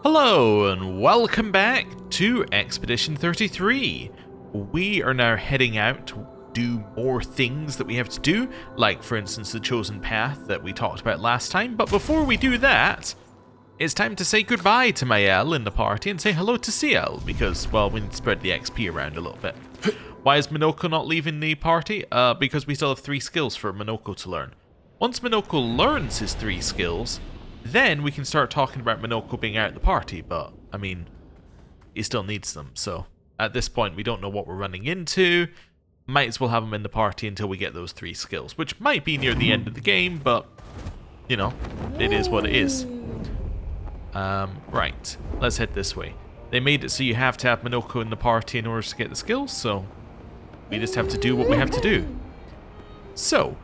Hello and welcome back to Expedition 33. We are now heading out to do more things that we have to do, like for instance the chosen path that we talked about last time, but before we do that, it's time to say goodbye to Mael in the party and say hello to CL, because, well, we need to spread the XP around a little bit. Why is Minoko not leaving the party? Because we still have 3 skills for Minoko to learn. Once Minoko learns his 3 skills, then we can start talking about Minoko being out of the party, but, I mean, he still needs them, so at this point we don't know what we're running into. Might as well have him in the party until we get those 3 skills, which might be near the end of the game, but, you know, it is what it is. Right, let's head this way. They made it so you have to have Minoko in the party in order to get the skills, so we just have to do what we have to do. So,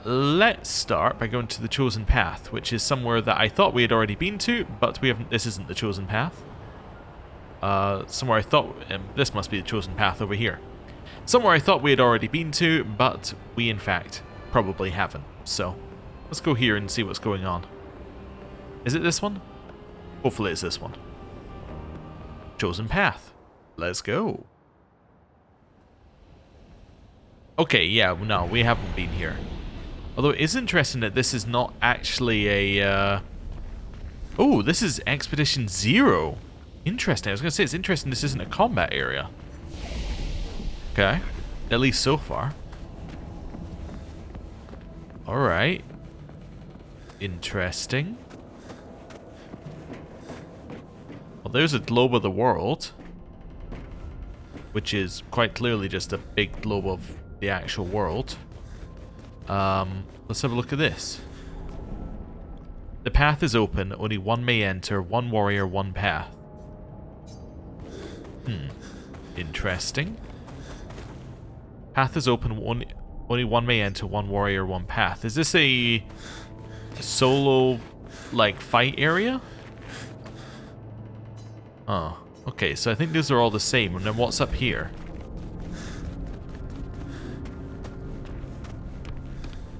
let's start by going to the chosen path, which is somewhere that I thought we had already been to, but we haven't. This isn't the chosen path. Somewhere I thought this must be the chosen path over here. Somewhere I thought we had already been to, but we in fact probably haven't. So let's go here and see what's going on. Is it this one? Hopefully it's this one. Chosen path. Let's go. Okay, yeah, no, we haven't been here. Although it is interesting that this is not actually a... Oh, this is Expedition 0. Interesting. I was going to say, it's interesting this isn't a combat area. Okay. At least so far. Alright. Interesting. Well, there's a globe of the world, which is quite clearly just a big globe of the actual world. Let's have a look at this. The path is open. Only one may enter. One warrior, one path. Interesting. Path is open. Only one may enter. One warrior, one path. Is this a solo, like, fight area? Oh, okay. So I think those are all the same. And then what's up here?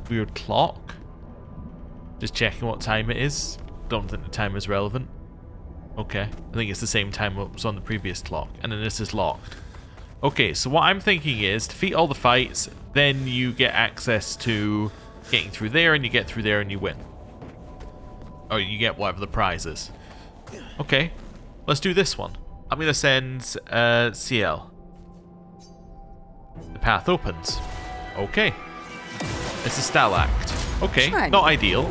Weird clock. Just checking what time it is. Don't think the time is relevant. Okay. I think it's the same time what was on the previous clock. And then this is locked. Okay, so what I'm thinking is defeat all the fights, then you get access to getting through there, and you get through there and you win. Or you get whatever the prize is. Okay. Let's do this one. I'm going to send CL. The path opens. Okay. It's a stalactite. Okay, not ideal.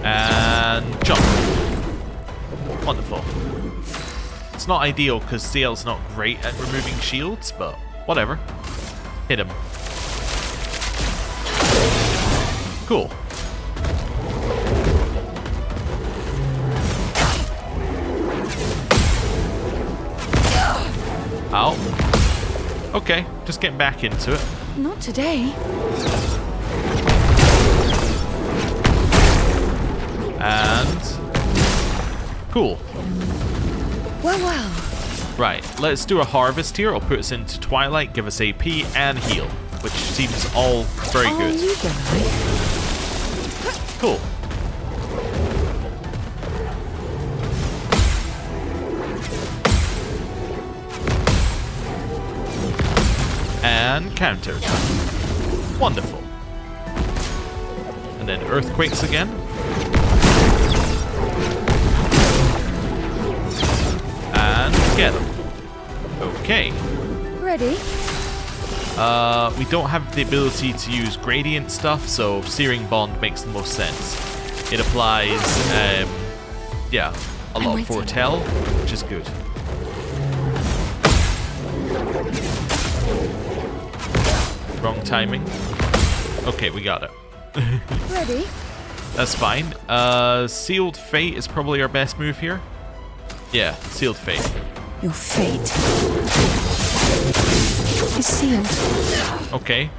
And jump. Wonderful. It's not ideal because CL's not great at removing shields, but whatever. Hit him. Cool. Ow. Okay, just getting back into it. Not today. And... cool. Well. Right, let's do a harvest here. I'll put us into Twilight, give us AP and heal, which seems all very good. You go. Cool. And countered. Wonderful. And then earthquakes again. And get them. Okay. Ready? We don't have the ability to use gradient stuff, so Searing Bond makes the most sense. It applies, yeah, a lot of foretell, which is good. Wrong timing. Okay, we got it. Ready? That's fine. Sealed Fate is probably our best move here. Yeah, Sealed Fate. Your fate is sealed. Okay.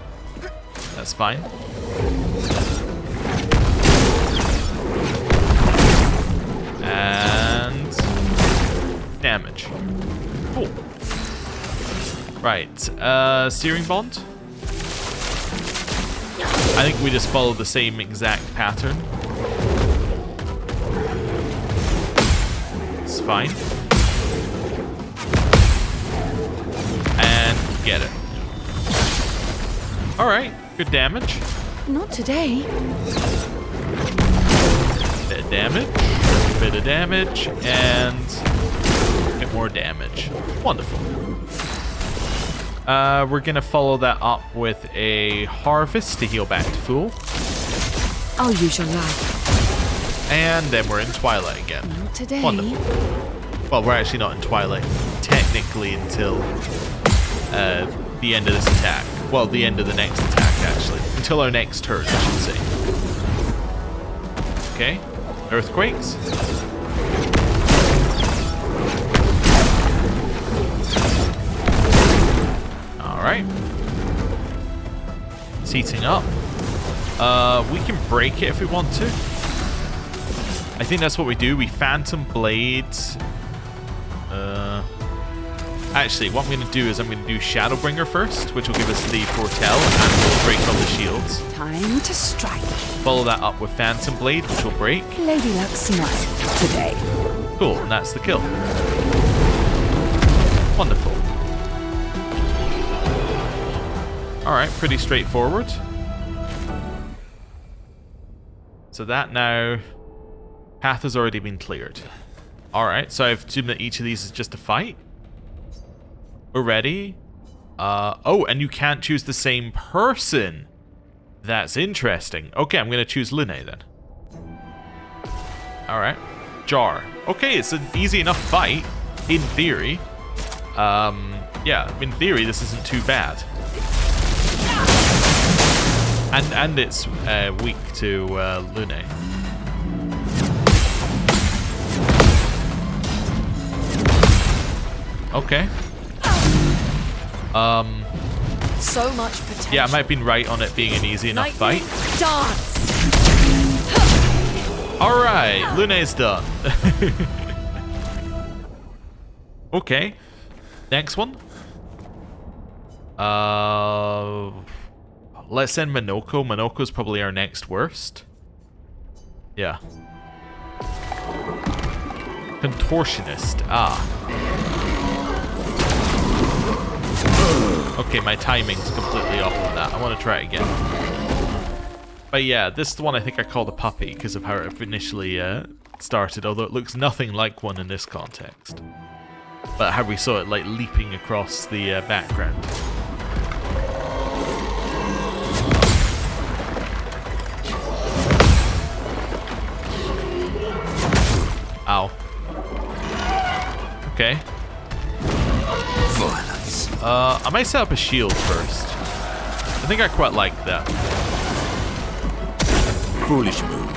That's fine. And... damage. Cool. Right. Searing Bond. I think we just follow the same exact pattern. It's fine. And get it. Alright, good damage. Not today. Bit of damage, bit of damage, and a bit more damage. Wonderful. We're gonna follow that up with a harvest to heal back to full. I'll use your life. And then we're in Twilight again. Not today. Wonderful. Well, we're actually not in Twilight technically until the end of this attack. Well, the end of the next attack, actually. Until our next turn, I should say. Okay. Earthquakes. Alright. It's heating up. We can break it if we want to. I think that's what we do. We Phantom Blade. Actually, what I'm going to do is I'm going to do Shadowbringer first, which will give us the Foretell, and we'll break all the shields. Time to strike. Follow that up with Phantom Blade, which will break. Lady Luck smile today. Cool, and that's the kill. Wonderful. Alright, pretty straightforward. So that now... Path has already been cleared. Alright, so I've assumed that each of these is just a fight. We're ready. Oh, and you can't choose the same person. That's interesting. Okay, I'm going to choose Lune then. Alright. Jar. Okay, it's an easy enough fight, in theory. Yeah, in theory, this isn't too bad. And it's weak to Lune. Okay. So much potential. Yeah, I might have been right on it being an easy enough fight. Dance. Alright, Lune's done. Okay. Next one. Let's send Minoko. Minoko's probably our next worst. Yeah. Contortionist. Ah. Okay, my timing's completely off on that. I want to try it again. But yeah, this is the one I think I called a puppy because of how it initially started, although it looks nothing like one in this context. But how we saw it like leaping across the background. Ow. Okay. Violence. I might set up a shield first. I think I quite like that. Foolish move.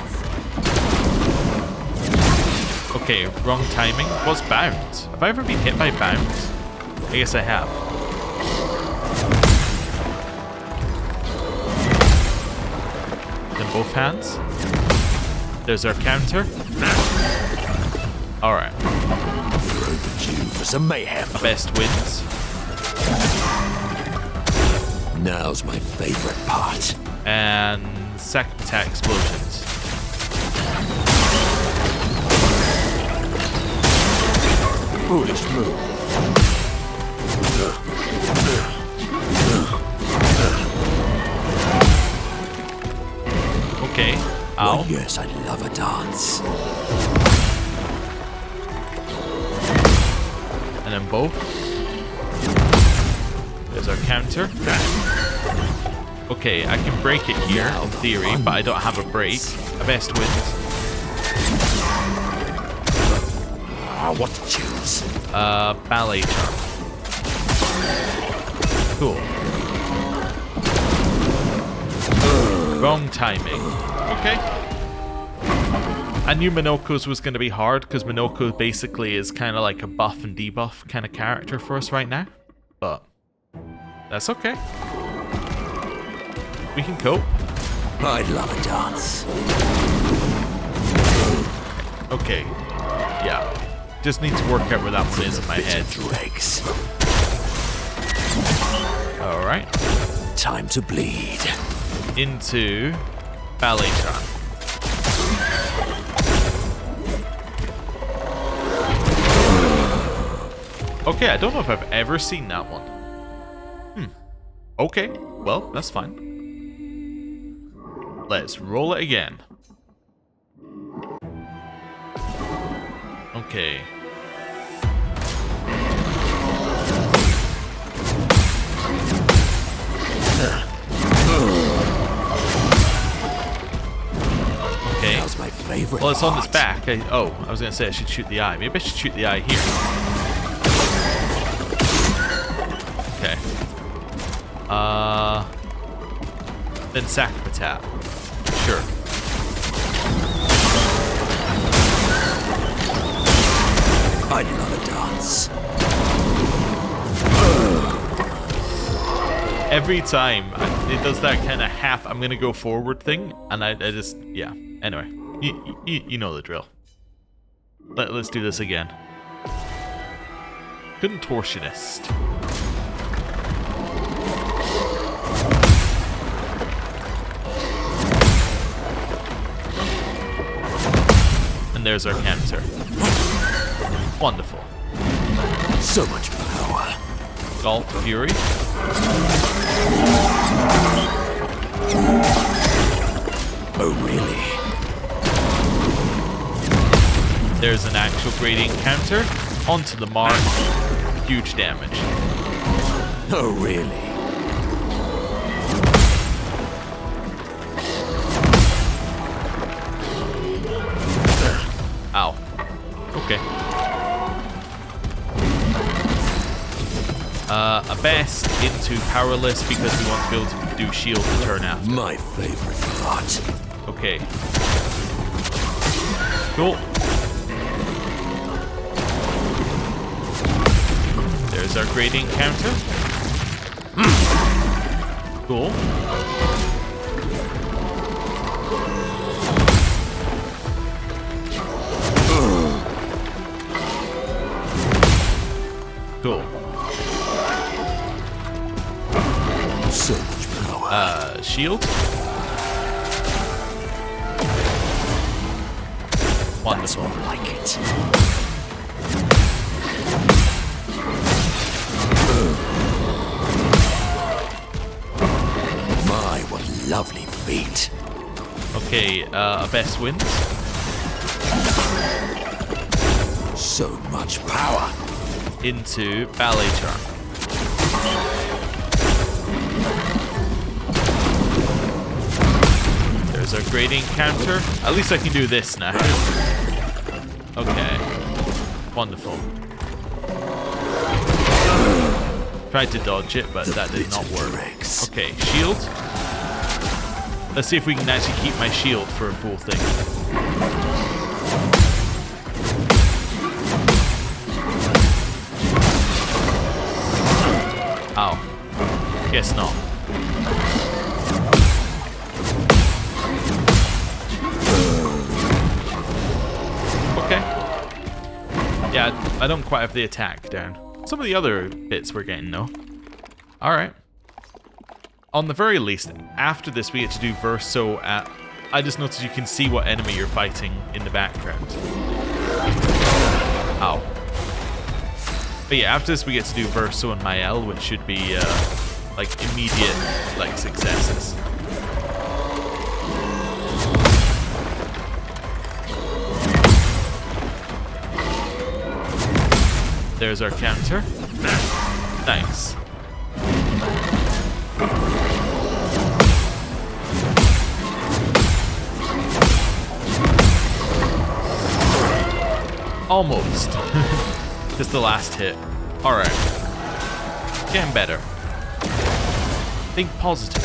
Okay, wrong timing. What's bound? Have I ever been hit by bound? I guess I have. Then both hands. There's our counter. Alright. You're overdue for some mayhem. Best wins. Now's my favorite part. And second attack explosions. Foolish move. Okay. Ow. Well, yes, I love a dance. And then both. There's our counter. Okay, I can break it here in theory, but I don't have a break. A best wins. What to choose? Ballet charm. Cool. Wrong timing. Okay. I knew Minoko's was going to be hard because Minoko basically is kind of like a buff and debuff kind of character for us right now. But that's okay. We can cope. I'd love a dance. Okay. Yeah. Just need to work out where that one is in my head. Dregs. Alright. Time to bleed. Into Ballet Charm. Okay, I don't know if I've ever seen that one. Okay, well, that's fine. Let's roll it again. Okay. Okay. That was my favorite. Well, it's on its part. back. I was gonna say I should shoot the eye. Maybe I should shoot the eye here. Okay. Then Sacripatat. Sure. I love a dance. Every time it does that kind of half I'm gonna go forward thing, and I just, yeah. Anyway, you know the drill. Let's do this again. Contortionist. And there's our counter. Wonderful. So much power. Galt Fury. Oh, really? There's an actual gradient counter. Onto the mark. Huge damage. Oh, really? Ow. Okay. A best into powerless because we want to be able to do shield and turn after. My favorite part. Okay. Cool. There's our gradient counter. Cool. Cool. So much power. Shield. That's Wonderful. more like it. My, what lovely feet. Okay, a best wins. So much power. Into ballet charm. There's our gradient counter. At least I can do this now. Okay. Wonderful. Tried to dodge it, but that did not work. Okay, shield. Let's see if we can actually keep my shield for a full thing. Ow. Guess not. Okay. Yeah, I don't quite have the attack down. Some of the other bits we're getting, though. Alright. On the very least, after this we get to do Verso at... I just noticed you can see what enemy you're fighting in the background. Ow. But yeah, after this we get to do Verso and Mael, which should be like immediate like successes. There's our counter. Nice. Almost. Just the last hit. Alright. Getting better. Think positive.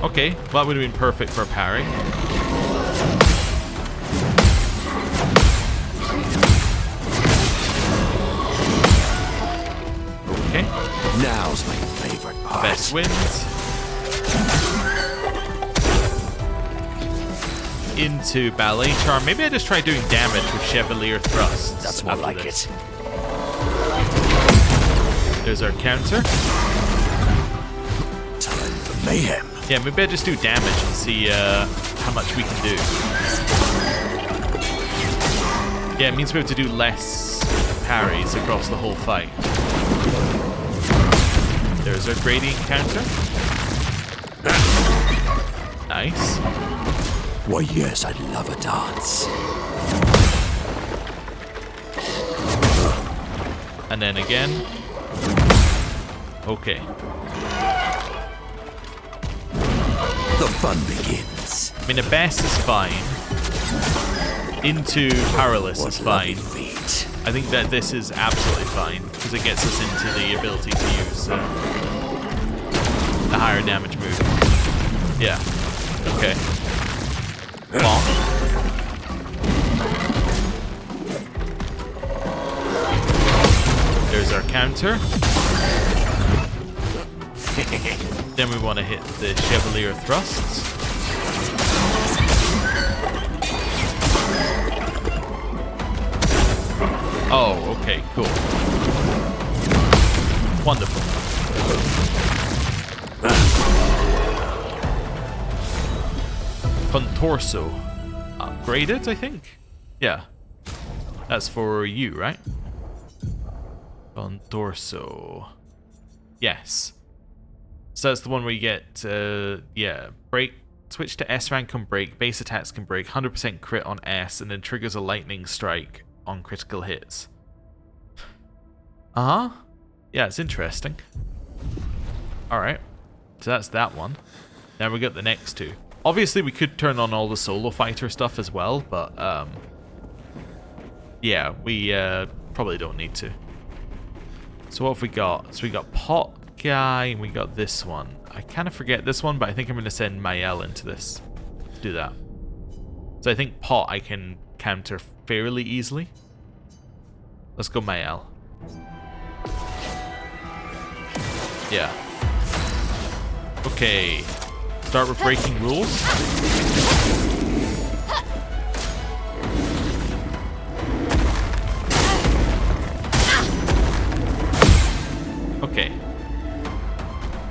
Okay, well, that would have been perfect for parry. Okay. Now's my favorite part. Best wins. Into ballet charm. Maybe I just try doing damage with Chevalier thrusts. That's more like this. it. There's our counter. Time for mayhem. Yeah, maybe I just do damage and see how much we can do. Yeah, it means we have to do less parries across the whole fight. There's our gradient counter. Nice. Why, yes, I'd love a dance. And then again. Okay. The fun begins. I mean, the best is fine. Into powerless is fine. Feet. I think that this is absolutely fine because it gets us into the ability to use the higher damage move. Yeah. Okay. Bonk. There's our counter. Then we want to hit the Chevalier thrusts. Oh, okay, cool. Wonderful. Contorso. Upgraded, I think? Yeah. That's for you, right? Contorso. Yes. So that's the one where you get, yeah, break. Switch to S rank on break. Base attacks can break. 100% crit on S, and then triggers a lightning strike on critical hits. Uh-huh. Yeah, it's interesting. Alright. So that's that one. Now we got the next two. Obviously, we could turn on all the solo fighter stuff as well, but, yeah, we, probably don't need to. So what have we got? So we got Pot Guy, and we got this one. I kind of forget this one, but I think I'm going to send Mael into this. Do that. So I think Pot I can counter fairly easily. Let's go Mael. Yeah. Okay. Start with breaking rules. Okay.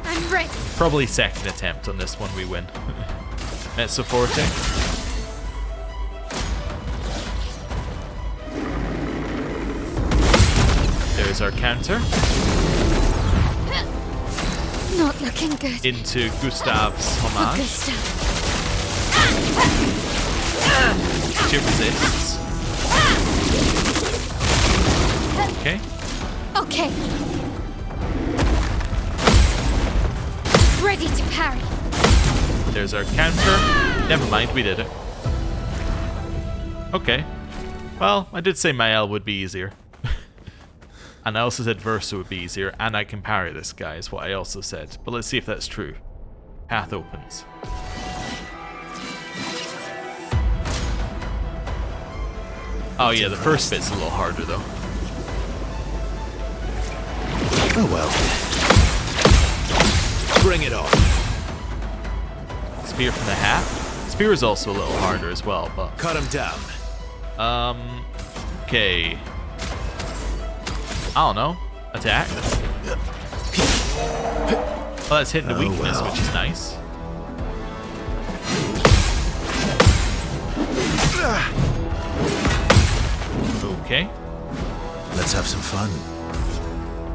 I'm ready. Probably second attempt on this one we win. Mezzo Forte. There's our counter. Not looking good. Into Gustav's homage. Gustav. She resists. Okay. Okay. Ready to parry. There's our counter. Never mind, we did it. Okay. Well, I did say Mael would be easier. And I also said Versa would be easier, and I can parry this guy, is what I also said. But let's see if that's true. Path opens. Oh yeah, the first bit's a little harder though. Oh well. Bring it on. Spear from the hat. Spear is also a little harder as well, but... Cut him down. Okay. I don't know. Attack. Well, that's hitting the weakness, which is nice. Okay. Let's have some fun.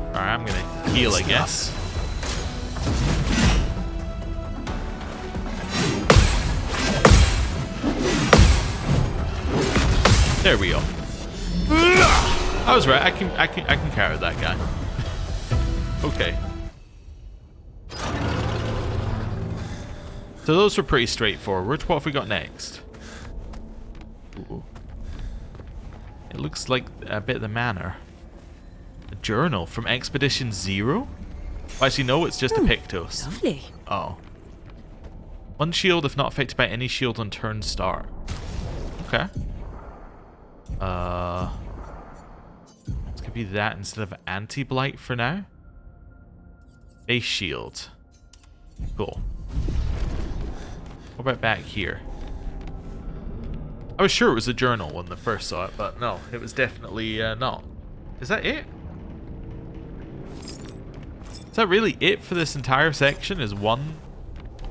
Alright, I'm gonna heal, I guess. There we go. I was right. I can carry that guy. Okay. So those were pretty straightforward. What have we got next? Ooh. It looks like a bit of the manor. A journal from Expedition 0? Well, actually, no, it's just a Pictos. Lovely. Oh. One shield if not affected by any shield on turn start. Okay. It's gonna be that instead of anti-blight for now. Base shield. Cool. What about back here? I was sure it was a journal when I first saw it, but no, it was definitely not. Is that it? Is that really it for this entire section? Is one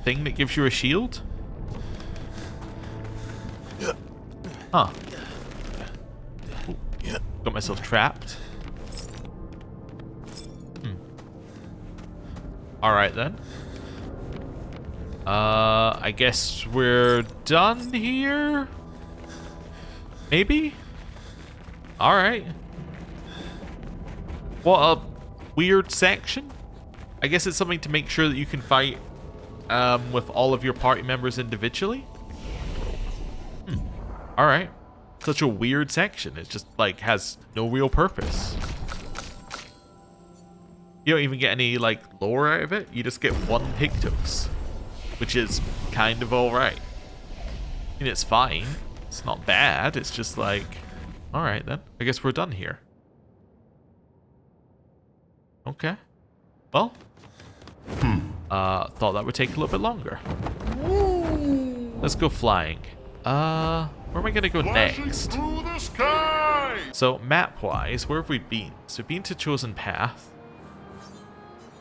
thing that gives you a shield? Got myself trapped. Alright then. I guess we're done here? Maybe? Alright. What a weird section. I guess it's something to make sure that you can fight with all of your party members individually. Alright. Such a weird section. It just, like, has no real purpose. You don't even get any, like, lore out of it. You just get one Pictos, which is kind of alright. I mean, it's fine. It's not bad. It's just like, alright then. I guess we're done here. Okay. Well. Thought that would take a little bit longer. Let's go flying. Where am I gonna go next? So, map-wise, where have we been? So, we've been to Chosen Path.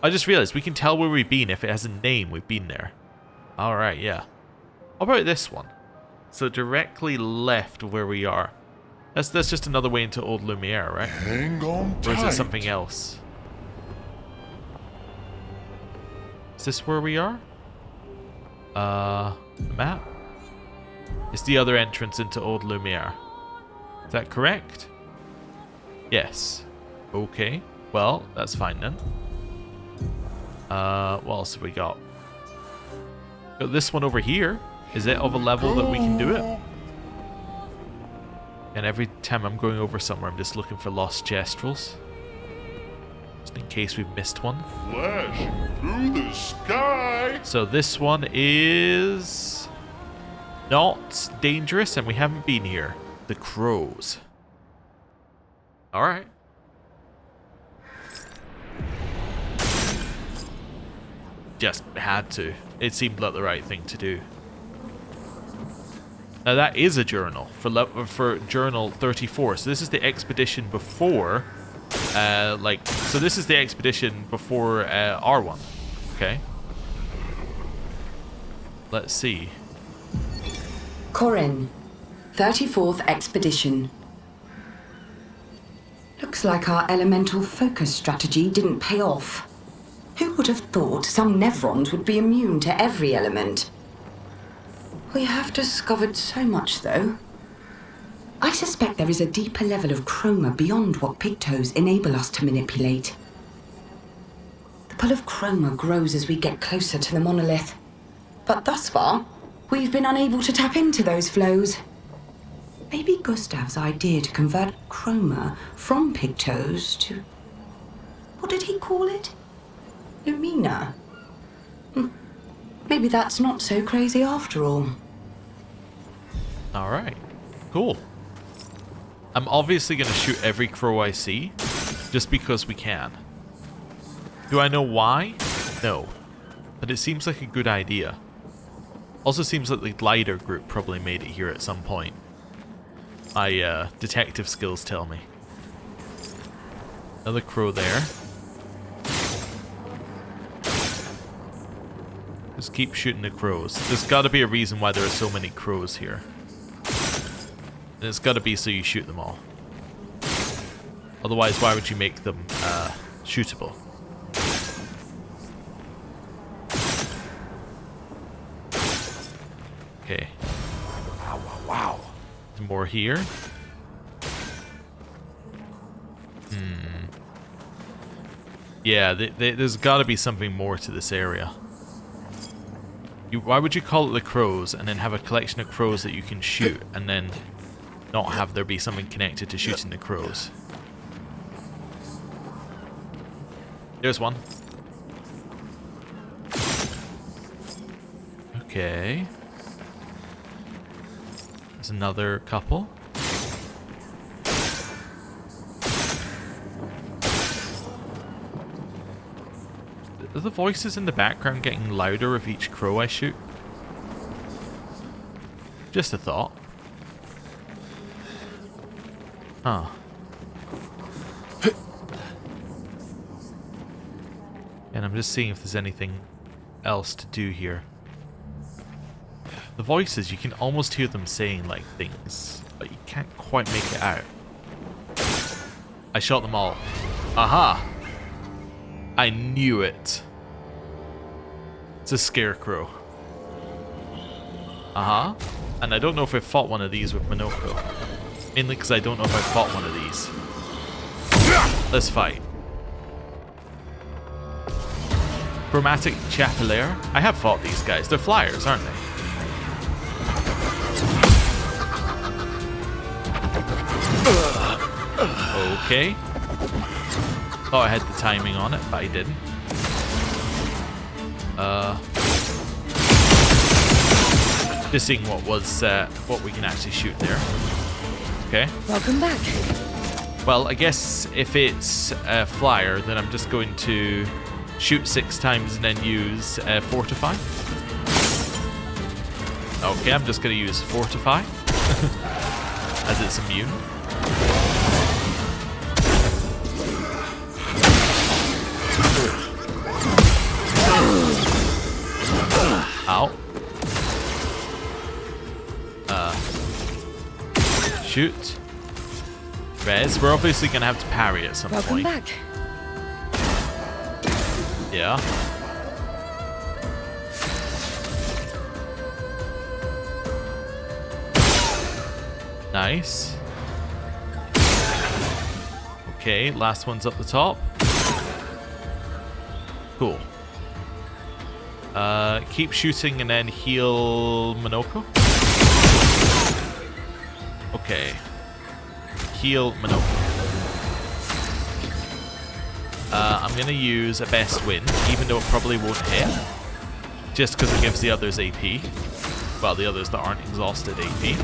I just realized we can tell where we've been if it has a name. We've been there. Alright, yeah. How about this one? So directly left of where we are. That's just another way into Old Lumiere, right? Hang on tight. Or is it something else? Is this where we are? The map? It's the other entrance into Old Lumiere. Is that correct? Yes. Okay. Well, that's fine then. What else have we got? Got this one over here. Is it of a level that we can do it? And every time I'm going over somewhere, I'm just looking for lost gestrels. Just in case we've missed one. Flashing through the sky. So this one is not dangerous, and we haven't been here. The crows. Alright. Just had to. It seemed like the right thing to do. Now that is a journal for journal 34. So this is the expedition before, so this is the expedition before R1. Okay. Let's see. Corin, 34th Expedition. Looks like our elemental focus strategy didn't pay off. Who would have thought some Nevrons would be immune to every element? We have discovered so much, though. I suspect there is a deeper level of chroma beyond what Pictos enable us to manipulate. The pull of chroma grows as we get closer to the monolith. But thus far, we've been unable to tap into those flows. Maybe Gustav's idea to convert chroma from Pictos to... what did he call it? Lumina. Maybe that's not so crazy after all. Alright. Cool. I'm obviously going to shoot every crow I see, just because we can. Do I know why? No. But it seems like a good idea. Also seems like the glider group probably made it here at some point. My detective skills tell me. Another crow there. Just keep shooting the crows. There's got to be a reason why there are so many crows here. And it's got to be so you shoot them all. Otherwise, why would you make them shootable? Okay. Wow, wow, wow. There's more here. Yeah, there's got to be something more to this area. Why would you call it the crows and then have a collection of crows that you can shoot and then not have there be something connected to shooting the crows? There's one. Okay. There's another couple. Are the voices in the background getting louder with each crow I shoot? Just a thought. Huh. And I'm just seeing if there's anything else to do here. The voices, you can almost hear them saying like things, but you can't quite make it out. I shot them all. Aha! I knew it. It's a scarecrow. Uh-huh. And I don't know if I've fought one of these with Monoko. Mainly because I don't know if I've fought one of these. Let's fight. Chromatic Chapelaire. I have fought these guys. They're flyers, aren't they? Okay. Thought I had the timing on it, but I didn't. Just seeing what we can actually shoot there. Okay. Welcome back. Well, I guess if it's a flyer, then I'm just going to shoot 6 times and then use Fortify. Okay, I'm just going to use Fortify as it's immune. Ow. Shoot. Res. We're obviously going to have to parry at some point. Welcome back. Yeah. Nice. Okay, last one's up the top. Cool. Keep shooting and then heal Monoko. Okay. Heal Monoko. I'm gonna use a best win, even though it probably won't hit. Just because it gives the others AP. Well, the others that aren't exhausted AP.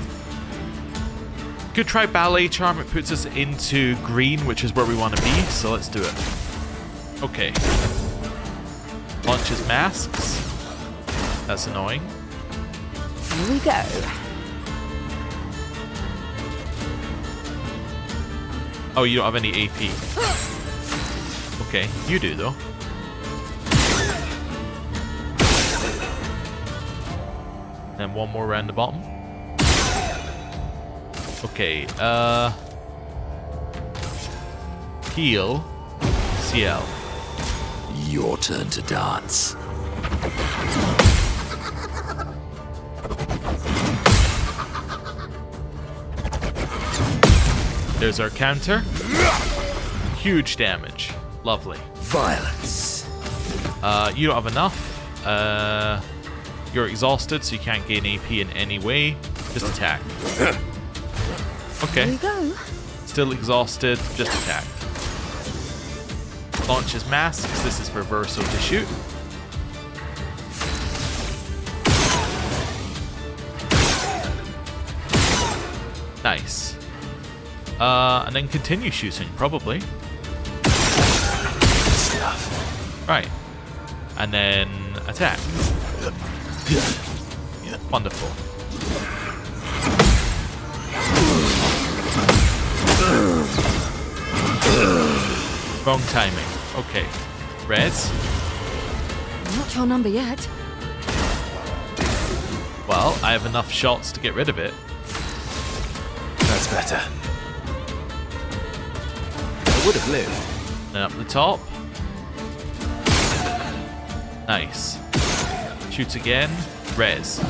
Could try Ballet Charm, it puts us into green, which is where we want to be, so let's do it. Okay. Launches masks. That's annoying. Here we go. Oh, you don't have any AP. Okay, you do though. And one more around the bottom. Okay, heal CL. Your turn to dance. There's our counter. Huge damage. Lovely. Violence. You don't have enough. You're exhausted, so you can't gain AP in any way. Just attack. Okay. Here we go. Still exhausted, just attack. Launches masks. This is for Verso to shoot. Nice. And then continue shooting, probably. Right. And then attack. Wonderful. Wrong timing. Okay. Res. Not your number yet. Well, I have enough shots to get rid of it. That's better. I would have lived. And up the top. Nice. Shoot again. Res.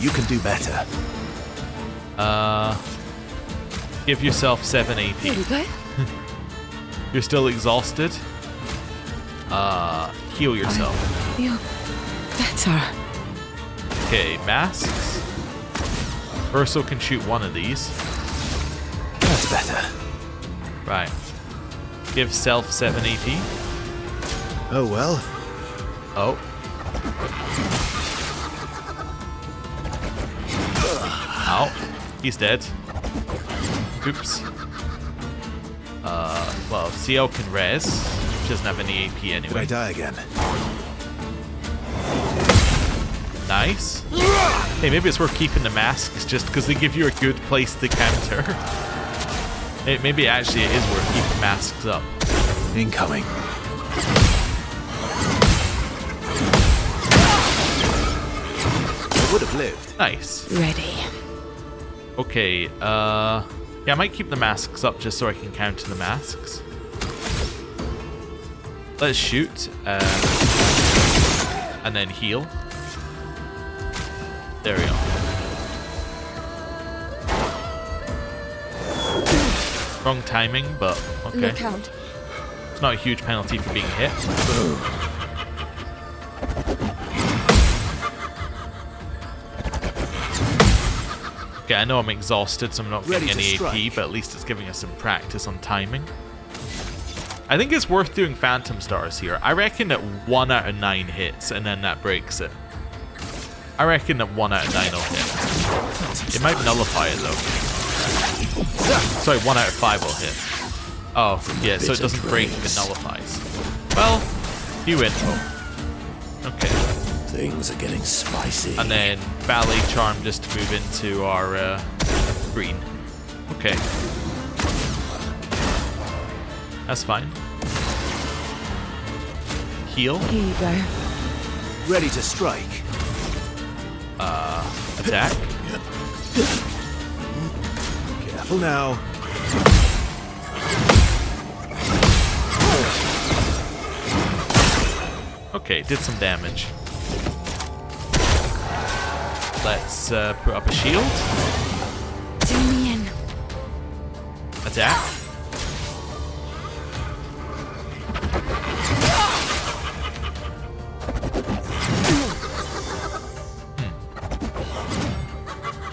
You can do better. Give yourself 7 AP. Here we go. You're still exhausted. Heal yourself. You're better. Okay, masks. Verso can shoot one of these. That's better. Right. Give self 7 AP. Oh well. Oh. Ow. He's dead. Oops. Well, CL can res. She doesn't have any AP Did I anyway. die again? Nice. Hey, maybe it's worth keeping the masks just because they give you a good place to counter. Maybe actually it is worth keeping masks up. Incoming. I would have lived. Nice. Ready. Okay, Yeah, I might keep the masks up just so I can counter the masks. Let's shoot. And then heal. There we go. Wrong timing, but okay. Look out. It's not a huge penalty for being hit. Okay, I know I'm exhausted, so I'm not getting any AP, but at least it's giving us some practice on timing. I think it's worth doing Phantom Stars here. I reckon that 1 out of 9 hits, and then that breaks it. I reckon that 1 out of 9 will hit. It might nullify it, though. Sorry, 1 out of 5 will hit. Oh, yeah, so it doesn't break, it nullifies. Well, you win. Okay. Things are getting spicy. And then Ballet Charm just to move into our green. Okay. That's fine. Heal. Here you go. Ready to strike. Attack. Careful now. Okay, did some damage. Let's put up a shield. Do me in. Attack.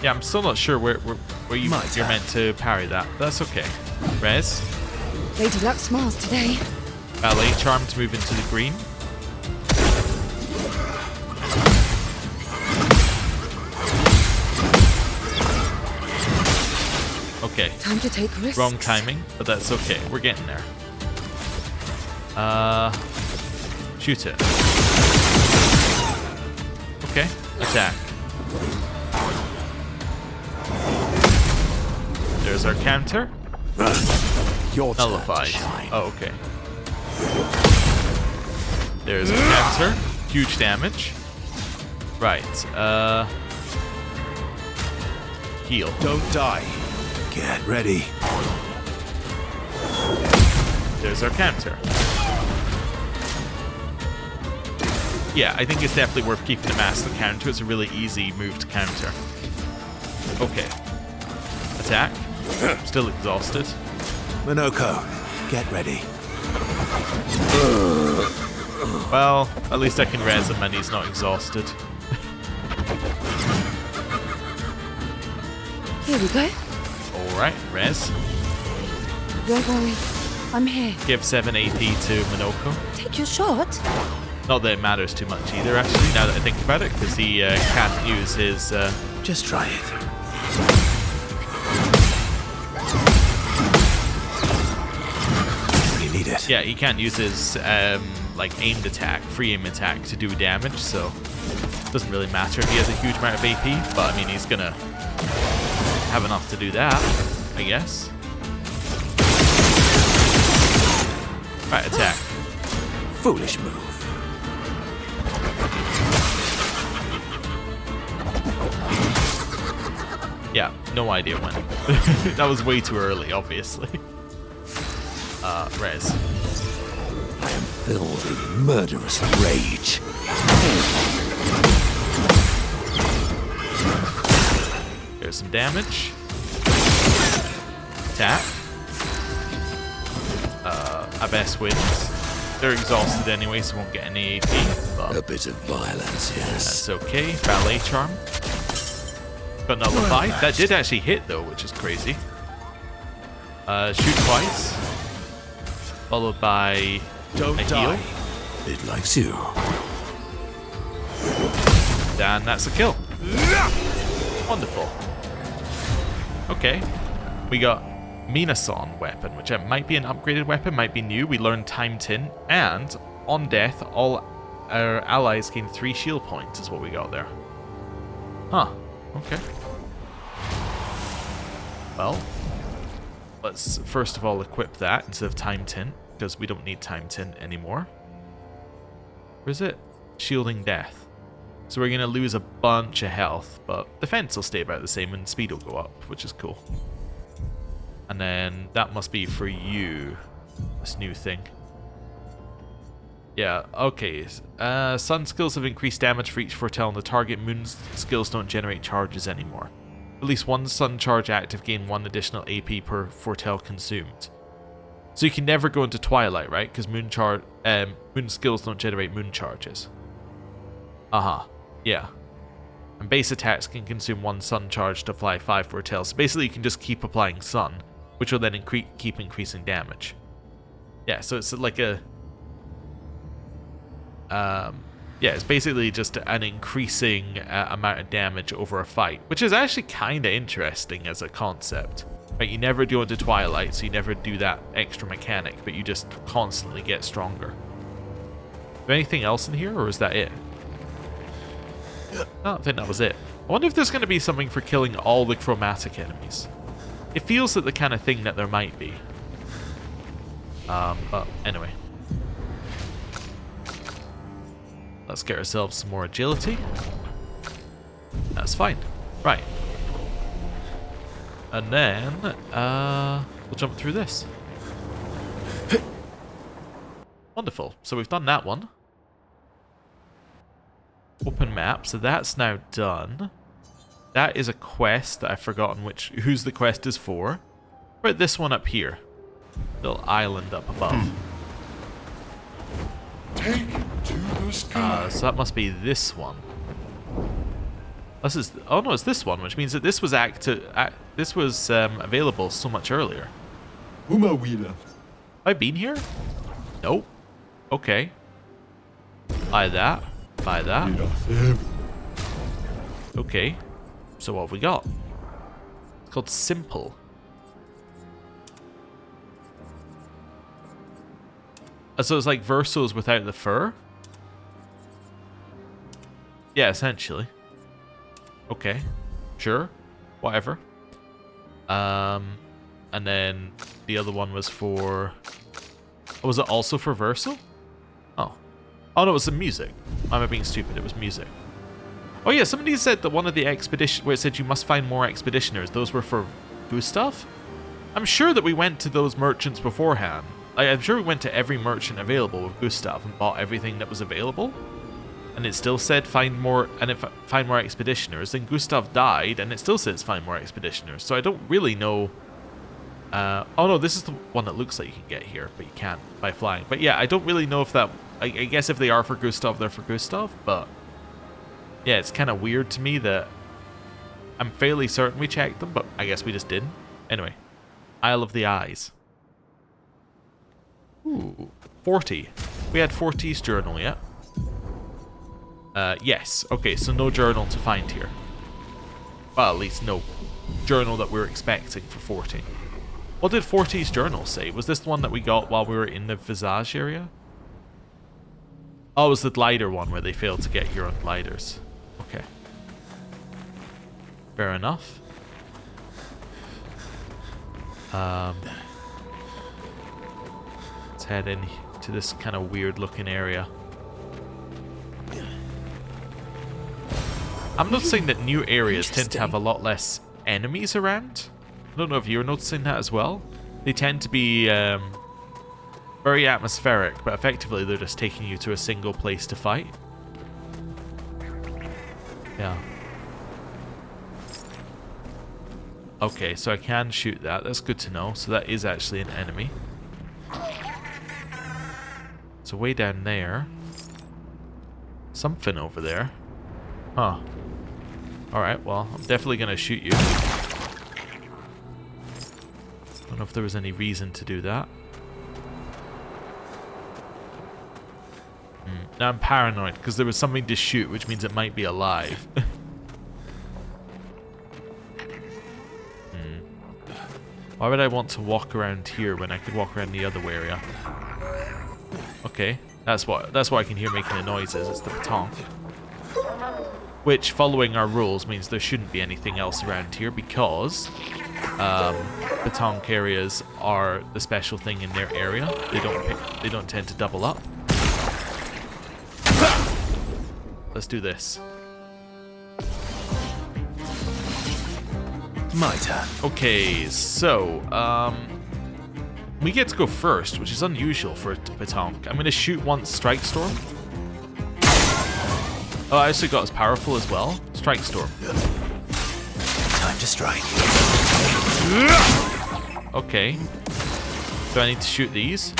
Yeah, I'm still not sure where you're meant to parry that. That's okay. Res. Lady Luck smiles today. Ballet Charm to move into the green. Okay. Time to take risks. Wrong timing, but that's okay. We're getting there. Shoot it. Okay. Attack. There's our counter. Your turn to Nullified. shine. Oh, okay. There's our counter. Huge damage. Right. Heal. Don't die. Get ready. There's our counter. Yeah, I think it's definitely worth keeping the mask to counter. It's a really easy move to counter. Okay. Attack. Still exhausted. Minoko, get ready. Well, at least I can res him and he's not exhausted. Here we go. Alright, res. Don't worry. I'm here. Give 7 AP to Minoko. Take your shot. Not that it matters too much either, actually, now that I think about it, because he can't use his... Just try it. You need it. Yeah, he can't use his like aimed attack, free aim attack to do damage, so it doesn't really matter if he has a huge amount of AP, but I mean, he's gonna have enough to do that, I guess. Right, attack. Foolish move. Yeah, no idea when. That was way too early, obviously. Res. I am filled with murderous rage. There's some damage. Attack. Abyss wins. They're exhausted anyway, so won't get any AP. But A bit of violence, yes. that's okay. Ballet Charm. Got nullified. That did actually hit though, which is crazy. Shoot twice. Followed by Don't a die. heal. It likes you. And that's a kill. Wonderful. Okay. We got Minasan weapon, which might be an upgraded weapon, might be new. We learned Time Tint, and on death, all our allies gain 3 shield points is what we got there. Huh. Okay. Well, let's first of all equip that instead of Time Tint, because we don't need Time Tint anymore. Where is it? Shielding Death. So we're going to lose a bunch of health, but defense will stay about the same and speed will go up, which is cool. And then that must be for you. This new thing. Yeah, okay. Sun skills have increased damage for each foretell on the target. Moon skills don't generate charges anymore. At least one sun charge active gain 1 additional AP per foretell consumed. So you can never go into Twilight, right? Because moon skills don't generate moon charges. Yeah. And base attacks can consume 1 sun charge to apply 5 foretell. So basically you can just keep applying sun, which will then keep increasing damage. Yeah, so it's like a... yeah, it's basically just an increasing amount of damage over a fight, which is actually kind of interesting as a concept. Right, you never go into Twilight, so you never do that extra mechanic, but you just constantly get stronger. Is there anything else in here, or is that it? I think that was it. I wonder if there's going to be something for killing all the chromatic enemies. It feels like the kind of thing that there might be. But anyway. Let's get ourselves some more agility. That's fine. Right. And then, we'll jump through this. Wonderful. So we've done that one. Open map. So that's now done. That is a quest that I've forgotten whose the quest is for. Right, this one up here. Little island up above. Take it to the sky. So that must be this one. This is... Oh no, it's this one, which means that this was available so much earlier. Have I been here? Nope. Okay. Buy that. Buy that. Okay. So what have we got? It's called Simple. So it's like Versos without the fur? Yeah, essentially. Okay. Sure. Whatever. And then the other one was for... Oh, was it also for Verso? Oh. Oh no, it was the music. Why am I being stupid? It was music. Oh yeah, somebody said that one of the expedition where it said you must find more expeditioners, those were for Gustav? I'm sure that we went to those merchants beforehand. I'm sure we went to every merchant available with Gustav and bought everything that was available. And it still said find more, and if find more expeditioners, then Gustav died and it still says find more expeditioners. So I don't really know. Oh no, this is the one that looks like you can get here, but you can't by flying. But yeah, I don't really know if that, I guess if they are for Gustav, they're for Gustav, but yeah, it's kind of weird to me that I'm fairly certain we checked them, but I guess we just didn't. Anyway, Isle of the Eyes. Ooh, 40. We had 40's journal yet. Yes. Okay, so no journal to find here. Well, at least no journal that we're expecting for 40. What did 40's journal say? Was this the one that we got while we were in the Visage area? Oh, it was the glider one where they failed to get here on gliders. Okay. Fair enough. Let's head into this kind of weird looking area. I'm noticing that new areas tend to have a lot less enemies around. I don't know if you're noticing that as well. They tend to be very atmospheric, but effectively they're just taking you to a single place to fight. Yeah. Okay, so I can shoot that. That's good to know. So that is actually an enemy. So way down there. Something over there. Huh. Alright, well, I'm definitely going to shoot you. Don't know if there was any reason to do that. Now I'm paranoid because there was something to shoot, which means it might be alive. Why would I want to walk around here when I could walk around the other area? Okay, that's what I can hear making the noises. It's the baton. Which, following our rules, means there shouldn't be anything else around here because baton carriers are the special thing in their area. They don't tend to double up. Let's do this. My turn. Okay, so, we get to go first, which is unusual for a Patonk. I'm going to shoot once Strike Storm. Oh, I also got as powerful as well. Strike Storm. Time to strike. Okay. Do I need to shoot these?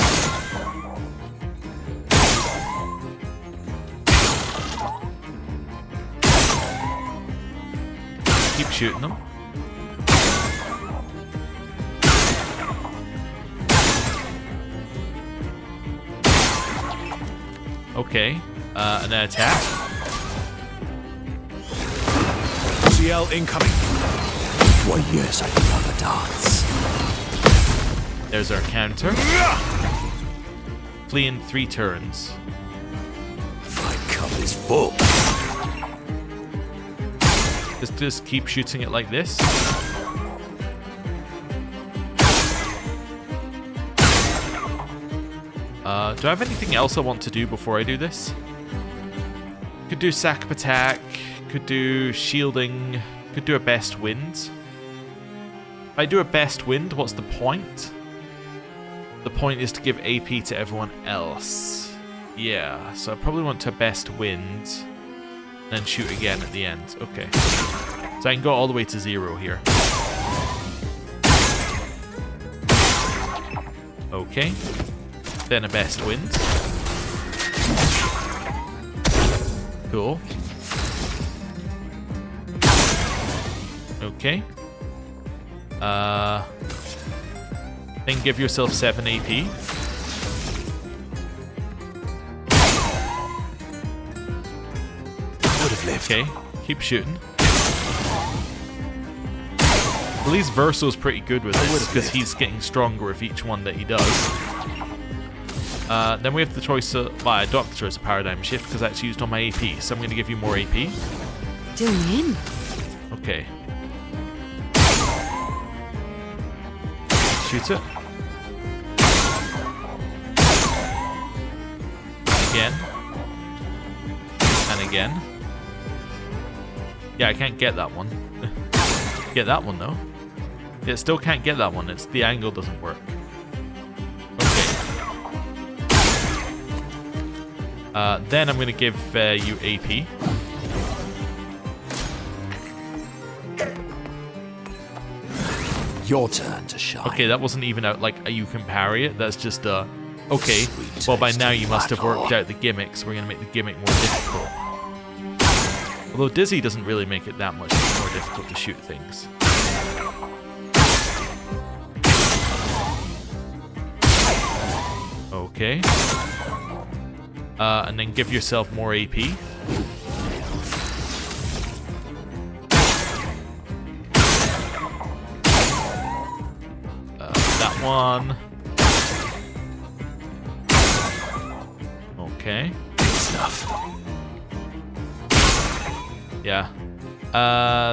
Keep shooting them. Okay. And then attack. CL incoming. Why, yes, I love a dance. There's our counter. Flee in 3 turns. My cup is full. Just keep shooting it like this. Do I have anything else I want to do before I do this? Could do sack attack. Could do shielding. Could do a best wind. If I do a best wind, what's the point? The point is to give AP to everyone else. Yeah, so I probably want to best wind. Then shoot again at the end. Okay. So I can go all the way to 0 here. Okay. Then a best wind. Cool. Okay. Then give yourself 7 AP. Would have lived. Okay, keep shooting. At least Verso's pretty good with this, because he's getting stronger with each one that he does. Then we have the choice of... Well, I don't have the choice of Paradigm Shift, because that's used on my AP, so I'm going to give you more AP. Doing in. Okay. Shoot it. Again. And again. Yeah, I can't get that one. Get that one though. Yeah, still can't get that one. It's the angle doesn't work. Okay. Then I'm gonna give you AP. Your turn to shine. Okay, that wasn't even out like you can parry it. That's just okay. Well, by now you must have worked out the gimmick, so we're gonna make the gimmick more difficult. Although Dizzy doesn't really make it that much more difficult to shoot things. Okay. And then give yourself more AP. That one. Okay. Stuff. Yeah.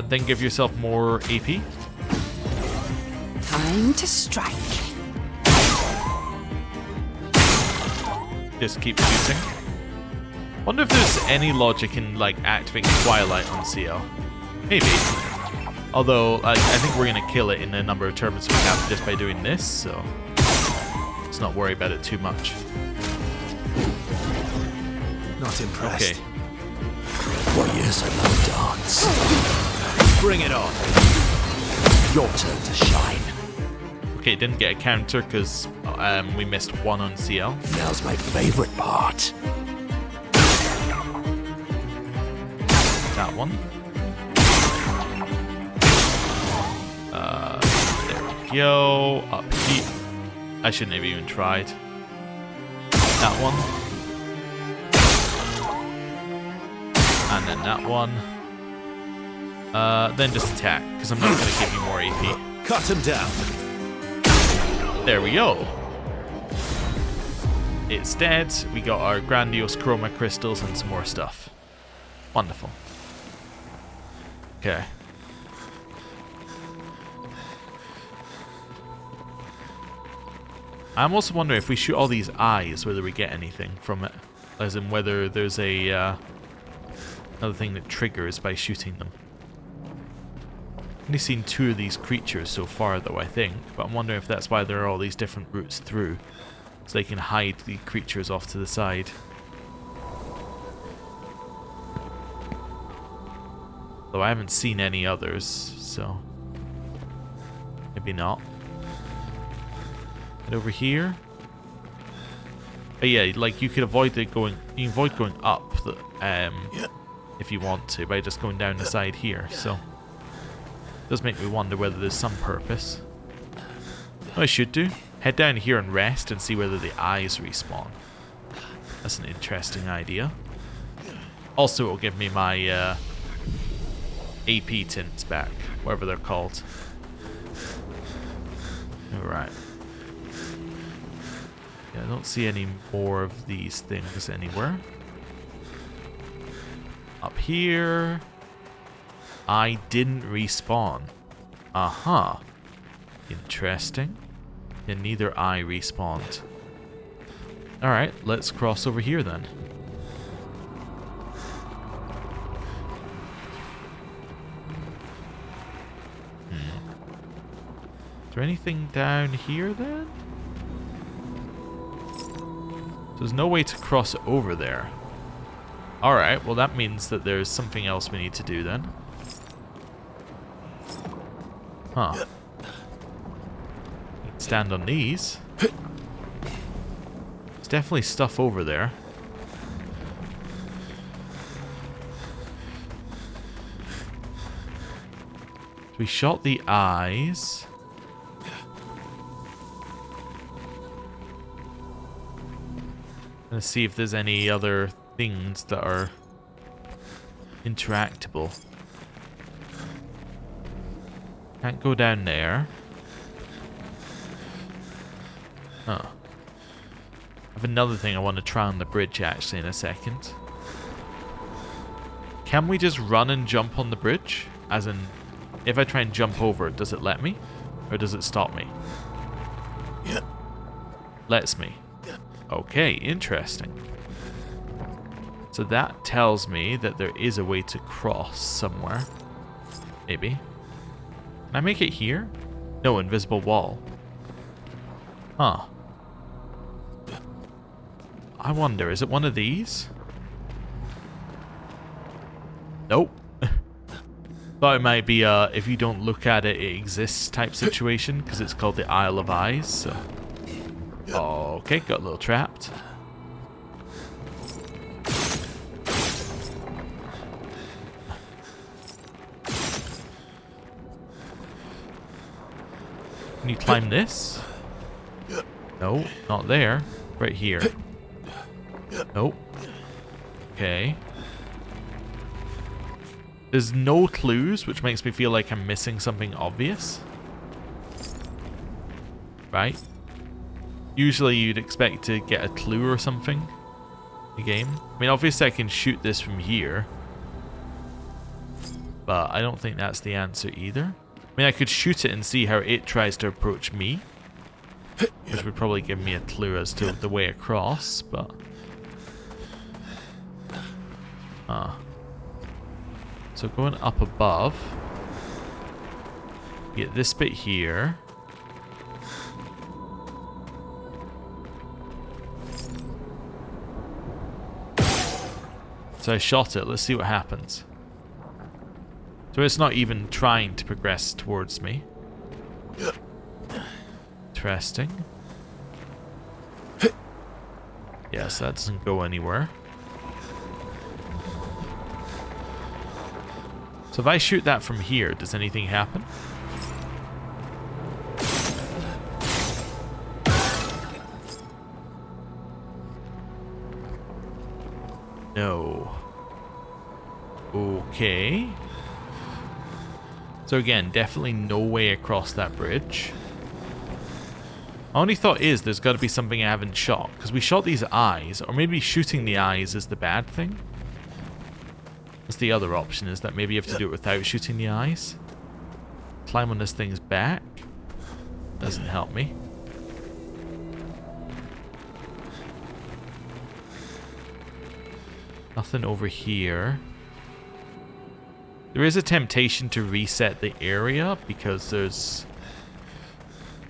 Then give yourself more AP. Time to strike. Just keep shooting. Wonder if there's any logic in like activating Twilight on CL. Maybe. Although I think we're gonna kill it in a number of turns we have just by doing this, so let's not worry about it too much. Not impressed. Okay. Why, yes, I love dance. Bring it on. Your turn to shine. Okay, didn't get a counter because we missed 1 on CL. Now's my favorite part. That one. There we go. Up here. I shouldn't have even tried. That one. And then that one. Then just attack, because I'm not going to give you more AP. Cut him down. There we go. It's dead. We got our grandiose chroma crystals and some more stuff. Wonderful. Okay. I'm also wondering if we shoot all these eyes, whether we get anything from it. As in whether there's a another thing that triggers by shooting them. Only seen 2 of these creatures so far though, I think, but I'm wondering if that's why there are all these different routes through, so they can hide the creatures off to the side. Though I haven't seen any others, so maybe not. And over here, but yeah, like you could avoid it going. You can avoid going up, if you want to, by just going down the side here. So it does make me wonder whether there's some purpose. What I should do: head down here and rest, and see whether the eyes respawn. That's an interesting idea. Also, it'll give me my AP tints back, whatever they're called. Alright. Yeah, I don't see any more of these things anywhere. Up here. I didn't respawn. Uh-huh. Interesting. And neither I respawned. Alright, let's cross over here then. Is there anything down here then? There's no way to cross over there. Alright, well that means that there's something else we need to do then. Huh. Stand on these. There's definitely stuff over there. We shot the eyes. Let's see if there's any other things that are interactable. Can't go down there. Huh. I have another thing I want to try on the bridge actually in a second. Can we just run and jump on the bridge? As in, if I try and jump over it, does it let me? Or does it stop me? Yeah. Lets me. Okay, interesting. So that tells me that there is a way to cross somewhere. Maybe. Can I make it here? No, invisible wall. Huh. I wonder, is it one of these? Nope. Thought it might be if you don't look at it, it exists type situation, because it's called the Isle of Eyes, so. Okay, got a little trapped. Can you climb this? No, not there. Right here. Nope. Okay. There's no clues, which makes me feel like I'm missing something obvious. Right? Usually you'd expect to get a clue or something in the game. I mean, obviously I can shoot this from here. But I don't think that's the answer either. I mean, I could shoot it and see how it tries to approach me. Which would probably give me a clue as to the way across, but... So going up above... Get this bit here. So I shot it, let's see what happens. So it's not even trying to progress towards me. Interesting. Yes, that doesn't go anywhere. So if I shoot that from here, does anything happen? No. Okay. So again, definitely no way across that bridge. My only thought is there's got to be something I haven't shot, because we shot these eyes, or maybe shooting the eyes is the bad thing. That's the other option, is that maybe you have to do it without shooting the eyes. Climb on this thing's back. Doesn't help me. Nothing over here. There is a temptation to reset the area because there's...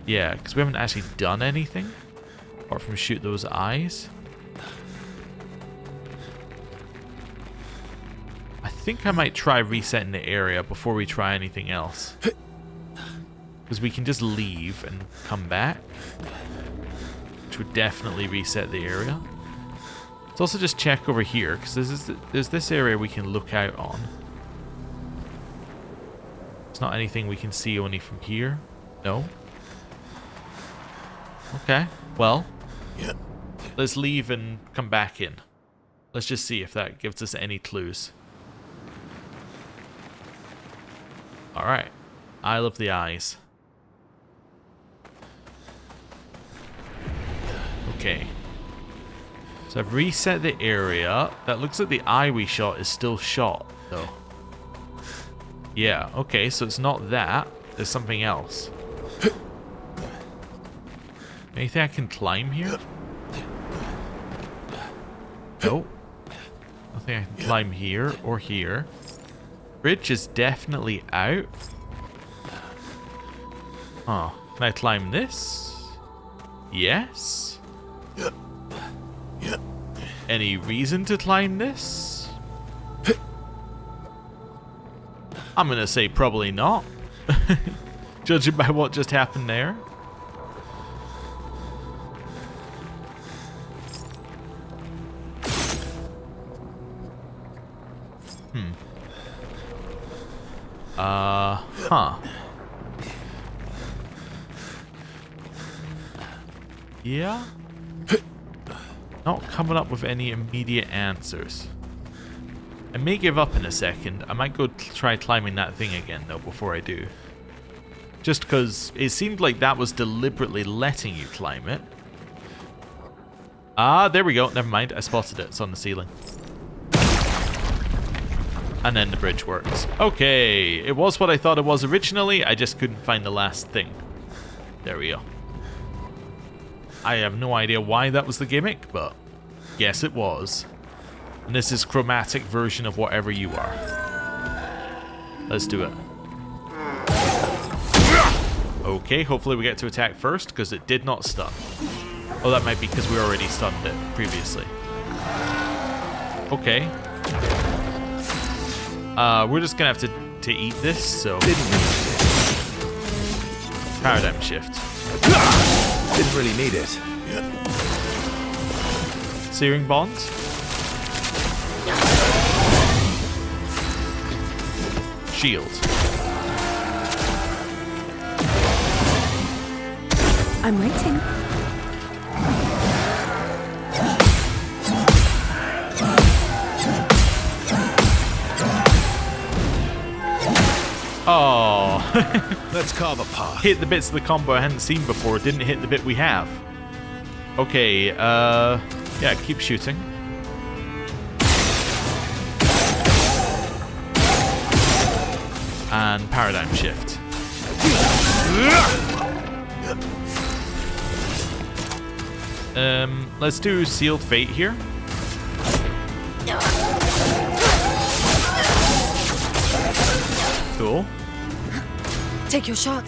Yeah, because we haven't actually done anything apart from shoot those eyes. I think I might try resetting the area before we try anything else. Because we can just leave and come back, which would definitely reset the area. Let's also just check over here, because there's this area we can look out on. It's not anything we can see only from here. No. Okay, well, let's leave and come back in. Let's just see if that gives us any clues. Alright, Isle of the Eyes. Okay. So I've reset the area. That looks like the eye we shot is still shot, though. Yeah, okay, so it's not that. There's something else. Anything I can climb here? Nope. Nothing I can climb here or here. Bridge is definitely out. Huh. Can I climb this? Yes. Any reason to climb this? I'm gonna say probably not. Judging by what just happened there. Huh. Yeah? Not coming up with any immediate answers. I may give up in a second. I might go try climbing that thing again, though, before I do. Just because it seemed like that was deliberately letting you climb it. Ah, there we go. Never mind. I spotted it. It's on the ceiling. And then the bridge works. Okay. It was what I thought it was originally. I just couldn't find the last thing. There we go. I have no idea why that was the gimmick, but yes, it was. And this is chromatic version of whatever you are. Let's do it. Okay, hopefully we get to attack first, because it did not stun. Oh, that might be because we already stunned it previously. Okay. We're just gonna have to eat this, so... Paradigm shift. Didn't really need it. Searing bonds. Shield. I'm waiting. Oh. Let's carve a path. Hit the bits of the combo I hadn't seen before. Didn't hit the bit we have. Okay, yeah, keep shooting. And paradigm shift. Let's do Sealed Fate here. Cool. Take your shot.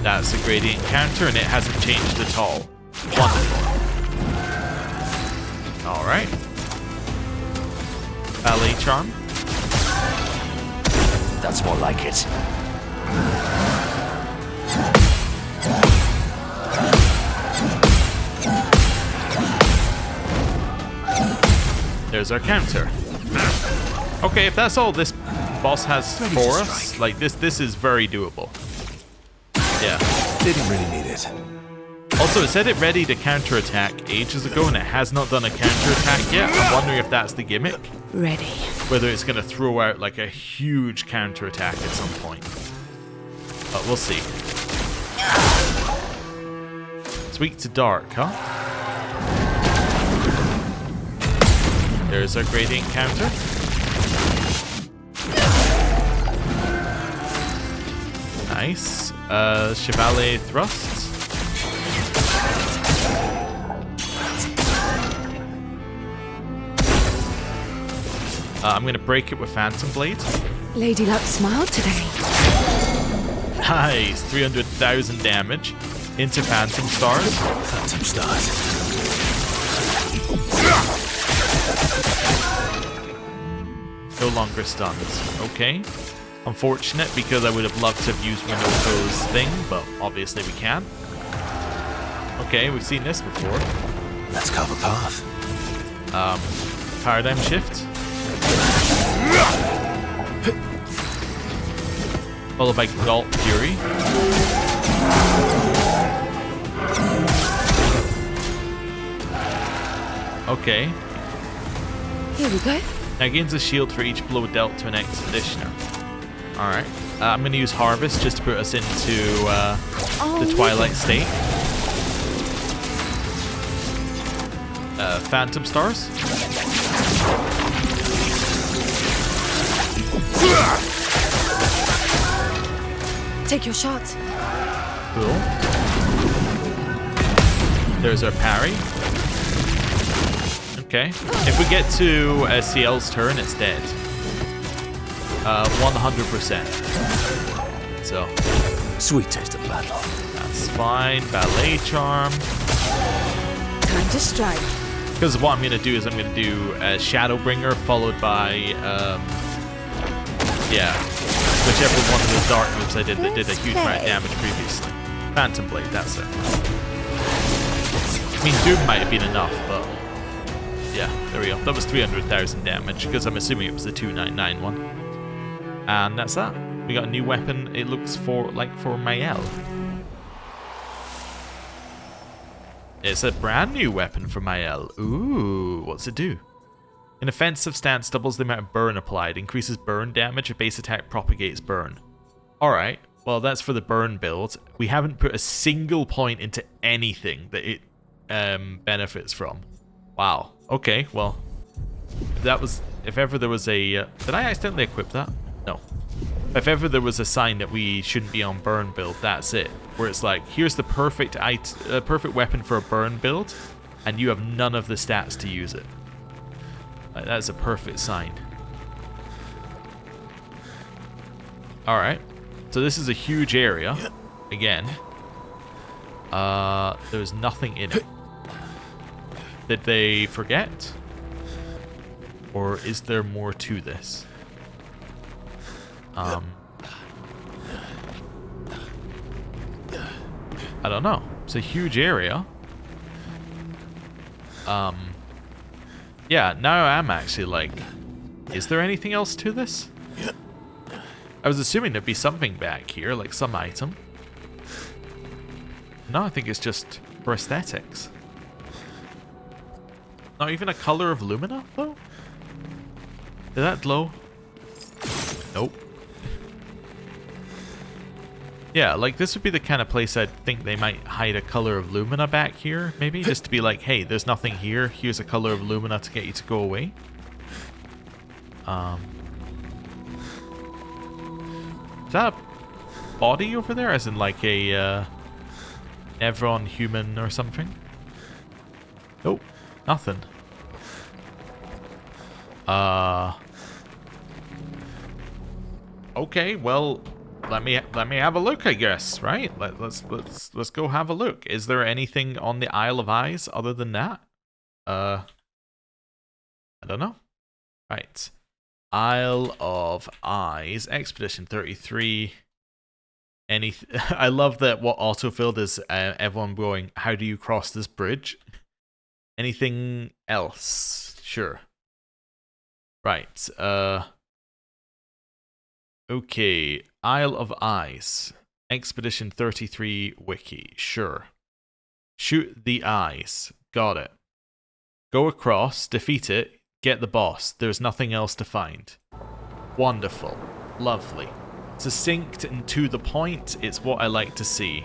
That's a gradient counter, and it hasn't changed at all. Wonderful. Alright. Ballet Charm. That's more like it. There's our counter. Okay, if that's all this boss has for us, like this is very doable. Yeah. Didn't really need it. Also, it said it ready to counterattack ages ago, and it has not done a counterattack yet. I'm wondering if that's the gimmick. Ready. Whether it's going to throw out like a huge counterattack at some point. But we'll see. It's weak to dark, huh? There's our gradient counter. Nice. Chevalier thrust. I'm going to break it with Phantom Blade. Lady Luck smiled today. Nice! 300,000 damage into Phantom Stars. Phantom Stars. No longer stunned. Okay. Unfortunate, because I would have loved to have used Winoko's thing, but obviously we can. Okay, we've seen this before. Let's carve a path. Paradigm shift. Followed by Galt Fury. Okay. Here we go. Now gains a shield for each blow dealt to an expeditioner. Alright. I'm going to use Harvest just to put us into the Twilight state. Phantom Stars. Take your shot. Cool. There's our parry. Okay. If we get to CL's turn, it's dead. 100%. So. Sweet taste of bad luck. That's fine. Ballet Charm. Time to strike. Because what I'm going to do is I'm going to do Shadowbringer followed by, yeah, whichever one of the dark moves I did that did a huge amount of damage previously. Phantom Blade, that's it. I mean, Doom might have been enough, but yeah, there we go. That was 300,000 damage, because I'm assuming it was the 299 one. And that's that. We got a new weapon, it looks like for Mael. It's a brand new weapon for Mael. Ooh, what's it do? An offensive stance doubles the amount of burn applied, increases burn damage, a base attack propagates burn. Alright, well that's for the burn build. We haven't put a single point into anything that it benefits from. Wow. Okay, well, if ever there was a... did I accidentally equip that? No. If ever there was a sign that we shouldn't be on burn build, that's it. Where it's like, here's the perfect weapon for a burn build, and you have none of the stats to use it. Like, that's a perfect sign. Alright. So this is a huge area. Again. There's nothing in it. Did they forget? Or is there more to this? I don't know. It's a huge area. Yeah, now I'm actually like, is there anything else to this? I was assuming there'd be something back here, like some item. No, I think it's just for aesthetics. Not even a color of Lumina, though? Did that glow? Nope. Yeah, like this would be the kind of place I'd think they might hide a color of Lumina back here, maybe? Just to be like, hey, there's nothing here. Here's a color of Lumina to get you to go away. Is that a body over there? As in like a Nevron human or something? Nope, nothing. Okay, well, let me have a look, I guess, right? Let's go have a look. Is there anything on the Isle of Eyes other than that? I don't know. Right. Isle of Eyes, Expedition 33. I love that what autofilled is everyone going, how do you cross this bridge? Anything else? Sure. Right. Okay. Isle of Eyes. Expedition 33 wiki. Sure. Shoot the eyes. Got it. Go across, defeat it, get the boss. There's nothing else to find. Wonderful. Lovely. Succinct and to the point. It's what I like to see.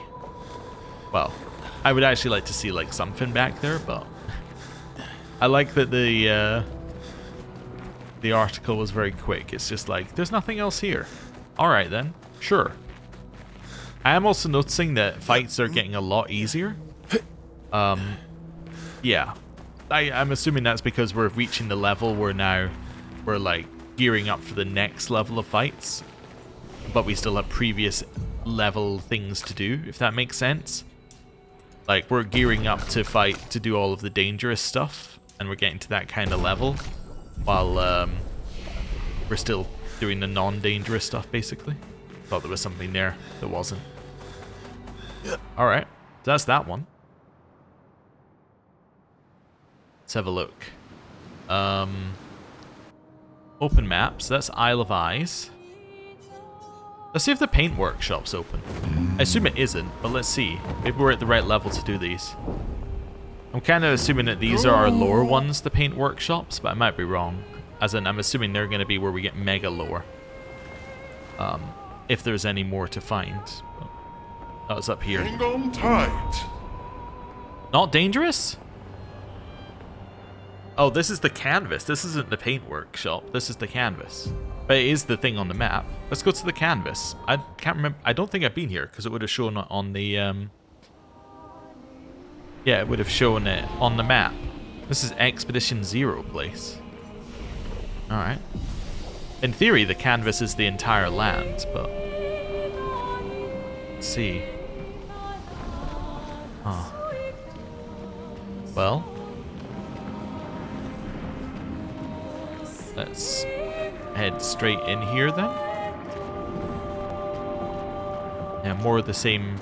Well, I would actually like to see like something back there, but I like that the article was very quick. It's just like, there's nothing else here. Alright then, sure. I am also noticing that fights are getting a lot easier. Yeah. I'm assuming that's because we're reaching the level where now we're like gearing up for the next level of fights, but we still have previous level things to do, if that makes sense. Like, we're gearing up to fight to do all of the dangerous stuff, and we're getting to that kind of level, while we're still doing the non-dangerous stuff, basically. Thought there was something there that wasn't. Alright, that's that one. Let's have a look. Open maps, that's Isle of Eyes. Let's see if the paint workshop's open. I assume it isn't, but let's see. Maybe we're at the right level to do these. I'm kind of assuming that these are our lower ones, the paint workshops, but I might be wrong. As in, I'm assuming they're going to be where we get mega lore. If there's any more to find. Oh, it's up here. Hang on tight. Not dangerous? Oh, this is the canvas. This isn't the paint workshop. This is the canvas. But it is the thing on the map. Let's go to the canvas. I can't remember. I don't think I've been here because it would have shown on the... Yeah, it would have shown it on the map. This is Expedition 0 place. Alright. In theory, the canvas is the entire land, but... Let's see. Huh. Well... Let's head straight in here then. Yeah, more of the same,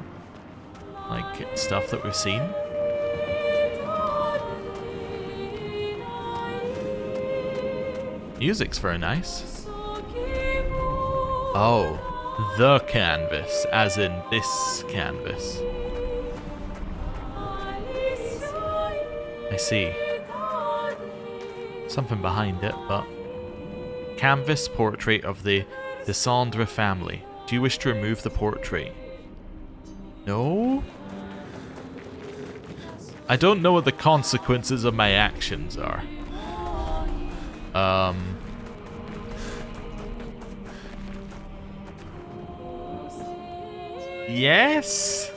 like, stuff that we've seen. Music's very nice. Oh, the canvas, as in this canvas. I see. Something behind it, but... Canvas portrait of the Descendre family. Do you wish to remove the portrait? No? I don't know what the consequences of my actions are. Yes?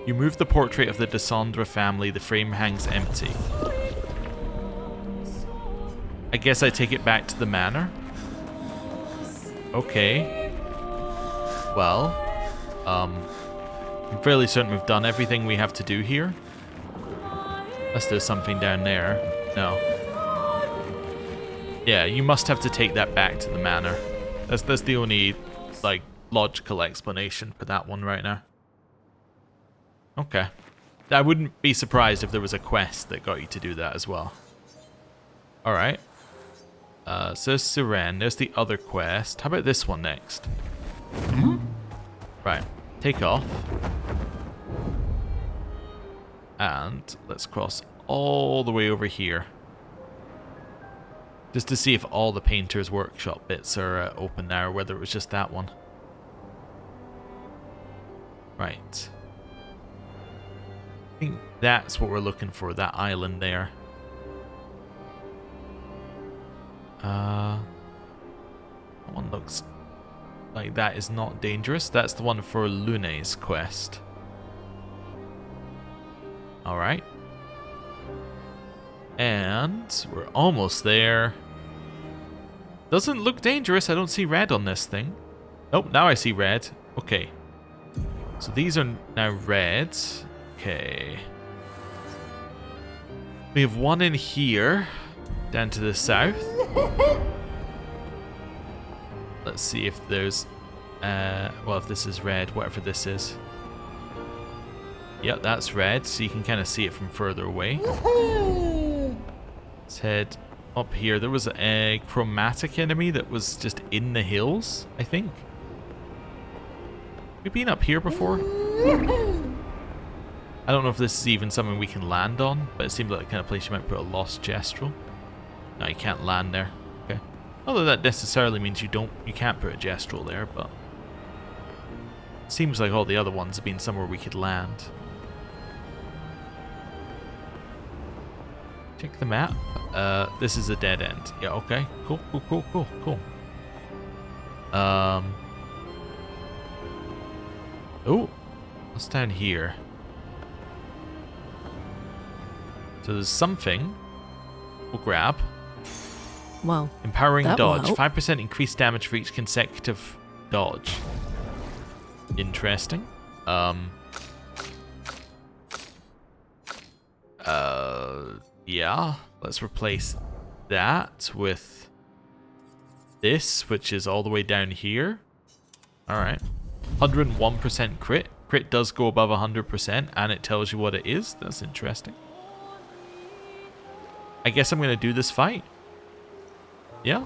You move the portrait of the Descendre family, the frame hangs empty. I guess I take it back to the manor. Okay. Well, I'm fairly certain we've done everything we have to do here. Unless there's something down there. No. Yeah, you must have to take that back to the manor. That's the only, like, logical explanation for that one right now. Okay. I wouldn't be surprised if there was a quest that got you to do that as well. Alright. So there's Siren, there's the other quest. How about this one next? Right, take off. And let's cross all the way over here. Just to see if all the Painter's Workshop bits are open now, or whether it was just that one. Right. I think that's what we're looking for, that island there. That one looks like that is not dangerous. That's the one for Lune's quest. Alright. And we're almost there. Doesn't look dangerous. I don't see red on this thing. Nope, now I see red. Okay. So these are now red. Okay. We have one in here. Down to the south. Let's see if there's... well, if this is red, whatever this is. Yep, that's red, so you can kind of see it from further away. Let's head up here. There was a chromatic enemy that was just in the hills, I think. We've been up here before. I don't know if this is even something we can land on, but it seems like the kind of place you might put a lost gestrel. No, you can't land there. Okay. Although that necessarily means you can't put a gestrel there, but it seems like all the other ones have been somewhere we could land. Check the map. This is a dead end. Yeah, okay. Cool. Oh, what's down here? So there's something we'll grab. Well, Empowering that will dodge. help. 5% increased damage for each consecutive dodge. Interesting. Yeah. Let's replace that with this, which is all the way down here. Alright. 101% crit. Crit does go above 100%, and it tells you what it is. That's interesting. I guess I'm going to do this fight. Yeah.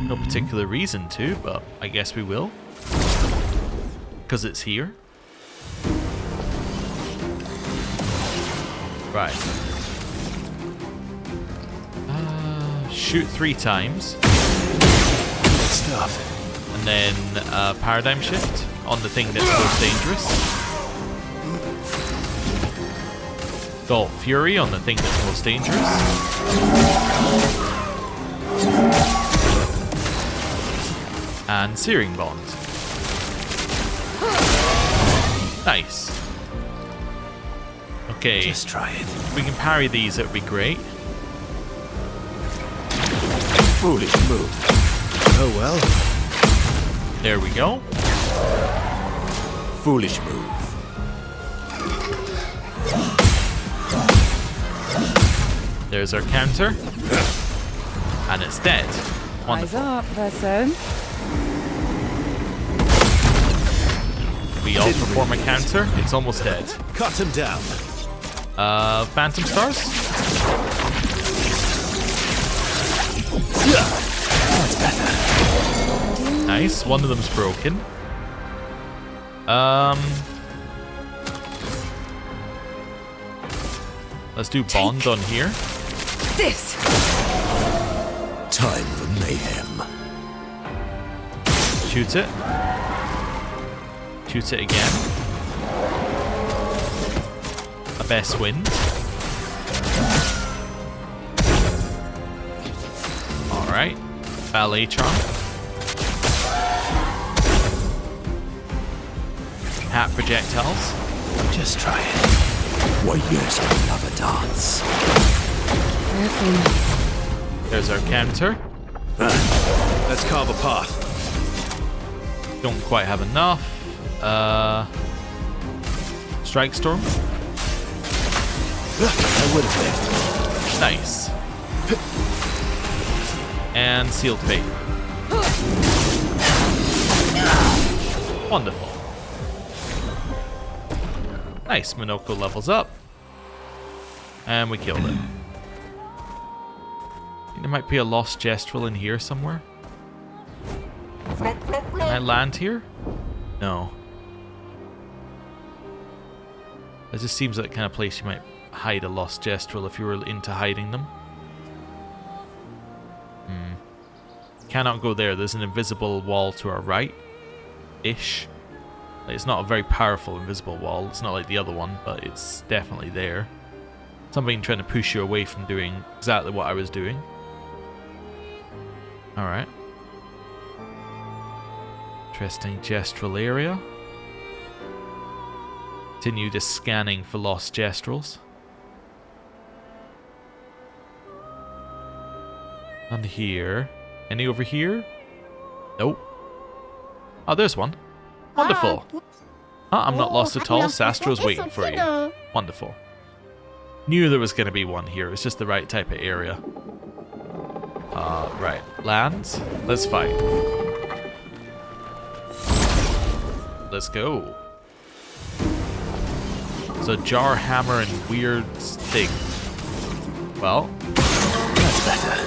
No particular reason to, but I guess we will. Because it's here. Right. Shoot 3 times. Good stuff. And then paradigm shift on the thing that's most dangerous. Galt Fury on the thing that's most dangerous. And Searing Bond. Nice. Okay. Just try it. If we can parry these, it would be great. Foolish move. Oh well. There we go. Foolish move. There's our counter. And it's dead. Eyes Wonderful. up, Verso. We all perform a counter. It's almost dead. Cut him down. Phantom Stars? That's better. Nice. One of them's broken. Let's do Bond on here. This! Time for mayhem. Shoot it. Shoot it again. A best wind. Alright. Ballet charm. Hat projectiles. Just try it. Why, yes, I love a dance. There's our counter. Let's carve a path. Don't quite have enough. Strike Storm. I would have lived. Nice. And Sealed Fate. Wonderful. Nice. Minoko levels up. And we killed it. I think there might be a lost Gestrel in here somewhere. Can I land here? No. It just seems like the kind of place you might hide a lost Gestrel if you were into hiding them. Cannot go there. There's an invisible wall to our right-ish. Like, it's not a very powerful invisible wall. It's not like the other one, but it's definitely there. Something trying to push you away from doing exactly what I was doing. Alright. Interesting Gestrel area. Continue just scanning for lost Gestrels. And here. Any over here? Nope. Oh, there's one. Wonderful. I'm not lost at all. Sastro's waiting for you. Wonderful. Knew there was going to be one here. It's just the right type of area. Right. Lands. Let's fight. Let's go. So jar, hammer, and weird thing. Well. That's better.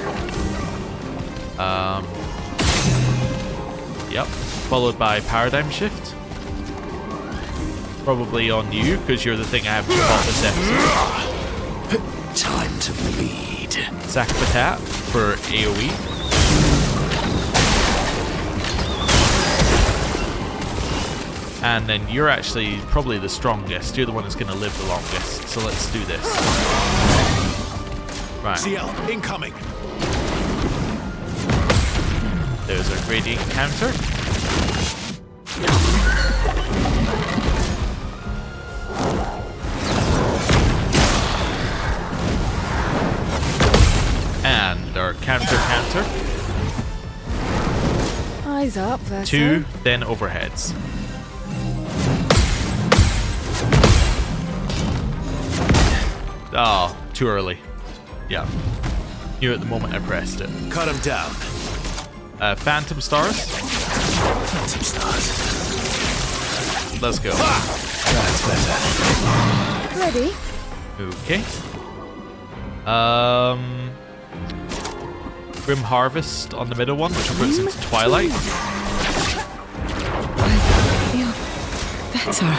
Yep. Followed by paradigm shift. Probably on you, because you're the thing I haven't fought this episode. Time to bleed. Sack of a tap for AoE. And then you're actually probably the strongest. You're the one that's going to live the longest. So let's do this. Right. CL, incoming. There's our gradient counter. And our counter, counter. Eyes up, Verso. 2, then overheads. Oh, too early. Yeah. Knew at the moment I pressed it. Cut him down. Phantom stars. Phantom stars. Let's go. That's better. Ready? Okay. Grim Harvest on the middle one, which will put us into Twilight. I feel better.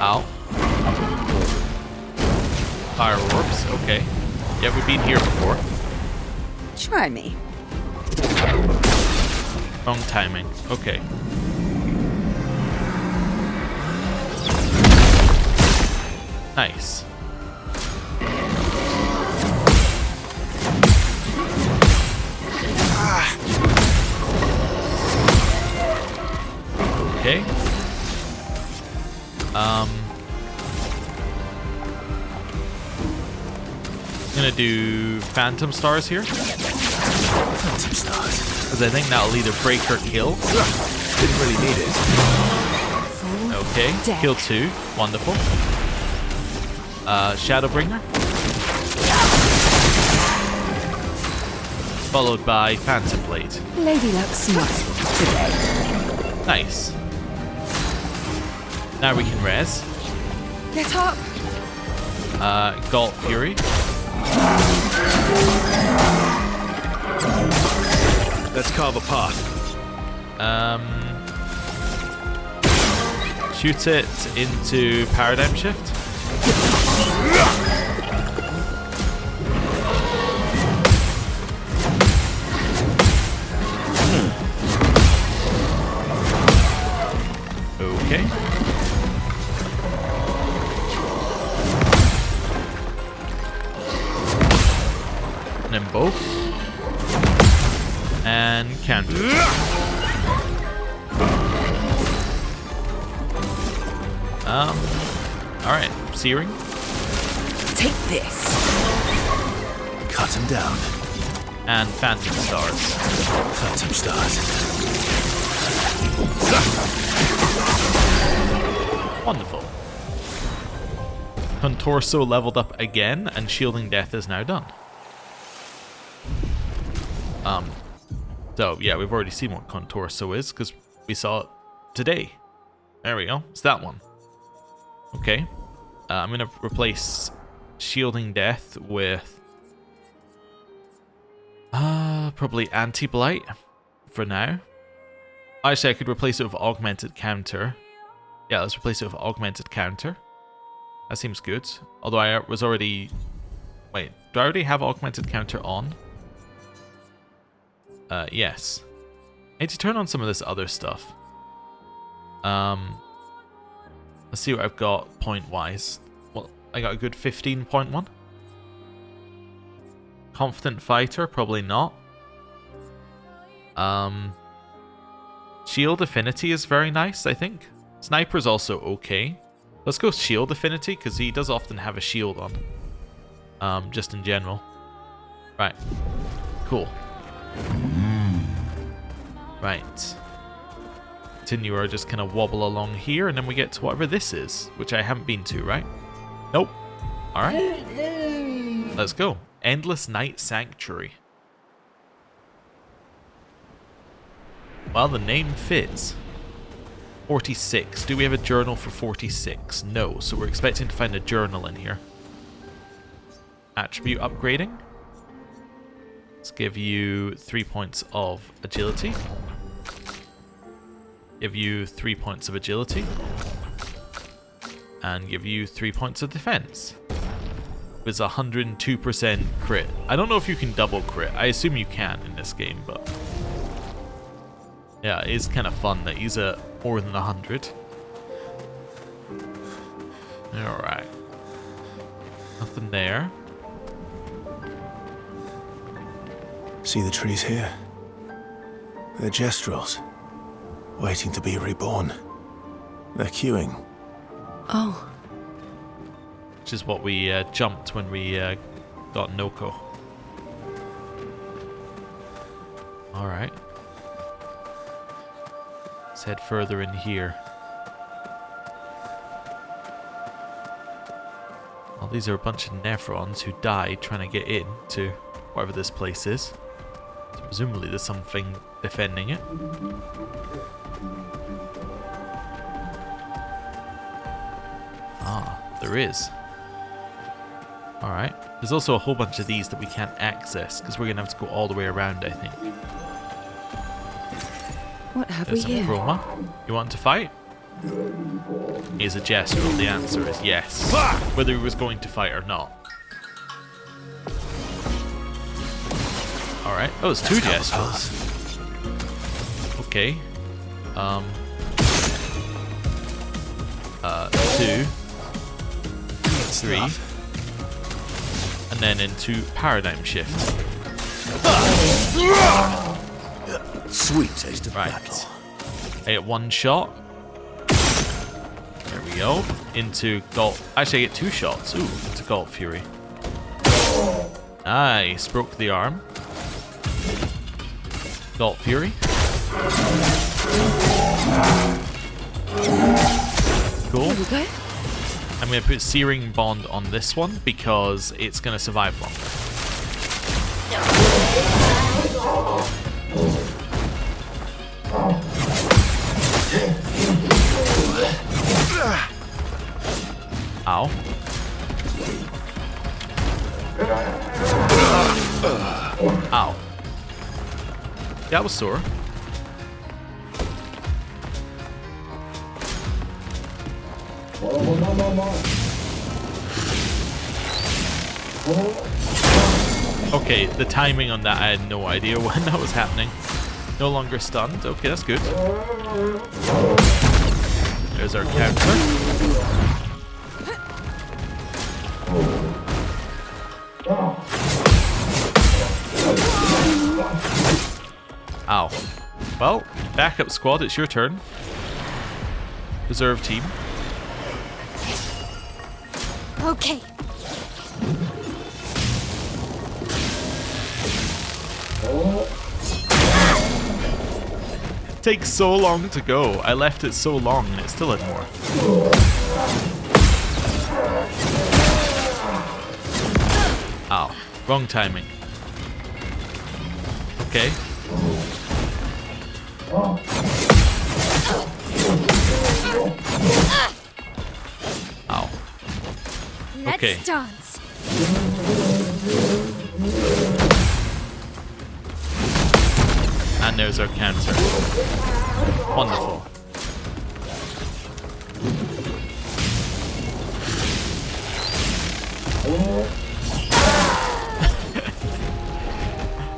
Ow. Fire orbs, okay. Yeah, we've been here before. Try me. Wrong timing. Okay. Nice. Okay. I'm gonna do Phantom Stars here. Phantom stars. Because I think that'll either break or kill. Didn't really need it. Okay. Dead. Kill 2. Wonderful. Shadowbringer. Followed by Phantom Blade. Lady looks smart today. Nice. Now we can res. Get up. Galt Fury. Let's carve a path. Shoot it into Paradigm Shift. Okay. And then both. And counter. Alright, Searing. Take this. Cut him down. And Phantom Stars. Phantom stars. Wonderful. Contorso leveled up again, and Shielding Death is now done. So yeah, we've already seen what Contorso is, because we saw it today. There we go, it's that one. Okay. I'm gonna replace Shielding Death with probably Anti-Blight for now. Actually, I could replace it with Augmented Counter. Yeah, let's replace it with Augmented Counter. That seems good. Although I was already... Wait, do I already have Augmented Counter on? Yes. I need to turn on some of this other stuff. Let's see what I've got point-wise. Well, I got a good 15.1. Confident Fighter, probably not. Shield Affinity is very nice, I think. Sniper's also okay. Let's go Shield Affinity, because he does often have a shield on. Just in general. Right. Cool. Right. Continue, just kind of wobble along here, and then we get to whatever this is, which I haven't been to, right? Nope. Alright. Let's go. Endless Night Sanctuary. Well, the name fits. 46. Do we have a journal for 46? No, so we're expecting to find a journal in here. Attribute upgrading. Let's give you 3 points of agility. Give you 3 points of agility. And give you 3 points of defense. With 102% crit. I don't know if you can double crit. I assume you can in this game, but... yeah, it is kind of fun that he's at more than 100. Alright. Nothing there. See the trees here? They're gestrels, waiting to be reborn. They're queuing. Oh. which is what we jumped when we got Noko. Alright. Let's head further in here. Well, these are a bunch of Nephrons who died trying to get in to whatever this place is. So presumably there's something defending it. Ah, there is. Alright. There's also a whole bunch of these that we can't access because we're going to have to go all the way around, I think. What have There's we some here? chroma. You want to fight? Here's a gestural. The answer is yes. Whether he was going to fight or not. Alright. Oh, it's two gestuals. Okay. 2, 3, and then into paradigm shift. Sweet taste of Right. battle. I get one shot. There we go. Into Galt. Actually, I get 2 shots. Ooh, into Galt Fury. Nice. Broke the arm. Galt Fury. Cool. There we go. I'm going to put Searing Bond on this one because it's going to survive longer. Ow. Ow. That was sore. Okay, the timing on that, I had no idea when that was happening. No longer stunned. Okay, that's good. There's our counter. Ow. Well, backup squad, it's your turn. Reserve team. Okay. Takes so long to go. I left it so long and it still had more. Ow. Wrong timing. Okay. Ow. Let's Okay. dance. And there's our counter. Wonderful.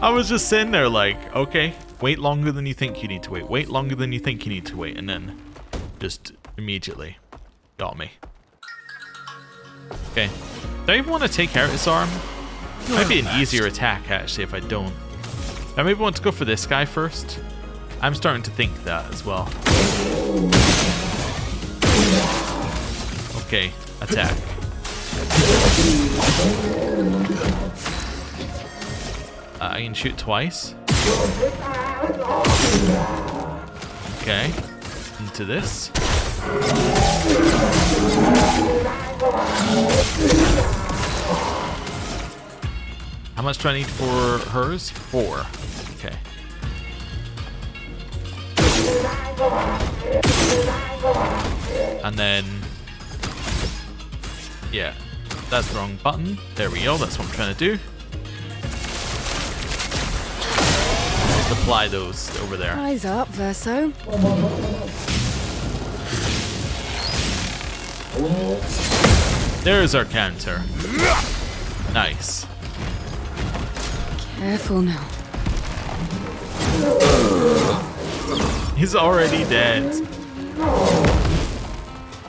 I was just sitting there like, okay, wait longer than you think you need to wait. Wait longer than you think you need to wait. And then just immediately got me. Okay. Do I even want to take out his arm? Might be an easier attack actually if I don't. I maybe want to go for this guy first. I'm starting to think that as well. Okay, attack. I can shoot twice. Okay, into this. How much do I need for hers? 4. Okay. And then... yeah, that's the wrong button. There we go, that's what I'm trying to do. Just apply those over there. Eyes up, Verso. There's our counter. Nice. Careful now. He's already dead.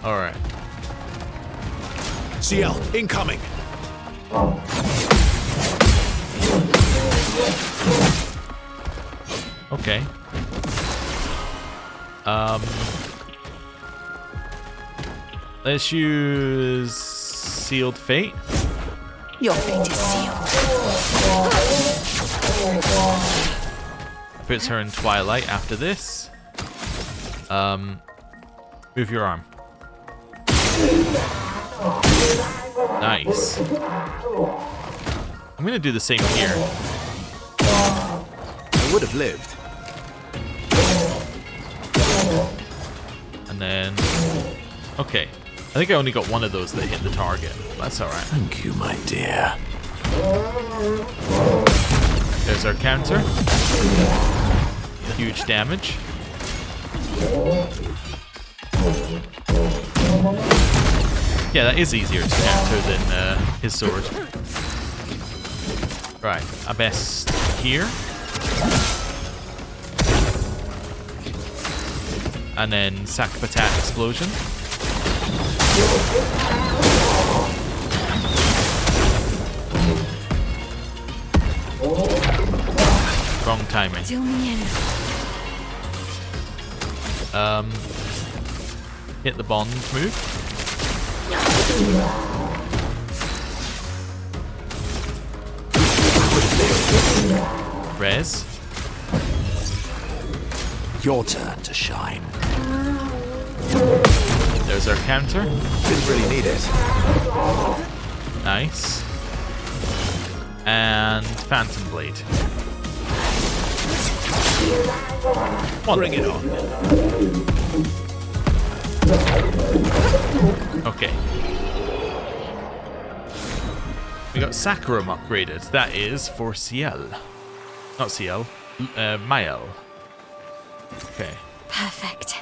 Alright. CL, incoming. Okay. Let's use sealed fate. Your fate is sealed. Puts her in Twilight after this. Move your arm. Nice. I'm gonna do the same here. I would have lived. And then... Okay. I think I only got one of those that hit the target. That's alright. Thank you, my dear. There's our counter. Huge damage. Yeah, that is easier to counter than his sword. Right, I best here. And then sack patat explosion. Wrong timing. Do me in. Hit the bond move. Res. Your turn to shine. There's our counter. Didn't really need it. Nice. And Phantom Blade. Bring it on. Okay. We got Saccharum upgraded. That is for Ciel. Not Ciel. Mael. Okay. Perfect.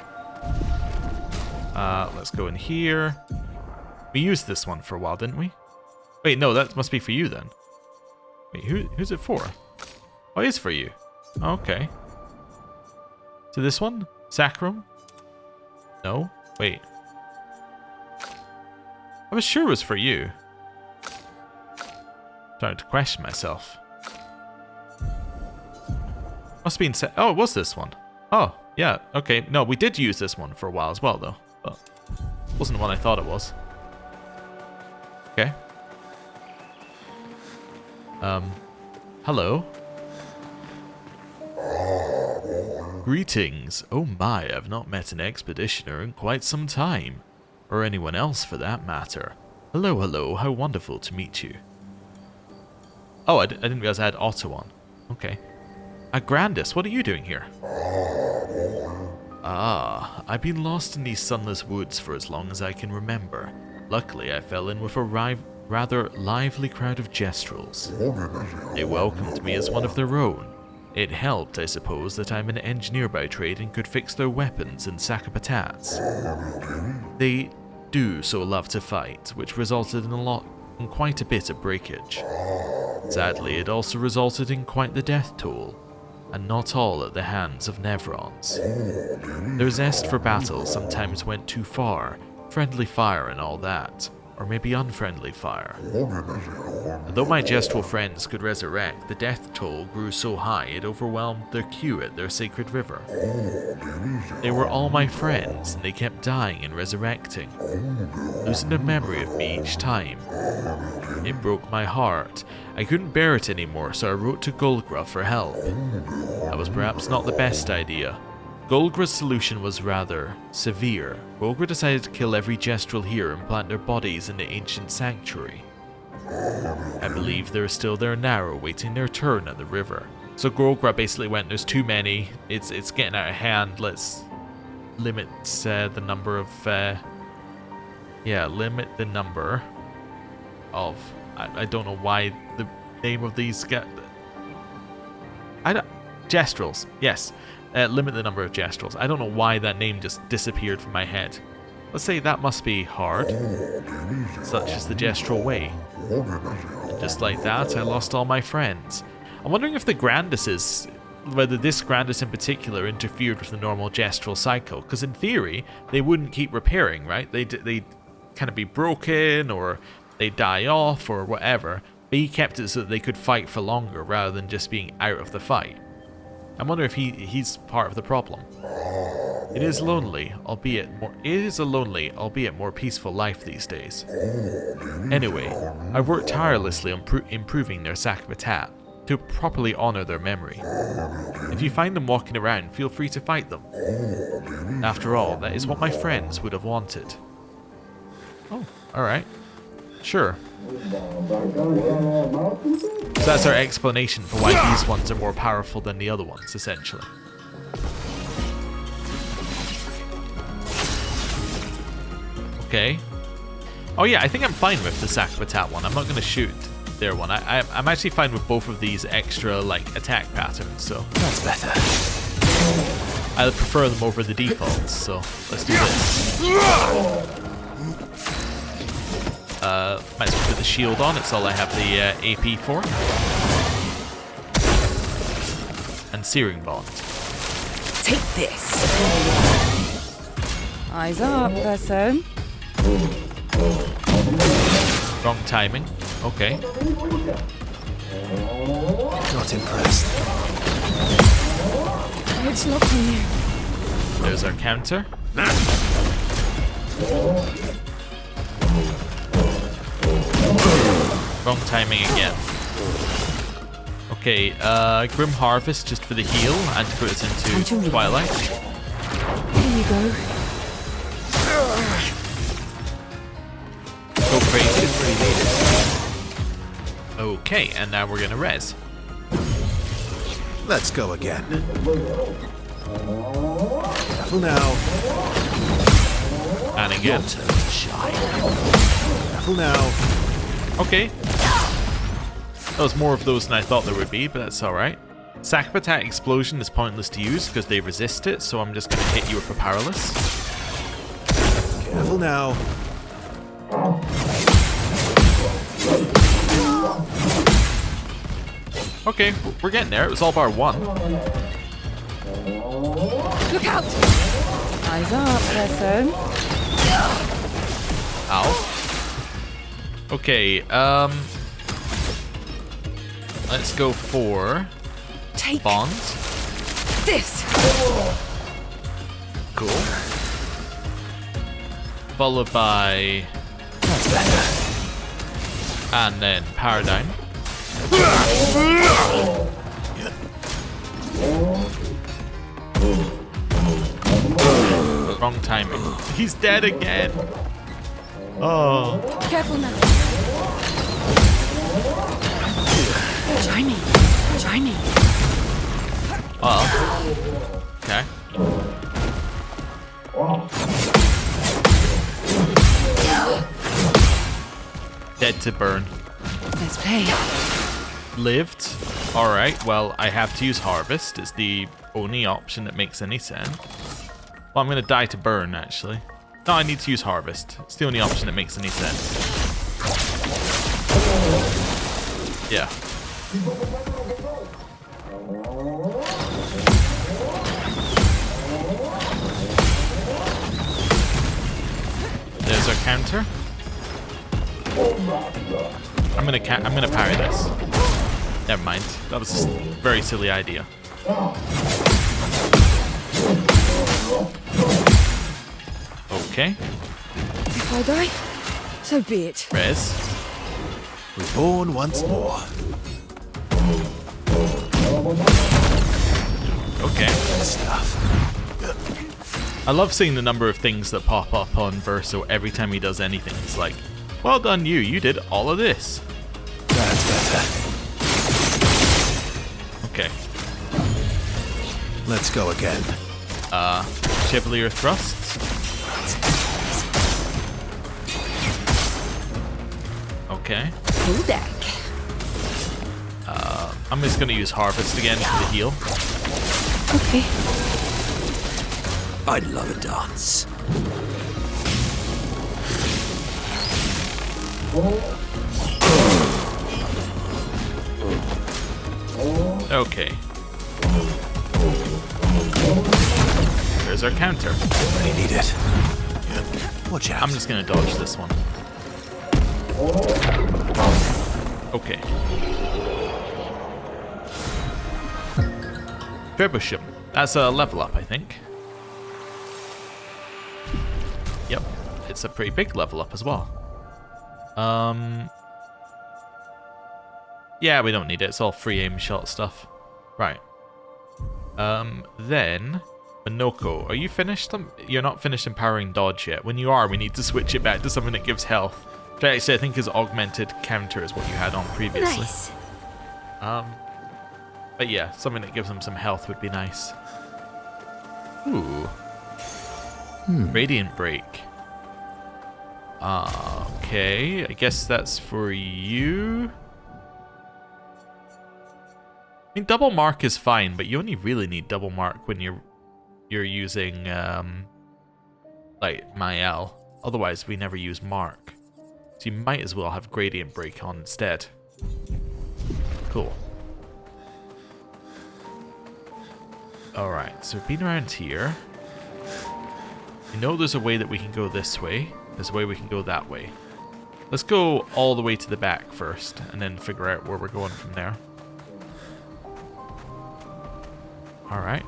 Let's go in here. We used this one for a while, didn't we? Wait, no, that must be for you then. Wait, who's it for? Oh, it is for you. Oh, okay. So this one? Saccharum? No? Wait. I was sure it was for you. Starting to question myself. Must have been oh, it was this one. Oh, yeah, okay. No, we did use this one for a while as well, though. But it wasn't the one I thought it was. Okay. Hello. Greetings. Oh my, I've not met an expeditioner in quite some time. Or anyone else for that matter. Hello, hello, how wonderful to meet you. Oh, I didn't realize I had Otto on. Okay. Grandis, what are you doing here? Ah, I've been lost in these sunless woods for as long as I can remember. Luckily, I fell in with a rather lively crowd of Jestrels. They welcomed me as one of their own. It helped, I suppose, that I'm an engineer by trade and could fix their weapons and sack a patats. They do so love to fight, which resulted in quite a bit of breakage. Sadly, it also resulted in quite the death toll, and not all at the hands of Nevrons. Their zest for battle sometimes went too far, friendly fire and all that, or maybe unfriendly fire. Though my Jestral friends could resurrect, the death toll grew so high it overwhelmed their queue at their sacred river. They were all my friends, and they kept dying and resurrecting, losing a memory of me each time. It broke my heart. I couldn't bear it anymore, so I wrote to Golgra for help. That was perhaps not the best idea. Golgra's solution was rather severe. Golgra decided to kill every Jestral here and plant their bodies in the ancient sanctuary. I believe they're still there now, awaiting their turn at the river. So Golgra basically went, there's too many, it's getting out of hand, let's limit the number of, limit the number of, I don't know why the name of these Jestrals, yes. Limit the number of Jestrals. I don't know why that name just disappeared from my head. Let's say that must be hard. Such is the Jestral way. Just like that, I lost all my friends. I'm wondering if the Grandises, whether this Grandis in particular interfered with the normal Jestral cycle, because in theory, they wouldn't keep repairing, right? They'd kind of be broken, or they'd die off, or whatever. But he kept it so that they could fight for longer, rather than just being out of the fight. I wonder if he's part of the problem. It is a lonely, albeit more peaceful life these days. Anyway, I've worked tirelessly on improving their sac habitat to properly honor their memory. If you find them walking around, feel free to fight them. After all, that is what my friends would have wanted. Oh, alright. Sure. So that's our explanation for why these ones are more powerful than the other ones, essentially. Okay. Oh yeah, I think I'm fine with the sac habitat one. I'm not going to shoot their one. I'm actually fine with both of these extra, like, attack patterns, so... That's better. I prefer them over the defaults, so let's do this. Might as well put the shield on, it's all I have the AP for. And Searing Bond. Take this. Eyes up, person. Wrong timing. Okay. Not impressed. It's locked on you. There's our counter. Wrong timing again. Okay, Grim Harvest just for the heal and to put us into Twilight. Here you go. Go crazy. Okay, and now we're gonna res. Let's go again. Careful now. And again. Your turn to shine. Careful now. Okay. That was more of those than I thought there would be, but that's alright. Sac Habitat Explosion is pointless to use because they resist it, so I'm just gonna hit you with a Powerless. Careful now. Okay, we're getting there. It was all bar one. Look out! Eyes up, person. Ow. Okay, let's go for Take Bond. this. Cool. Followed by... That's better. And then Paradigm. Wrong timing. He's dead again. Oh. Careful now. Try me. Try me. Oh. Okay. Dead to burn. Let's play. Lived. Alright, well, I have to use Harvest. It's the only option that makes any sense. Well, I'm going to die to burn, actually. No, I need to use Harvest. It's the only option that makes any sense. Yeah. There's our counter. I'm gonna parry this. Never mind. That was a very silly idea. Okay. If I die, so be it. Res. Reborn once more. Okay. Good stuff. I love seeing the number of things that pop up on Verso every time he does anything. It's like, well done you did all of this. That's better. Okay. Let's go again. Chevalier Thrusts. Okay. Full deck. I'm just gonna use Harvest again for the heal. Okay. I'd love a dance. Okay. There's our counter. Really need it. Watch out. I'm just gonna dodge this one. Okay. Trebuchet. That's a level up, I think. Yep, it's a pretty big level up as well. Yeah, we don't need it. It's all free aim shot stuff. Right. Then Minoko, are you finished? You're not finished empowering dodge yet. When you are, we need to switch it back to something that gives health. Which actually I think is augmented counter is what you had on previously. Nice. But yeah, something that gives them some health would be nice. Ooh. Radiant Break. Okay, I guess that's for you. I mean, double mark is fine, but you only really need double mark when you're using like Mael. Otherwise, we never use mark. So you might as well have Gradient Break on instead. Cool. Alright, so we've been around here. You know there's a way that we can go this way. There's a way we can go that way. Let's go all the way to the back first, and then figure out where we're going from there. Alright.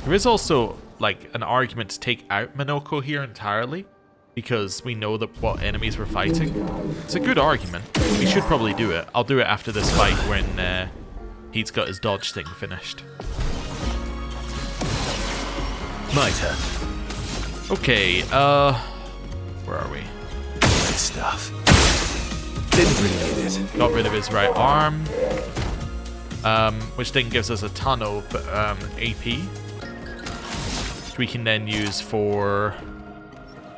There is also, like, an argument to take out Minoko here entirely, because we know that what enemies we're fighting. It's a good argument. We should probably do it. I'll do it after this fight when he's got his dodge thing finished. My turn. Okay, where are we? Good stuff. Didn't really need it. Got rid of his right arm, which then gives us a ton of AP, which we can then use for...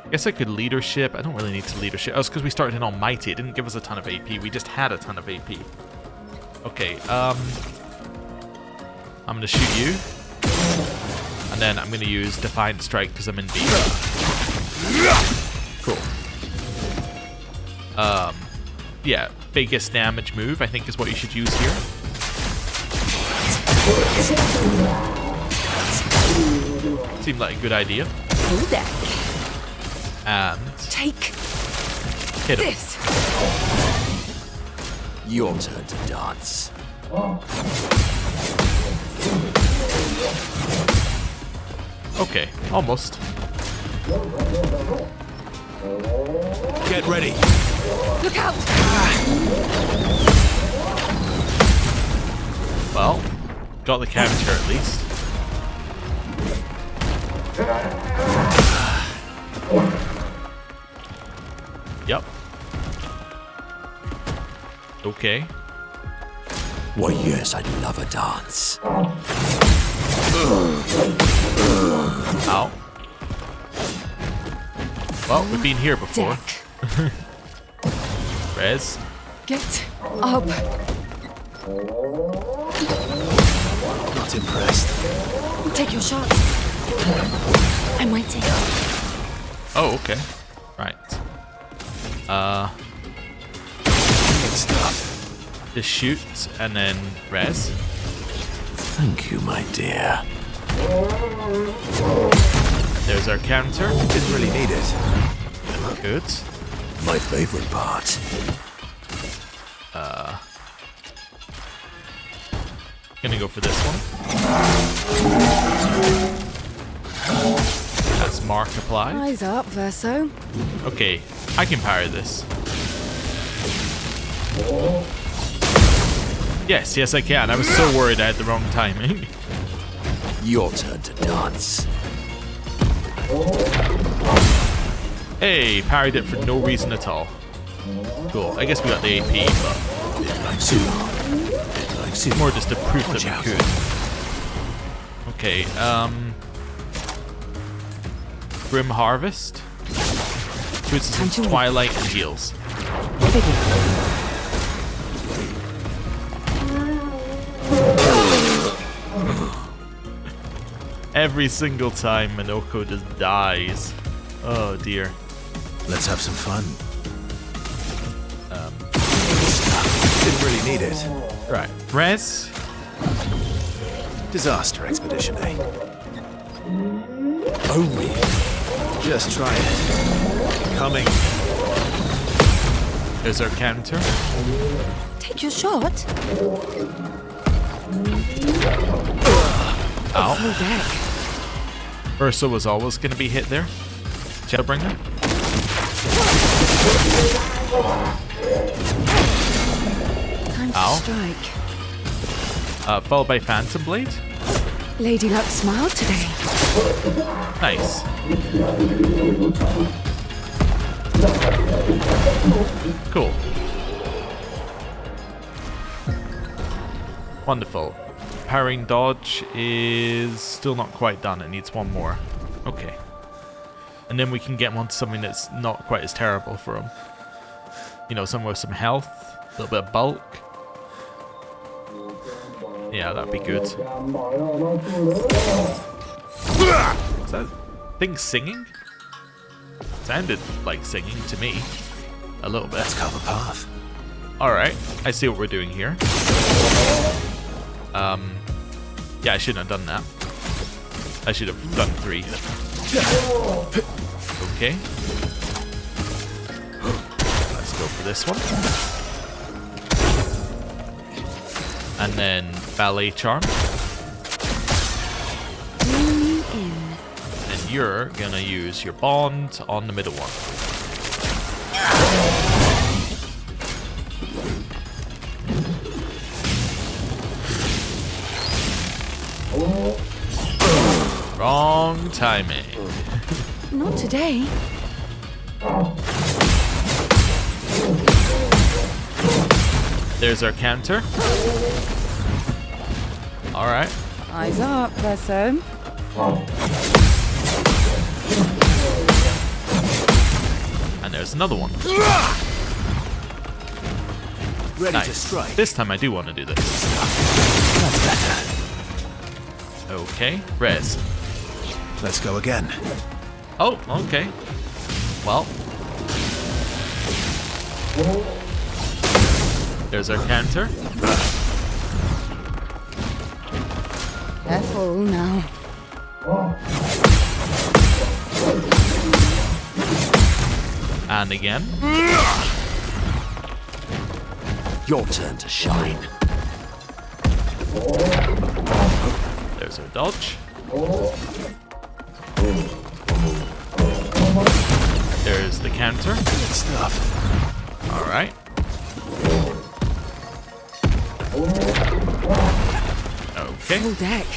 I guess I could leadership. I don't really need to leadership. Oh, it's because we started in Almighty. It didn't give us a ton of AP. We just had a ton of AP. Okay, I'm going to shoot you. And then I'm going to use Defiant Strike because I'm in B. Cool. Yeah, biggest damage move I think is what you should use here. Seemed like a good idea. Hold that. And Take hit him. this. Your turn to dance. Okay, almost. Get ready. Look out. Well, got the counter at least. Yep. Okay. Why, yes, I'd love a dance. Ow. Well, we've been here before. Deck. Rez. Get up. Not impressed. Take your shot. I'm waiting. Oh, okay. Right. Good stuff. Just shoot and then res. Thank you, my dear. There's our counter. Didn't really need it. Good. My favorite part. Gonna go for this one. That's mark applied. Eyes up, Verso. Okay, I can power this. Yes, I can. I was so worried I had the wrong timing. Your turn to dance. Hey, parried it for no reason at all. Cool. I guess we got the AP, but Bit like soup. Bit like soup. more just to proof Watch that out. we could. Okay, Grim Harvest. Puts us in Twilight and heals. Every single time Minoko just dies. Oh dear. Let's have some fun. Good stuff. Didn't really need it. Right. Res. Disaster expedition, eh? Only. Just try it. Coming. There's our counter. Take your shot. Ow. Full deck. Ursa was always going to be hit there. Shadowbringer. Time to Ow. strike. Followed by Phantom Blade. Lady Luck smiled today. Nice. Cool. Wonderful. Powering dodge is still not quite done. It needs one more. Okay. And then we can get him onto something that's not quite as terrible for him. You know, somewhere with some health, a little bit of bulk. Yeah, that'd be good. Is that thing singing? Sounded like singing to me. A little bit. Let's cover path. Alright, I see what we're doing here. Yeah, I shouldn't have done that. I should have done 3. Okay. Let's go for this one. And then Ballet Charm. And you're gonna use your bond on the middle one. Wrong timing. Not today. There's our counter. Alright. Eyes up, Verso. And there's another one. Ready to Nice. strike. This time I do want to do this. That's better. Okay, res. Let's go again. Oh, okay. Well. There's our counter. Careful now. And again. Your turn to shine. There's our dodge. There's the counter. Good stuff. Alright. Okay. Full deck.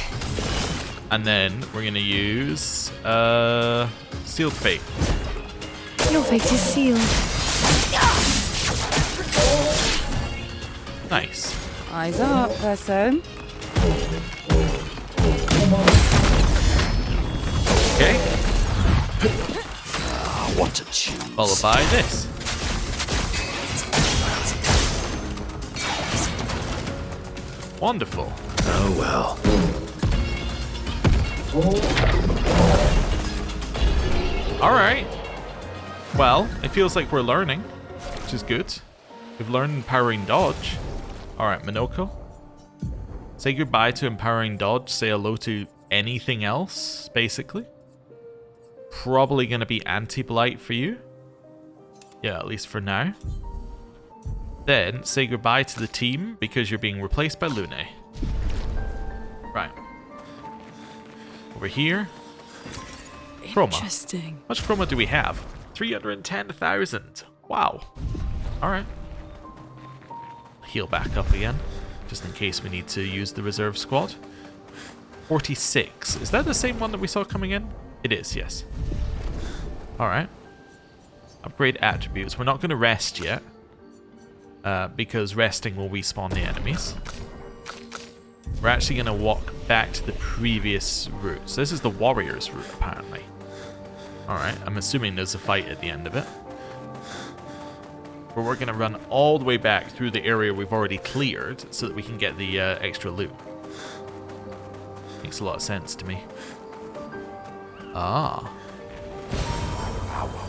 And then we're going to use Sealed Fate. Your fate is sealed. Nice. Eyes up, Verso. Okay. I want to choose. Followed by this. Wonderful. Oh well. Alright. Well, it feels like we're learning, which is good. We've learned empowering dodge. Alright, Minoko. Say goodbye to empowering dodge. Say hello to anything else, basically. Probably going to be anti-blight for you. Yeah, at least for now. Then, say goodbye to the team because you're being replaced by Lune. Right. Over here. Chroma. Interesting. How much chroma do we have? 310,000. Wow. Alright. Heal back up again, just in case we need to use the reserve squad. 46. Is that the same one that we saw coming in? It is, yes. Alright. Upgrade attributes. We're not going to rest yet. Because resting will respawn the enemies. We're actually going to walk back to the previous route. So this is the warrior's route, apparently. Alright, I'm assuming there's a fight at the end of it. But we're going to run all the way back through the area we've already cleared so that we can get the extra loot. Makes a lot of sense to me. Ah.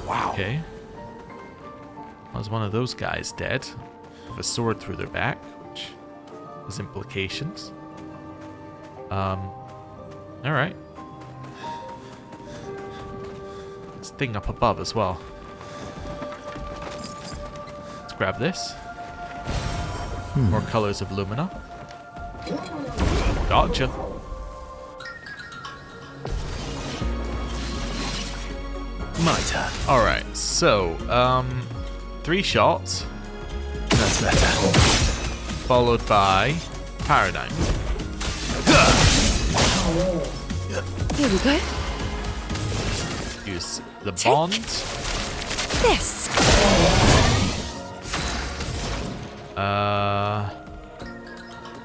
Wow. Okay. Was one of those guys dead? With a sword through their back, which has implications. Alright. This thing up above as well. Let's grab this. More colors of Lumina. Gotcha. My turn. Alright, so, 3 shots, That's better. followed by Paradigm. Here we go. Use the bond. This.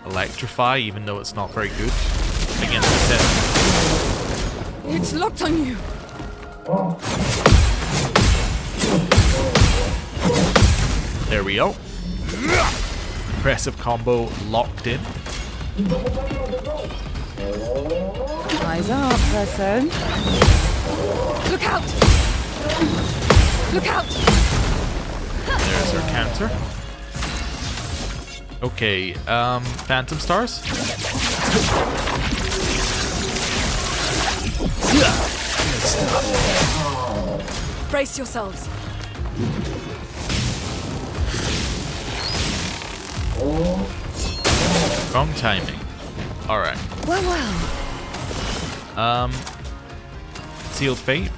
Electrify, even though it's not very good against the set. It's locked on you. There we go. Impressive combo locked in. Eyes up, person. Look out! Look out! There's our counter. Okay, Phantom Stars. Brace yourselves. Wrong timing. Alright. Well. Sealed Fate.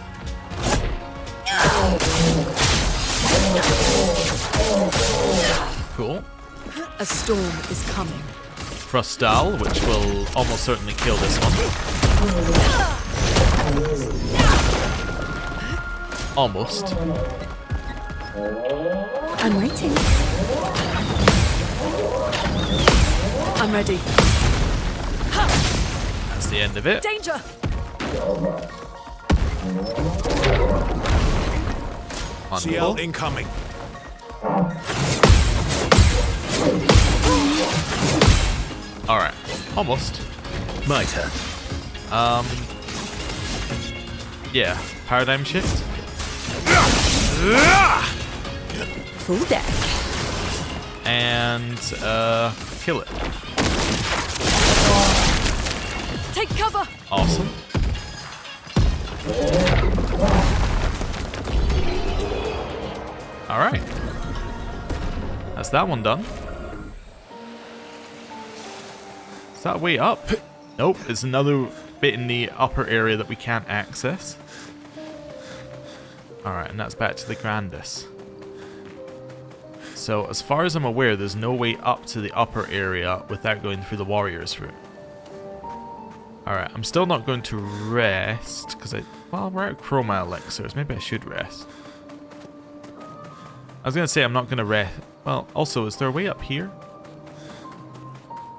Cool. A storm is coming. Frostal, which will almost certainly kill this one. Almost. I'm waiting. I'm ready. That's the end of it. Danger! Wonderful. CL incoming. Alright. Almost. My turn. Yeah. Paradigm shift. Full deck. And kill it. Take cover! Awesome. Alright. That's that one done. Is that way up? Nope, it's another bit in the upper area that we can't access. Alright, and that's back to the Grandis. So, as far as I'm aware, there's no way up to the upper area without going through the Warriors route. Alright, I'm still not going to rest, because well, we're out of Chroma Elixirs. Maybe I should rest. I was going to say I'm not going to rest. Well, also, is there a way up here?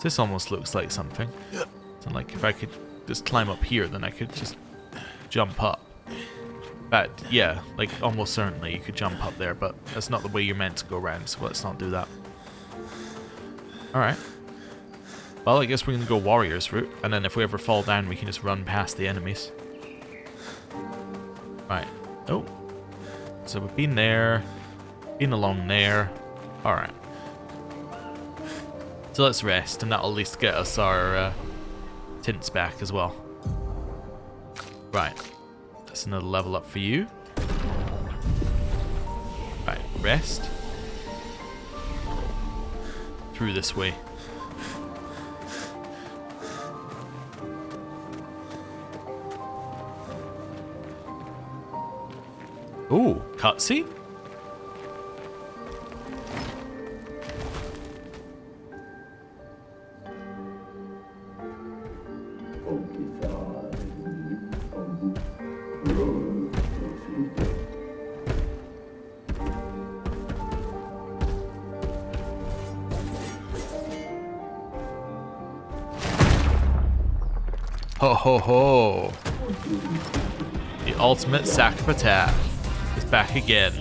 This almost looks like something. So, like, if I could just climb up here, then I could just jump up. But, yeah, like, almost certainly you could jump up there, but that's not the way you're meant to go around, so let's not do that. Alright. Well, I guess we're going to go Warriors route, and then if we ever fall down, we can just run past the enemies. Right. Oh. So we've been there. Been along there. Alright. So let's rest, and that'll at least get us our tints back as well. Right. That's another level up for you. Right, rest. Through this way. Ooh, cutscene? Ho ho ho! The ultimate Sakapata is back again.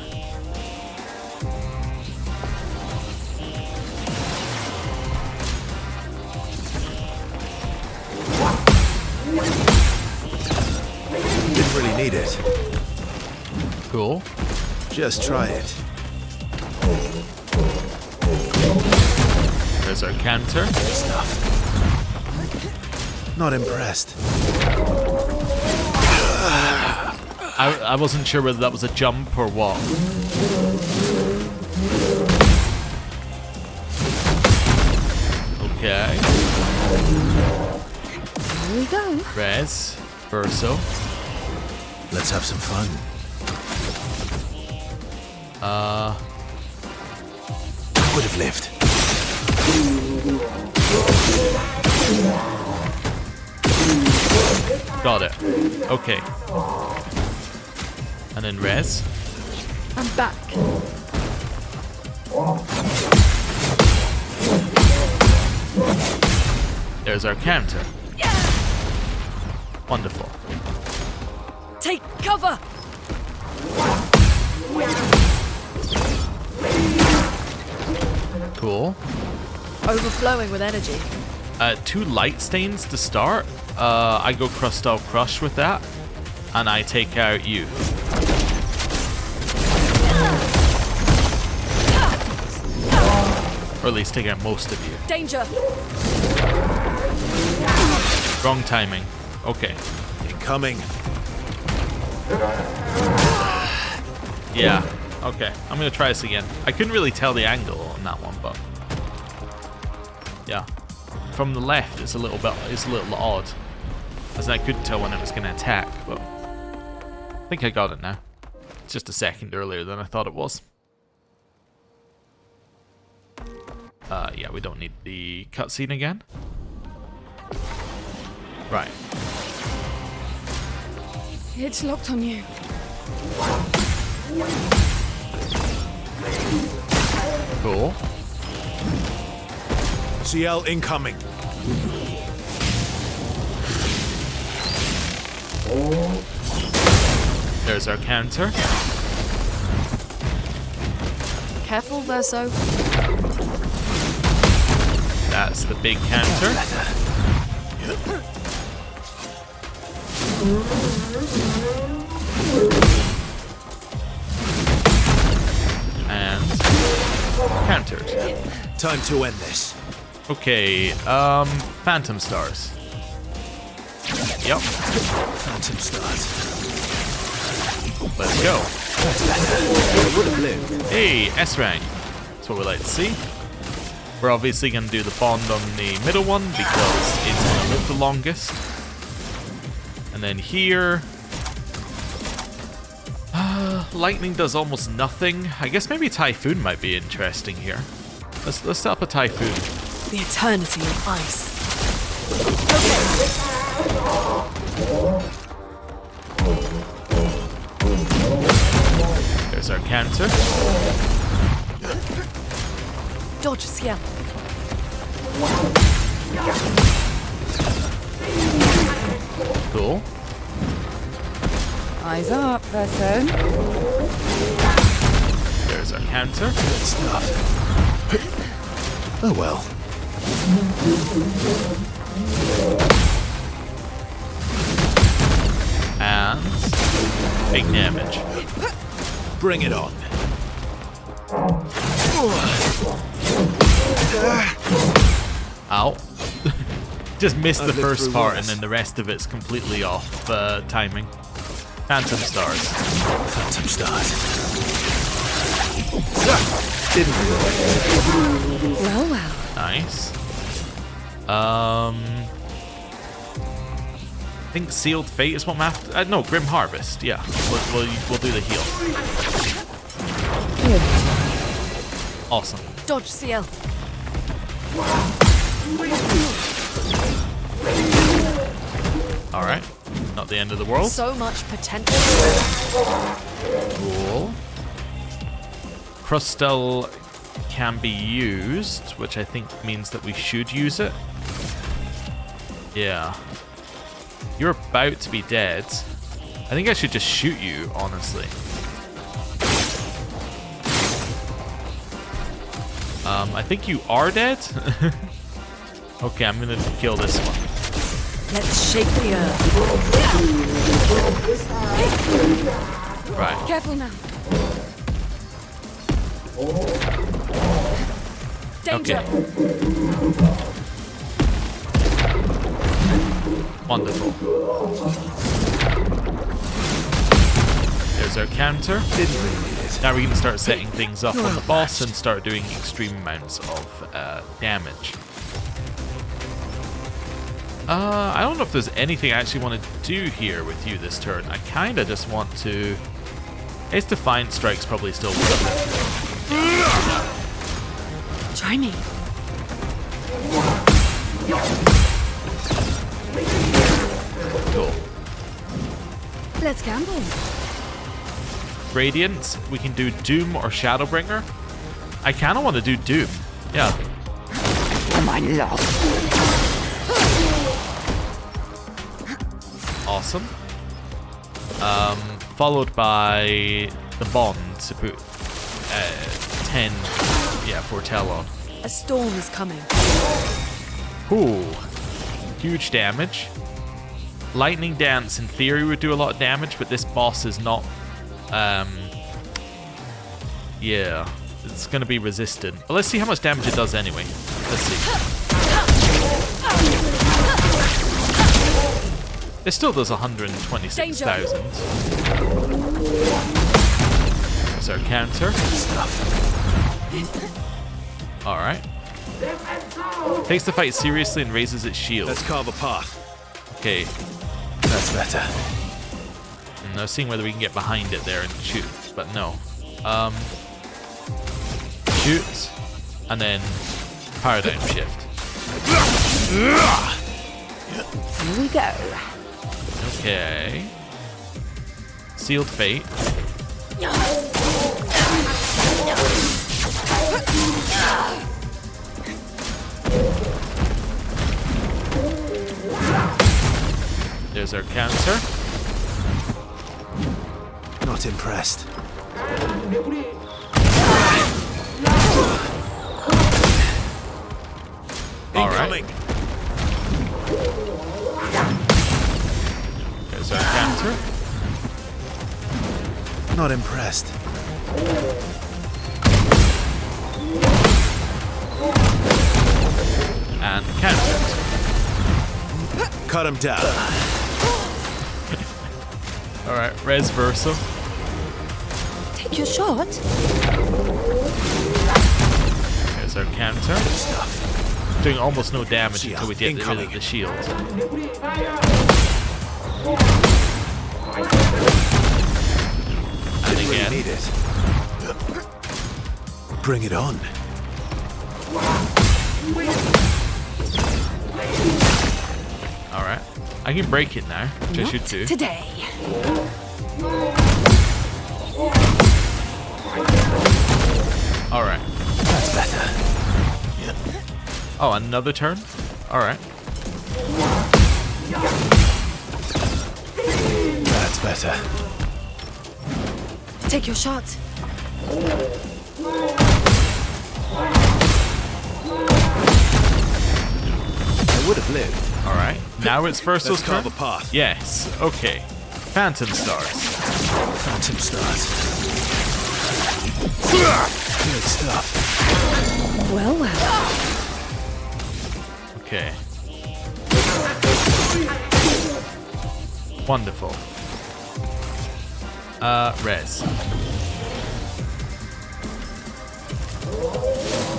Didn't really need it. Cool. Just try it. There's our counter. Stuff. Not impressed. I wasn't sure whether that was a jump or what. Okay. go. Res. Verso. Let's have some fun. Would have lived. Got it. Okay. And then res. I'm back. There's our counter. Wonderful. Take cover! Cool. Overflowing with energy. 2 light stains to start. I go Crustal Crush with that. And I take out you. Or at least take out most of you. Danger! Wrong timing. Okay. Incoming. Yeah. Okay. I'm gonna try this again. I couldn't really tell the angle on that one, but yeah. From the left, it's a little odd, as I couldn't tell when it was gonna attack. But I think I got it now. It's just a second earlier than I thought it was. Yeah, we don't need the cutscene again. Right. It's locked on you. Cool. CL incoming. There's our counter. Careful, Verso. That's the big counter. And countered. Time to end this. Okay, Phantom Stars. Yep, Phantom stars. let's go. Would have lived. Hey, S rank. That's what we like to see. We're obviously going to do the bond on the middle one because it's going to live the longest. And then here, lightning does almost nothing. I guess maybe Typhoon might be interesting here. Let's set up a Typhoon. The eternity of ice. There's our counter. Dodge, Ciel. Cool. Eyes up, Verso. There's our counter. Good stuff. Oh well. And big damage. Bring it on. Ow. Just missed the I've lived first through part worse. and then the rest of it's completely off timing. Phantom Stars. Phantom stars. Didn't Well, well. Nice. I think Sealed Fate is what I'm after. No, Grim Harvest. Yeah, we'll do the heal. Good. Awesome. Dodge, Ciel. All right. Not the end of the world. So much potential. Cool. Crustal can be used, which I think means that we should use it. Yeah. You're about to be dead. I think I should just shoot you, honestly. I think you are dead. Okay, I'm gonna kill this one. Let's shake the earth. Right. Careful now. Danger. Okay. Wonderful. There's our counter. Didn't really need it. Now we can start setting things up on the boss and start doing extreme amounts of damage. I don't know if there's anything I actually want to do here with you this turn. I kind of just want to... Its Defiant Strike's probably still worth it. Try me. Cool. Let's gamble. Radiant, we can do Doom or Shadowbringer. I kind of want to do Doom. Yeah. My love. Awesome. Followed by the Bond to put 10, foretell on. A storm is coming. Ooh. Huge damage. Lightning Dance in theory would do a lot of damage, but this boss is not... yeah. It's going to be resistant. But let's see how much damage it does anyway. Let's see. It still does 126,000. There's our counter. Alright. Takes the fight seriously and raises its shield. Let's carve a path. Okay. That's better. I was seeing whether we can get behind it there and shoot, but no. Shoot, and then paradigm shift. Here we go. Okay. Sealed Fate. There's our counter. Not impressed. Alright. There's our counter. Not impressed. And countered. Cut him down. Alright, res versa. Take your shot. There's our counter. Doing almost no damage until we get rid of the shield. And again. Need it. Bring it on. Alright. I can break it now, which I should do. Today. Alright. That's better. Oh, another turn? Alright. That's better. Take your shot. I would have lived. Alright. Now it's Verso's Let's carve turn? a path. Yes. Okay. Phantom Stars. Phantom stars. Good stuff. Well, well. Okay. Wonderful. Res.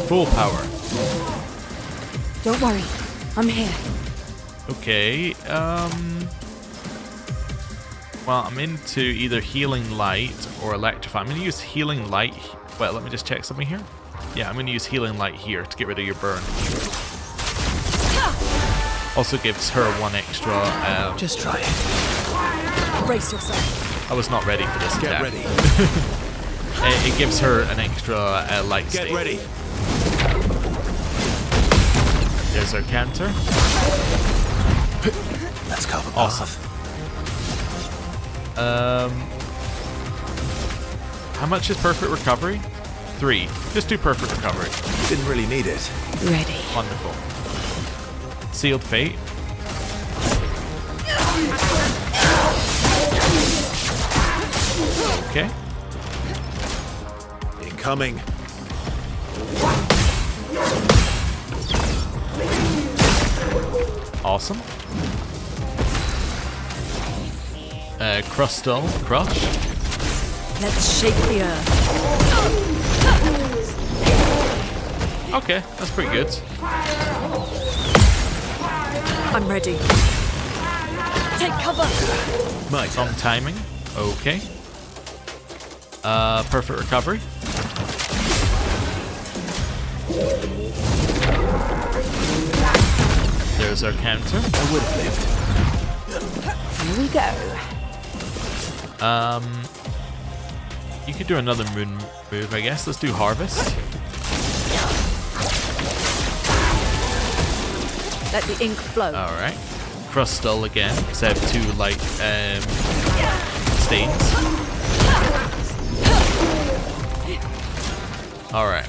Full power. Don't worry. I'm here. Okay, well, I'm into either Healing Light or Electrify. I'm going to use Healing Light. Well, let me just check something here. Yeah, I'm going to use Healing Light here to get rid of your burn. Also gives her one extra... Just try it. Brace yourself. I was not ready for this Get attack. ready. It gives her an extra light Get state. ready. There's our counter. Let's carve a path. Awesome. How much is perfect recovery? 3. Just do perfect recovery. Didn't really need it. Ready. Wonderful. Sealed Fate. Okay. Incoming. Awesome. Crustal Crush. Let's shake the earth. Okay, that's pretty good. I'm ready. Take cover. Some timing. Okay. Perfect recovery. There's our counter. I would have lived. Here we go. You could do another moon move, I guess. Let's do harvest. Let the ink flow. Alright. Crustal again, because I have 2 light stains. Alright.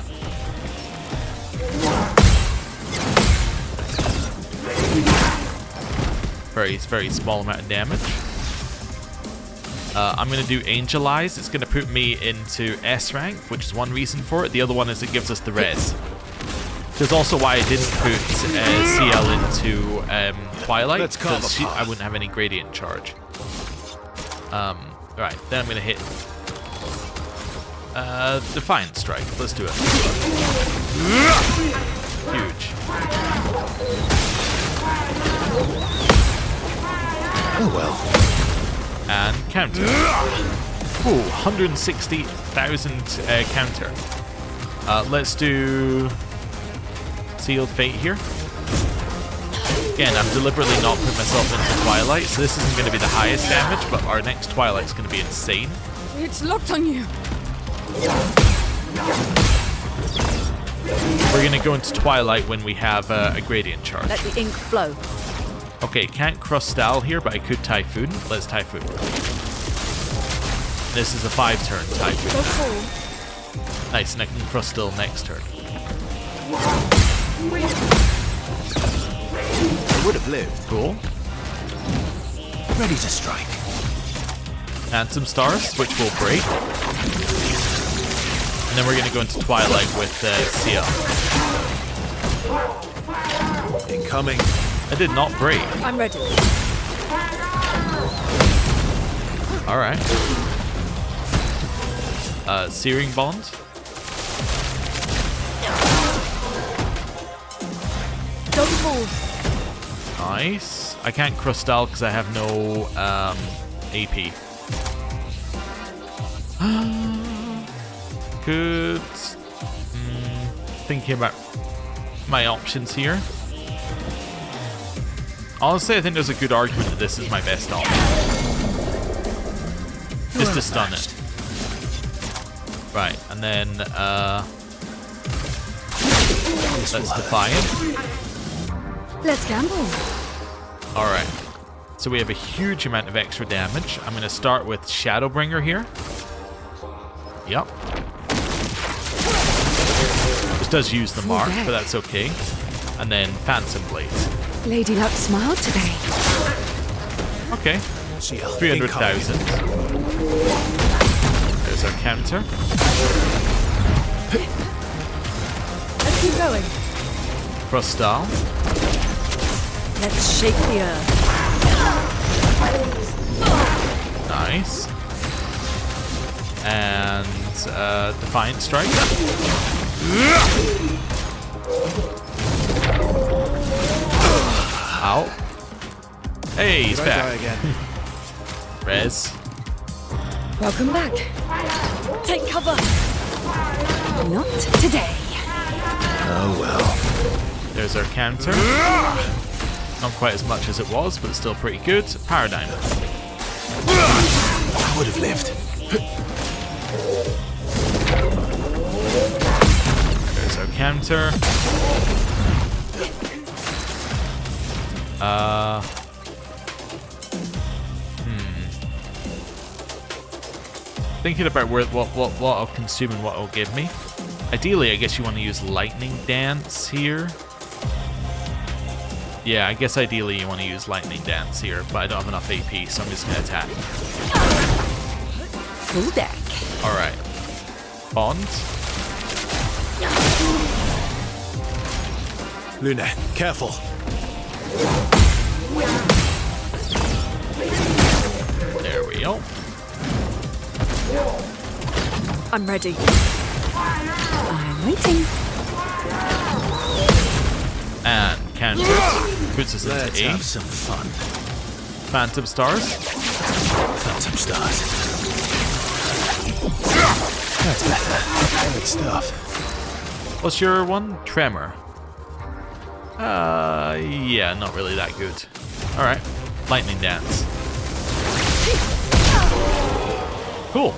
Very small amount of damage. I'm going to do Angelize. It's going to put me into S rank, which is one reason for it. The other one is it gives us the res. There's also why I didn't put CL into Twilight, because I wouldn't have any gradient charge. Right, then I'm going to hit Defiant Strike. Let's do it. Huge. Oh well. And counter. Ooh, 160,000 counter. Let's do Sealed Fate here. Again, I'm deliberately not putting myself into Twilight, so this isn't going to be the highest damage, but our next Twilight's going to be insane. It's locked on you. We're going to go into Twilight when we have a gradient charge. Let the ink flow. Okay, can't Crustal here, but I could Typhoon. Let's Typhoon. This is a 5-turn Typhoon. Don't fall. Nice, and I can Crustal next turn. I would have lived. Cool. Ready to strike. Phantom Stars, which will break. And then we're going to go into Twilight with CL. Incoming. I did not break. I'm ready. Alright. Searing Bond. Don't fall. Nice. I can't Crustal because I have no AP. Good. Thinking about my options here. Honestly, I think there's a good argument that this is my best option. Just to stun it. Right, and then let's defy it. Let's gamble. Alright. So we have a huge amount of extra damage. I'm going to start with Shadowbringer here. Yep. This does use the mark, but that's okay. And then Phantom Blade. Lady Luck smiled today. Okay. 300,000. There's our counter. Let's keep going. Crustal. Let's shake the earth. Nice. And Defiant Strike. Ow. Hey, he's back. Again. Res. Welcome back. Take cover. Not today. Oh well. There's our counter. Not quite as much as it was, but still pretty good. Paradigm. I would have lived. There's our counter. Thinking about what I'll consume and what it'll give me. Ideally, I guess you want to use Lightning Dance here. Yeah, I guess ideally you want to use Lightning Dance here, but I don't have enough AP, so I'm just going to attack. Full deck. Alright. Bond. Luna, careful. There we go. I'm ready. I'm waiting. And counter. Puts us Let's into A. have some fun. Phantom Stars. Phantom stars. That's better. Good stuff. What's your one? Tremor. Yeah, not really that good. Alright. Lightning Dance. Cool.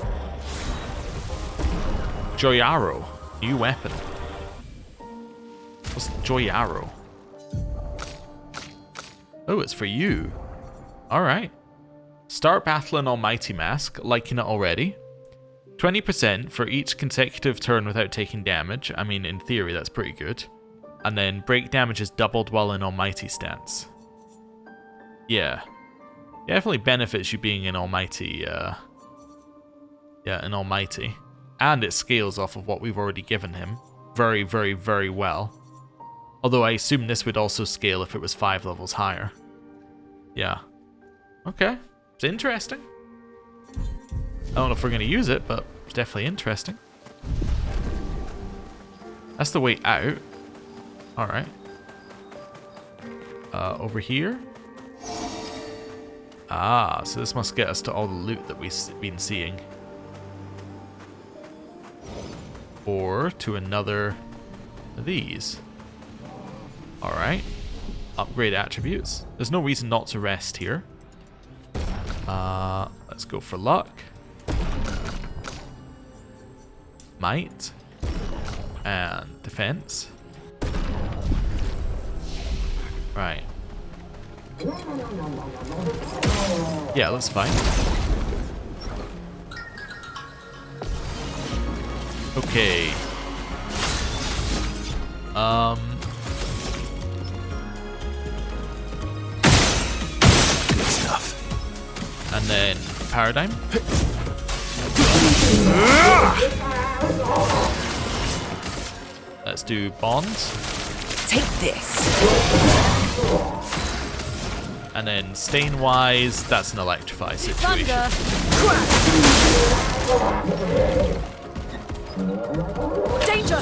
Joyaro. New weapon. What's Joyaro? Oh, it's for you. Alright. Start battling Almighty Mask, liking it already. 20% for each consecutive turn without taking damage. I mean, in theory, that's pretty good. And then break damage is doubled while in Almighty stance. Yeah. Definitely benefits you being in Almighty, yeah, in Almighty. And it scales off of what we've already given him. Very, very, very well. Although I assume this would also scale if it was 5 levels higher. Yeah. Okay. It's interesting. I don't know if we're going to use it, but it's definitely interesting. That's the way out. Alright. Over here. Ah, so this must get us to all the loot that we've been seeing. Or to another of these. Alright. Upgrade attributes. There's no reason not to rest here. Let's go for luck. Might. And defense. Right. Yeah, that's fine. Okay. Good stuff. And then Paradigm. Let's do Bonds. Take this. And then Stain-wise, that's an Electrify situation. Danger!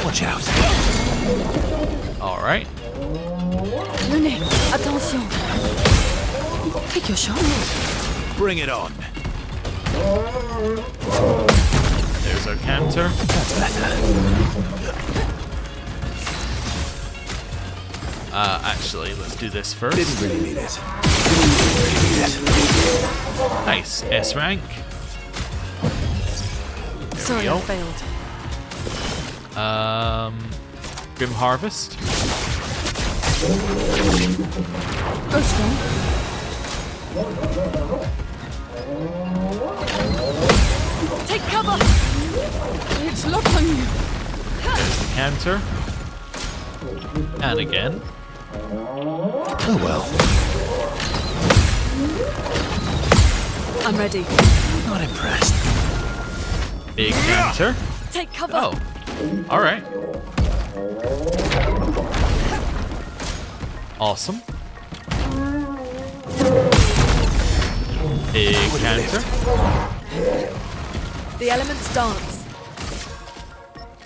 Watch out. Alright. René, attention. Take your shot. Bring it on. There's our counter. That's better. Actually, let's do this first. Didn't really need it. Didn't really need it. Nice. S rank. Sorry, go. I failed. Grim Harvest. Go strong. Take cover! It's locked on you. There's the counter. And again. Oh well. I'm ready. Not impressed. Big counter. Take cover! Oh. Alright. Awesome. Big counter. The elements dance.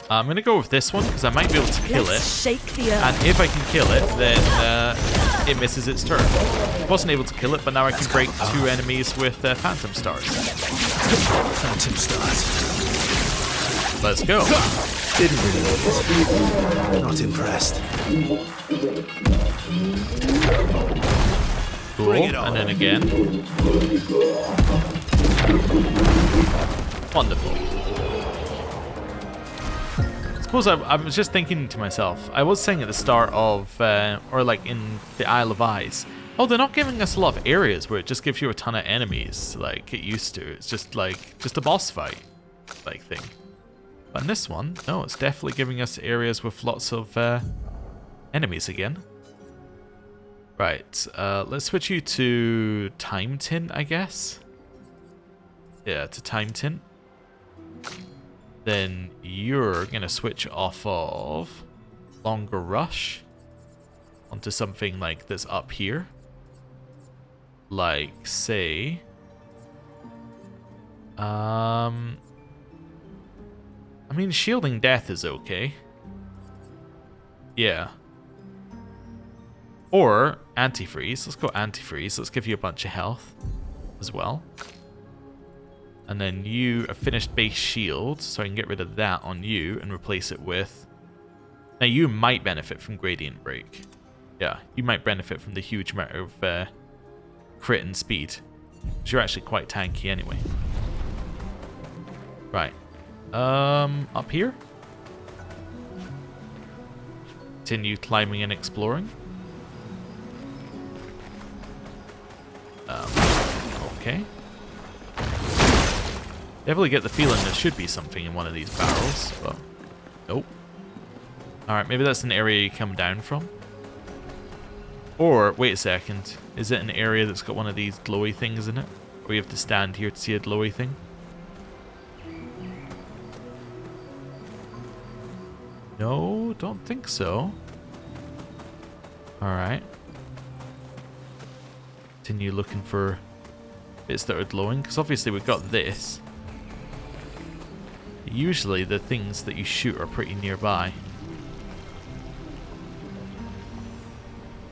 I'm going to go with this one because I might be able to kill Let's it. shake the earth. And if I can kill it, then it misses its turn. I wasn't able to kill it, but now I can break 2 enemies with Phantom Stars. Phantom stars. Let's go. Didn't really need it. Not impressed. Cool. Bring it on. And then again. Wonderful. I suppose I was just thinking to myself, I was saying at the start of, or like in the Isle of Eyes, oh, they're not giving us a lot of areas where it just gives you a ton of enemies, like it used to. It's just like, just a boss fight, like thing. But in this one, no, it's definitely giving us areas with lots of enemies again. Right, let's switch you to Time Tint, I guess. Yeah, to Time Tint. Then you're going to switch off of Longer Rush onto something like this up here. Like, say... I mean, Shielding Death is okay. Yeah. Or antifreeze. Let's go antifreeze. Let's give you a bunch of health as well. And then you a finished base shield, so I can get rid of that on you and replace it with... Now you might benefit from Gradient Break. Yeah, you might benefit from the huge amount of crit and speed. Because you're actually quite tanky anyway. Right. Up here? Continue climbing and exploring. Okay. Definitely get the feeling there should be something in one of these barrels, but nope. Alright, maybe that's an area you come down from. Or, wait a second, is it an area that's got one of these glowy things in it? Or you have to stand here to see a glowy thing? No, don't think so. Alright. Continue looking for bits that are glowing, because obviously we've got this. Usually the things that you shoot are pretty nearby.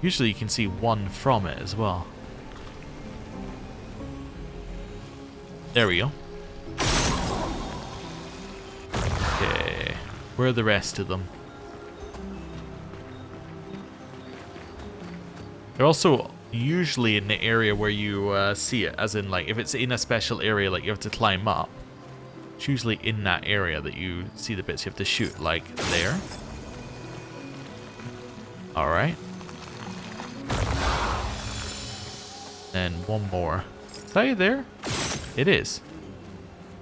Usually you can see one from it as well. There we go. Okay. Where are the rest of them? They're also usually in the area where you see it, as in like if it's in a special area like you have to climb up. It's usually in that area that you see the bits you have to shoot, like there. Alright. Then one more. Is that it there? It is.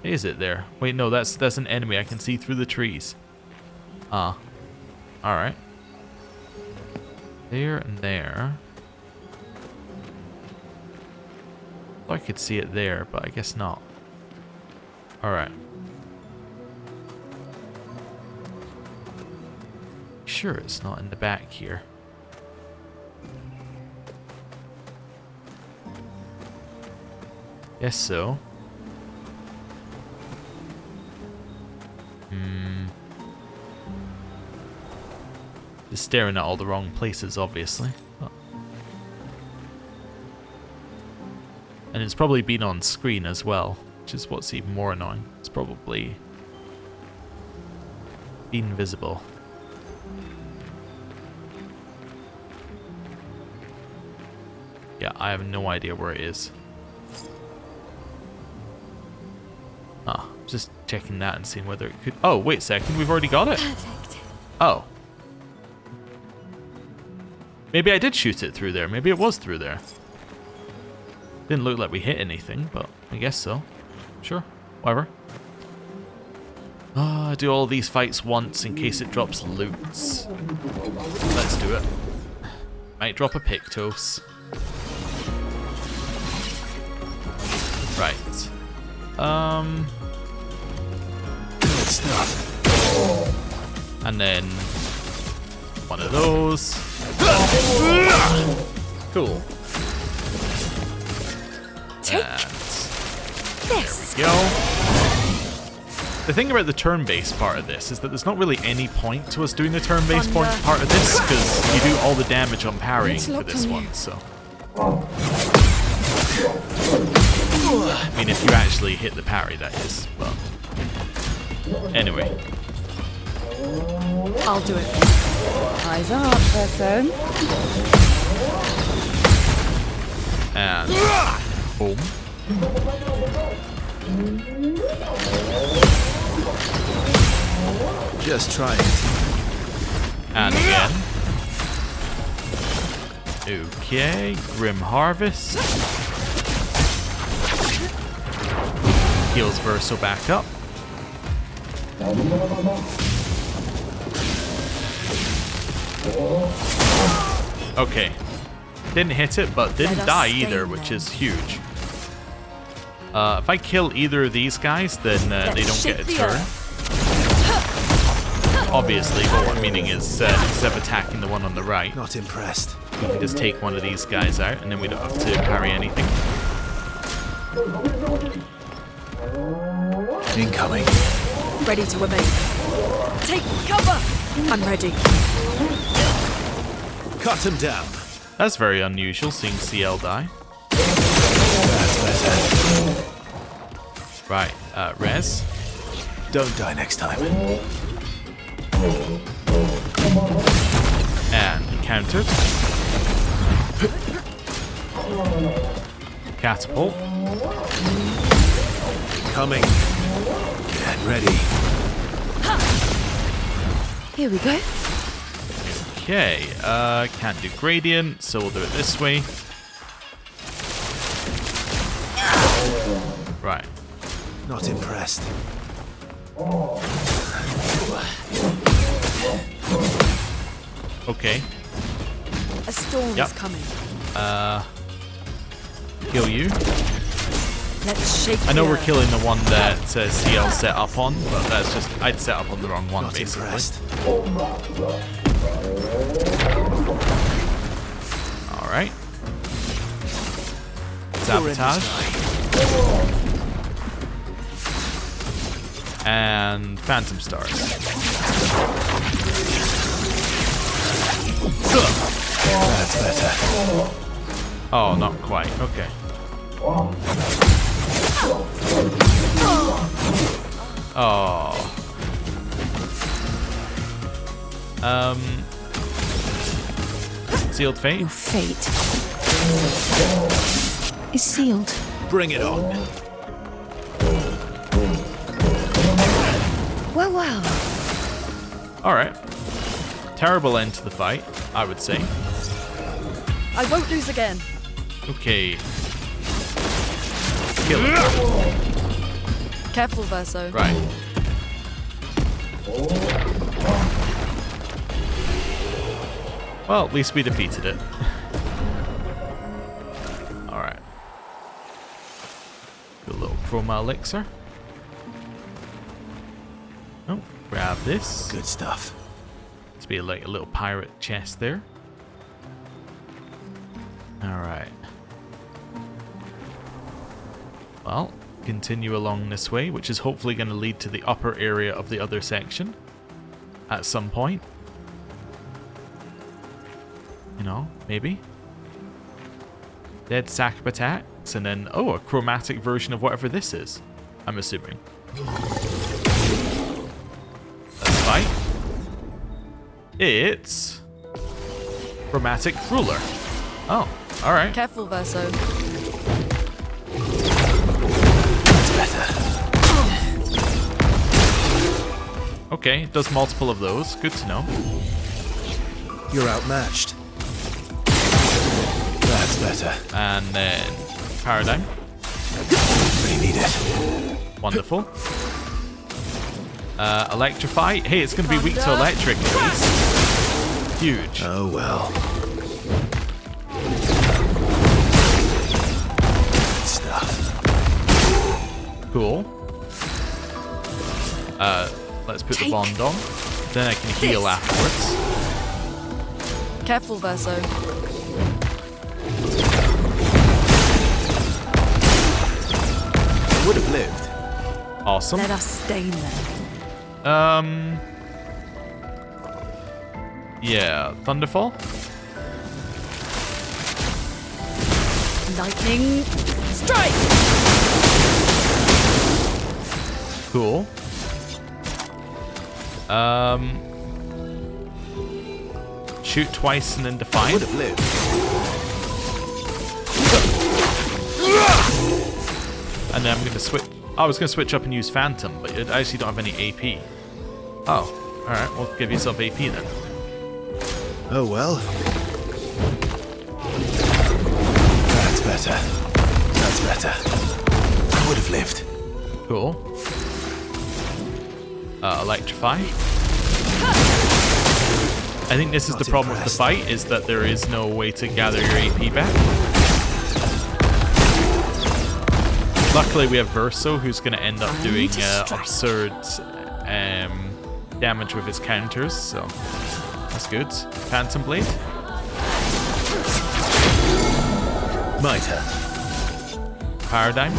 Is it there? Wait, no, that's an enemy. I can see through the trees. Ah. Alright. There and there. Thought I could see it there, but I guess not. Alright. Sure it's not in the back here. Guess so. Just staring at all the wrong places, obviously. Oh. And it's probably been on screen as well, which is what's even more annoying. It's probably been visible. Yeah, I have no idea where it is. Ah, just checking that and seeing whether it could... Oh, wait a second, we've already got it? Perfect. Oh. Maybe I did shoot it through there. Maybe it was through there. Didn't look like we hit anything, but I guess so. Sure, whatever. Ah, do all these fights once in case it drops loots. Let's do it. Might drop a Pictos. Right. Good stuff. And then one of those. Cool. Take And this. there we go. The thing about the turn-based part of this is that there's not really any point to us doing the turn-based part of this, because you do all the damage on parrying for this one, so. I mean, if you actually hit the parry, that is, but... Anyway. I'll do it. Eyes up, person. And... boom. Just try it. And again. Okay, Grim Harvest. Heals Verso back up. Okay. Didn't hit it, but didn't die either, which is huge. If I kill either of these guys, then they don't get a turn. Obviously, but what I'm meaning is instead of attacking the one on the right, Not impressed. we can just take one of these guys out, and then we don't have to parry anything. Incoming. Ready to obey. Take cover! I'm ready. Cut him down. That's very unusual, seeing CL die. That's better. Right, res. Don't die next time. And countered. Catapult. Coming. Get ready. Here we go. Okay, can't do gradient, so we'll do it this way. Right. Not impressed. Okay, A storm Yep. is coming. kill you. Let's shake I know the we're earth. killing the one that CL set up on, but that's just, I'd set up on the wrong one, Not basically. impressed. Alright. You're in Sabotage. this And Phantom Stars. That's better. Oh, not quite. Okay. Oh. Sealed Fate. Your fate is sealed. Bring it on. Well, well. Alright. Terrible end to the fight, I would say. I won't lose again. Okay. Kill it. Careful, Verso. Right. Well, at least we defeated it. Alright. Do a little chroma elixir. Oh, grab this. Good stuff. Must be like a little pirate chest there. Alright. Well, continue along this way, which is hopefully going to lead to the upper area of the other section at some point. You know, maybe. Dead sack of attacks, and then, oh, a chromatic version of whatever this is, I'm assuming. Let's fight. It's chromatic ruler. Oh, alright. Careful, Verso. That's better. Okay, it does multiple of those. Good to know. You're outmatched. That's better. And then paradigm. We need it. Wonderful. Electrify. Hey, it's going to be weak to electric at least. Huge. Oh well. Good stuff. Cool. Let's put the bond on. Then I can heal afterwards. Careful, Verso. Would have lived. Awesome. Let us stain them. Yeah, Thunderfall. Lightning strike! Cool. Shoot twice and then define. Would have lived. And then I'm going to switch. I was going to switch up and use Phantom, but I actually don't have any AP. Oh, alright. Well, give yourself AP then. Oh well. That's better. That's better. I would have lived. Cool. Electrify. I think this is the problem with the fight, is that there is no way to gather your AP back. Luckily we have Verso, who's going to end up doing absurd damage with his counters, so that's good. Phantom Blade. My turn. Paradigm.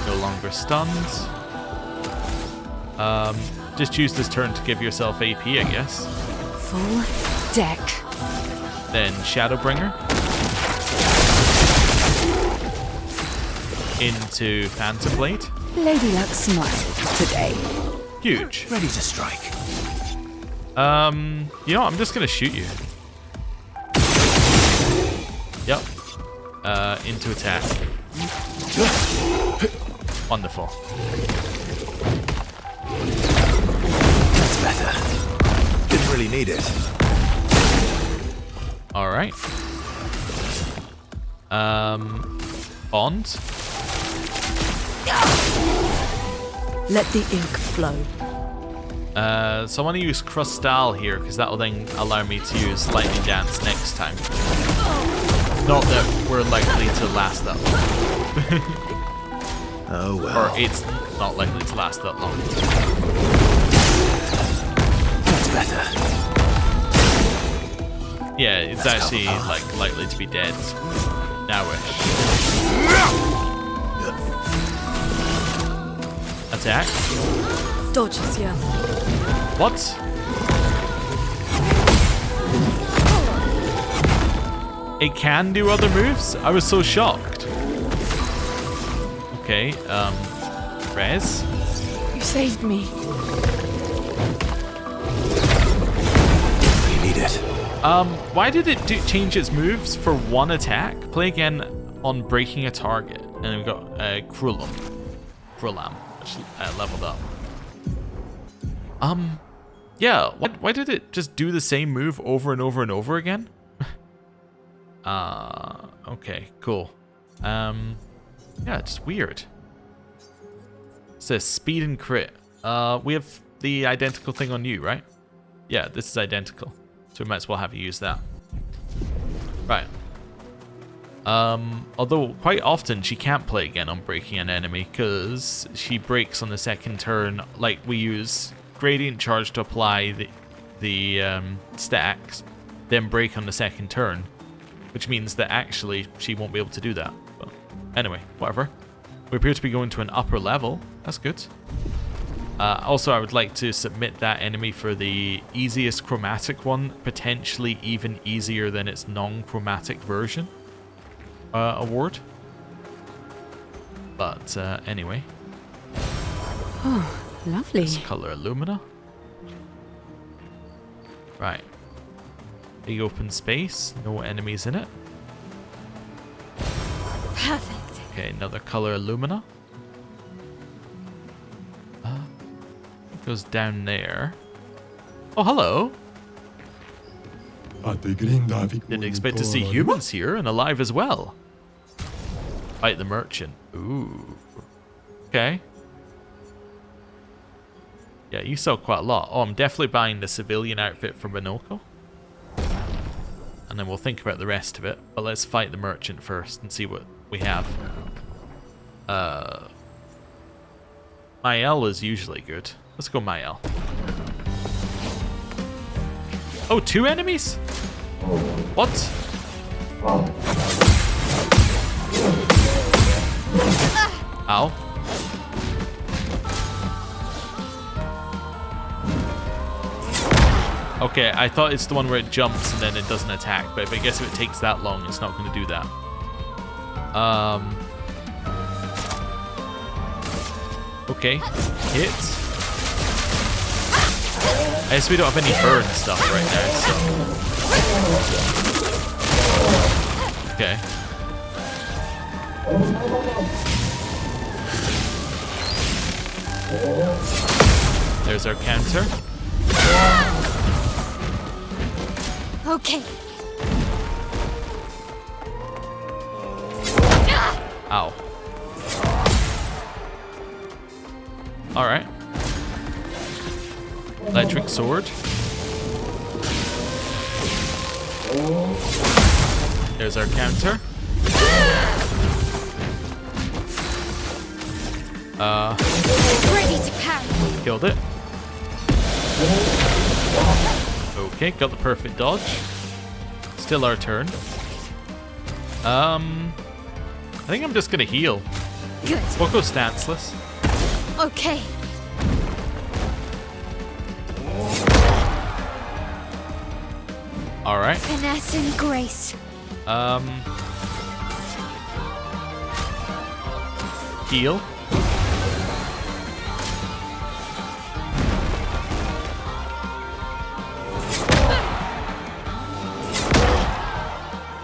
No longer stunned. just use this turn to give yourself AP, I guess. Full deck. Then Shadowbringer. Into Phantom Blade. Lady Luck smiled today. Huge. Ready to strike. You know what? I'm just gonna shoot you. Yep. Into attack. Wonderful. That's better. Didn't really need it. All right. Bond. Let the ink flow. So I want to use Crustal here because that will then allow me to use Lightning Dance next time. Not that we're likely to last that long. Oh well. Or it's not likely to last that long. That's better. Yeah, it's actually like likely to be dead nowish. Attack. Dodges, yeah. What? It can do other moves? I was so shocked. Okay, Rez. You saved me. We need it. Why did it change its moves for one attack? Play again on breaking a target. And then we've got Krulam, which leveled up. Yeah, why did it just do the same move over and over and over again? Okay, cool. Yeah, just weird. It says speed and crit. We have the identical thing on you, right? Yeah, this is identical. So we might as well have you use that. Right. Although quite often she can't play again on breaking an enemy because she breaks on the second turn. Like we use Gradient Charge to apply the stacks, then break on the second turn, which means that actually she won't be able to do that. But anyway, whatever. We appear to be going to an upper level. That's good. Also, I would like to submit that enemy for the easiest chromatic one, potentially even easier than its non-chromatic version award. But anyway. Oh, lovely. This color Illumina. Right. Big open space, no enemies in it. Perfect. Okay, another color Illumina. It goes down there. Oh, hello. Didn't expect to see humans here and alive as well. Fight the merchant. Ooh. Okay. Yeah, you sell quite a lot. Oh, I'm definitely buying the civilian outfit from Minoko. And then we'll think about the rest of it. But let's fight the merchant first and see what we have. Mael is usually good. Let's go Mael. Oh, 2 enemies? What? Ow. Okay, I thought it's the one where it jumps and then it doesn't attack, but I guess if it takes that long, it's not going to do that. Okay, hit. I guess we don't have any burn stuff right now, so... Okay. There's our counter. Okay. Ow. Alright. Electric sword. There's our counter. Ready to pound. Killed it. Okay, got the perfect dodge. Still our turn. I think I'm just gonna heal. Good. We'll go stanceless. Okay. Alright. Finesse and grace. Heal.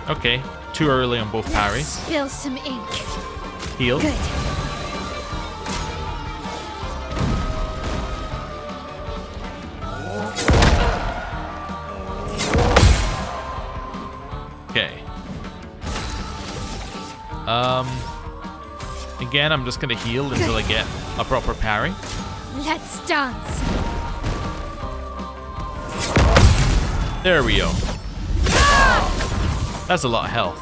Okay, too early on both parries. Spill some ink. Heal. Good. Okay. Again, I'm just gonna heal until I get a proper parry. Let's dance. There we go. That's a lot of health.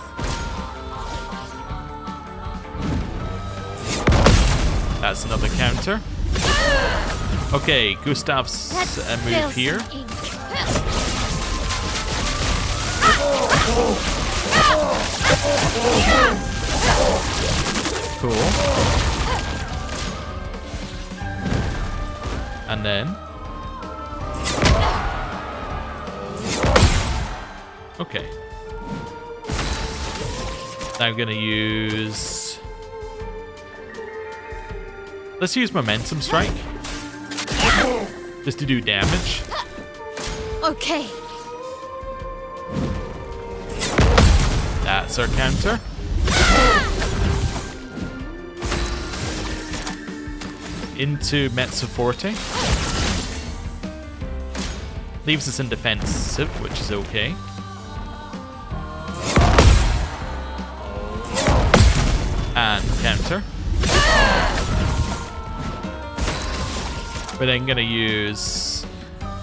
That's another counter. Okay, Gustav's Let's move here. Some ink. Cool. And then... Okay. Now I'm gonna use... Let's use Momentum Strike. Just to do damage. Okay. That's our counter. Into Mezzo Forte. Leaves us in defensive, which is okay. And counter. We're then going to use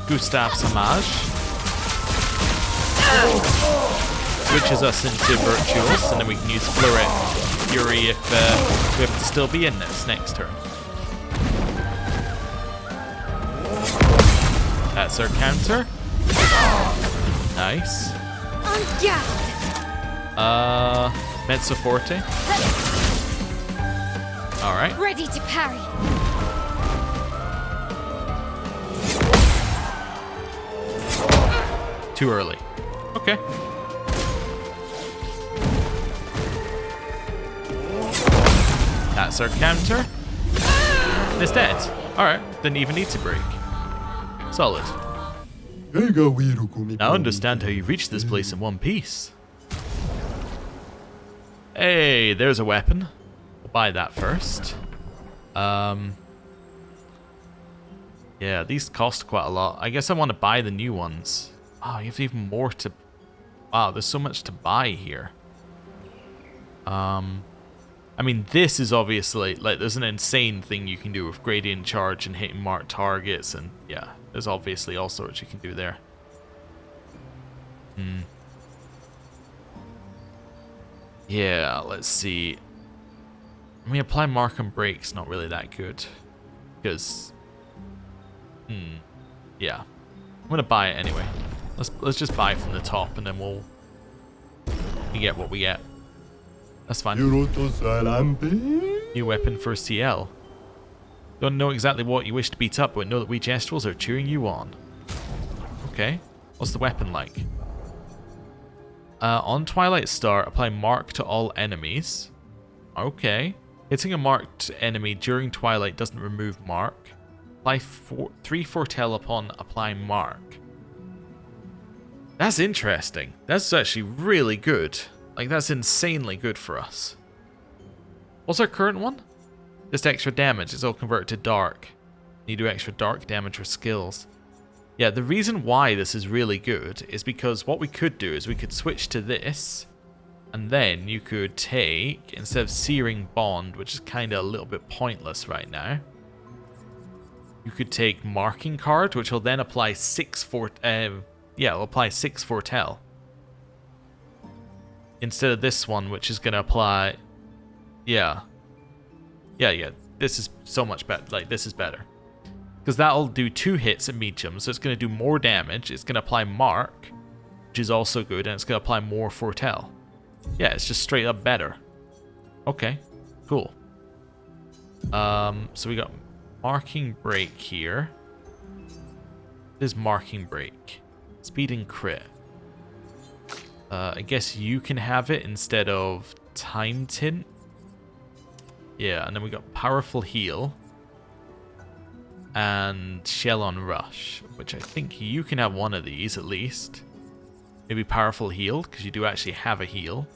Gustav's Homage. Switches us into Virtuals, and then we can use Fury if we have to still be in this next turn. That's our counter. Nice. Mezzo Forte. Alright. Ready to parry. Too early. Okay. That's our counter. And it's dead. Alright, didn't even need to break. Solid. Now understand how you reached this place in one piece. Hey, there's a weapon. We'll buy that first. Yeah, these cost quite a lot. I guess I want to buy the new ones. Oh, you have even more to... Wow, there's so much to buy here. I mean, this is obviously... Like, there's an insane thing you can do with gradient charge and hitting marked targets. And, yeah, there's obviously all sorts you can do there. Yeah, let's see. I mean, apply mark and break's not really that good. Because... yeah. I'm gonna buy it anyway. Let's just buy it from the top and then we get what we get. That's fine. New weapon for CL. Don't know exactly what you wish to beat up, but know that we Gestrels are cheering you on. Okay. What's the weapon like? On Twilight Star, apply mark to all enemies. Okay. Hitting a marked enemy during Twilight doesn't remove mark. Apply 3 foretell upon applying mark. That's interesting. That's actually really good. Like, that's insanely good for us. What's our current one? Just extra damage. It's all converted to dark. You do extra dark damage with skills. Yeah, the reason why this is really good is because what we could do is we could switch to this, and then you could take, instead of Searing Bond, which is kind of a little bit pointless right now, you could take Marking Card, which will then apply 6 it'll apply 6 foretell. Instead of this one, which is going to apply... Yeah, this is so much better. Like, this is better. Because that'll do 2 hits at medium, so it's going to do more damage. It's going to apply mark, which is also good, and it's going to apply more foretell. Yeah, it's just straight up better. Okay, cool. So we got Marking Break here. This is Marking Break. Speed and crit. I guess you can have it instead of Time Tint. Yeah, and then we got Powerful Heal. And Shell on Rush, which I think you can have one of these at least. Maybe Powerful Heal, because you do actually have a heal.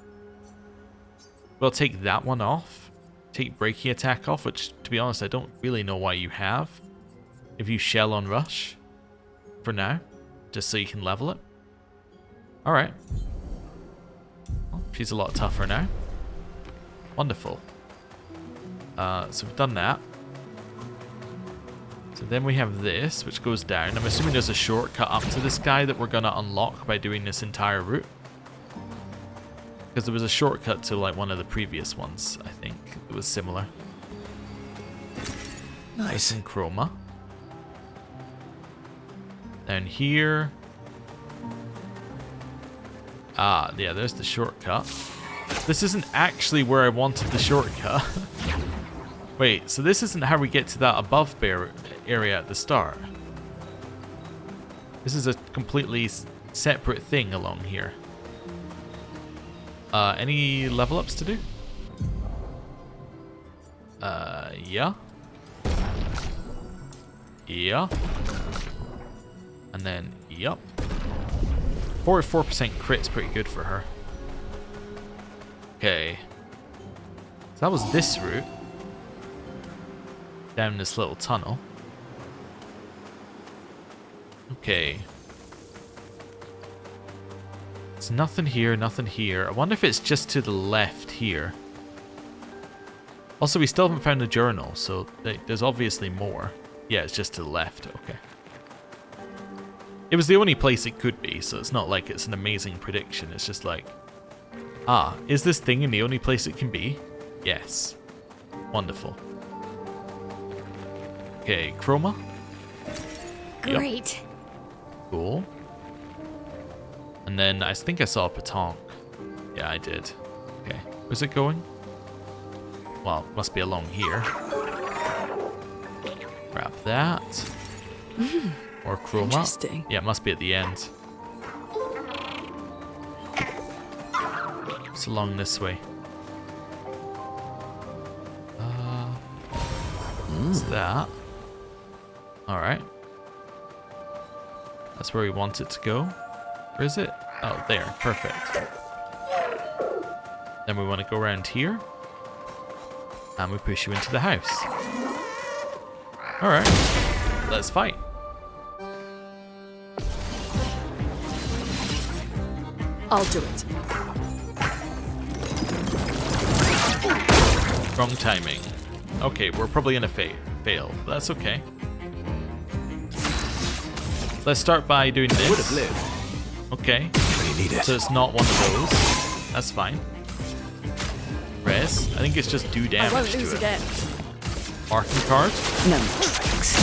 We'll take that one off. Take Breaking Attack off, which, to be honest, I don't really know why you have. If you Shell on Rush, for now, just so you can level it. Alright. Well, she's a lot tougher now. Wonderful. So we've done that. So then we have this, which goes down. I'm assuming there's a shortcut up to this guy that we're going to unlock by doing this entire route. Because there was a shortcut to like one of the previous ones, I think. It was similar. Nice. And Chroma. Down here. Ah, yeah, there's the shortcut. This isn't actually where I wanted the shortcut. Wait, so this isn't how we get to that above bear area at the start. This is a completely separate thing along here. Any level ups to do? Yeah. Yeah. And then, yup. 44% crit's pretty good for her. Okay. So that was this route. Down this little tunnel. Okay. There's nothing here, nothing here. I wonder if it's just to the left here. Also, we still haven't found the journal, so there's obviously more. Yeah, it's just to the left. Okay. It was the only place it could be, so it's not like it's an amazing prediction. It's just like, ah, is this thing in the only place it can be? Yes. Wonderful. Okay, Chroma. Great. Yep. Cool. And then I think I saw a Petanque. Yeah, I did. Okay. Where's it going? Well, it must be along here. Grab that. Or Chroma. Interesting. Yeah, it must be at the end. It's along this way. What's that? Alright. That's where we want it to go. Where is it? Oh, there. Perfect. Then we want to go around here. And we push you into the house. Alright. Let's fight. I'll do it. Wrong timing. Okay, we're probably gonna fail, but that's okay. Let's start by doing this. Would have lived. Okay. Really need it. So it's not one of those. That's fine. Res. I think it's just do I damage won't to lose it. again. Marking card. No tricks.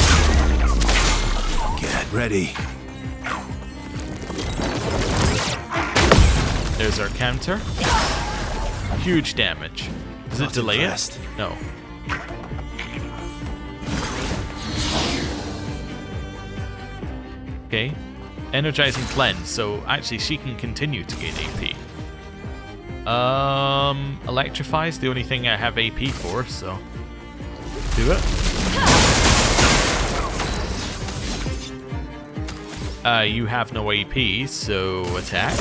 Get ready. There's our counter. Huge damage. Does it Not delay impressed. it? No. Okay. Energizing cleanse. So actually she can continue to gain AP. Electrify is the only thing I have AP for, so do it. You have no AP, so attack.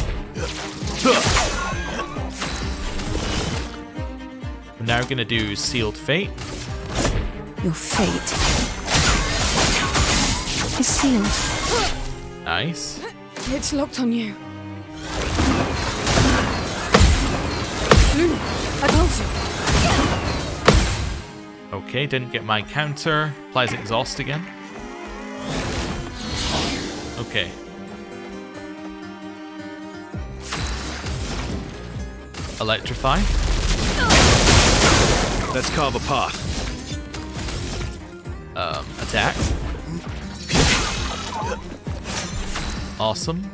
We're now gonna do Sealed Fate. Your fate is sealed. Nice. It's locked on you. Luna, I told you. Okay, didn't get my counter. Applies Exhaust again. Okay. Electrify. Let's carve a path. Attack. Awesome.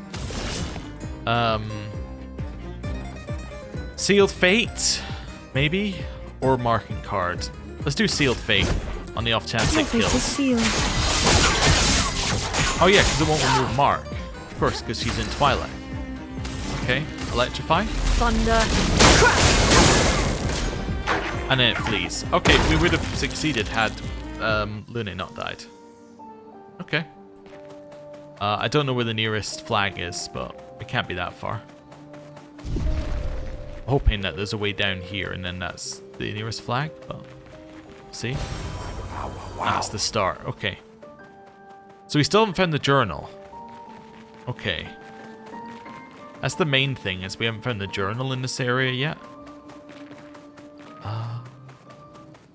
Sealed Fate, maybe? Or Marking Card. Let's do Sealed Fate on the off chance Your it fate is kills. sealed. Oh yeah, because it won't remove Mark. Of course, because she's in Twilight. Okay. Electrify. Thunder. Crack! And then it flees. Okay, we would have succeeded had Lune not died. Okay. I don't know where the nearest flag is, but it can't be that far. I'm hoping that there's a way down here and then that's the nearest flag, but see? That's the start. Okay. So we still haven't found the journal. Okay. That's the main thing, is we haven't found the journal in this area yet.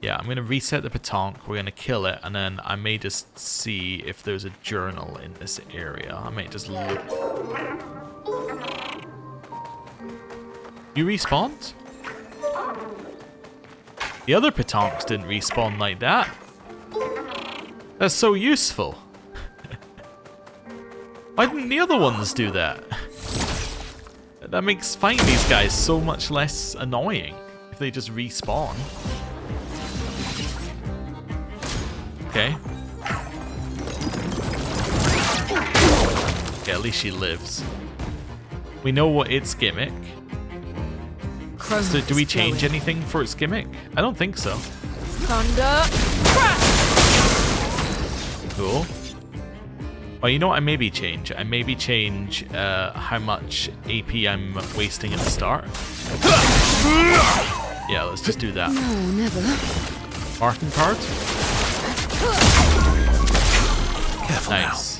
Yeah, I'm going to reset the Pétanque. We're going to kill it, and then I may just see if there's a journal in this area. I may just look. You respawned? The other Pétanques didn't respawn like that. That's so useful. Why didn't the other ones do that? That makes fighting these guys so much less annoying if they just respawn. Okay. Okay, at least she lives. We know what its gimmick. So do we change anything for its gimmick? I don't think so. Thunder. Crack! Cool. Well, you know what I maybe change? I maybe change how much AP I'm wasting at the start. Yeah, let's just do that. No, never. Marking card? Careful Nice.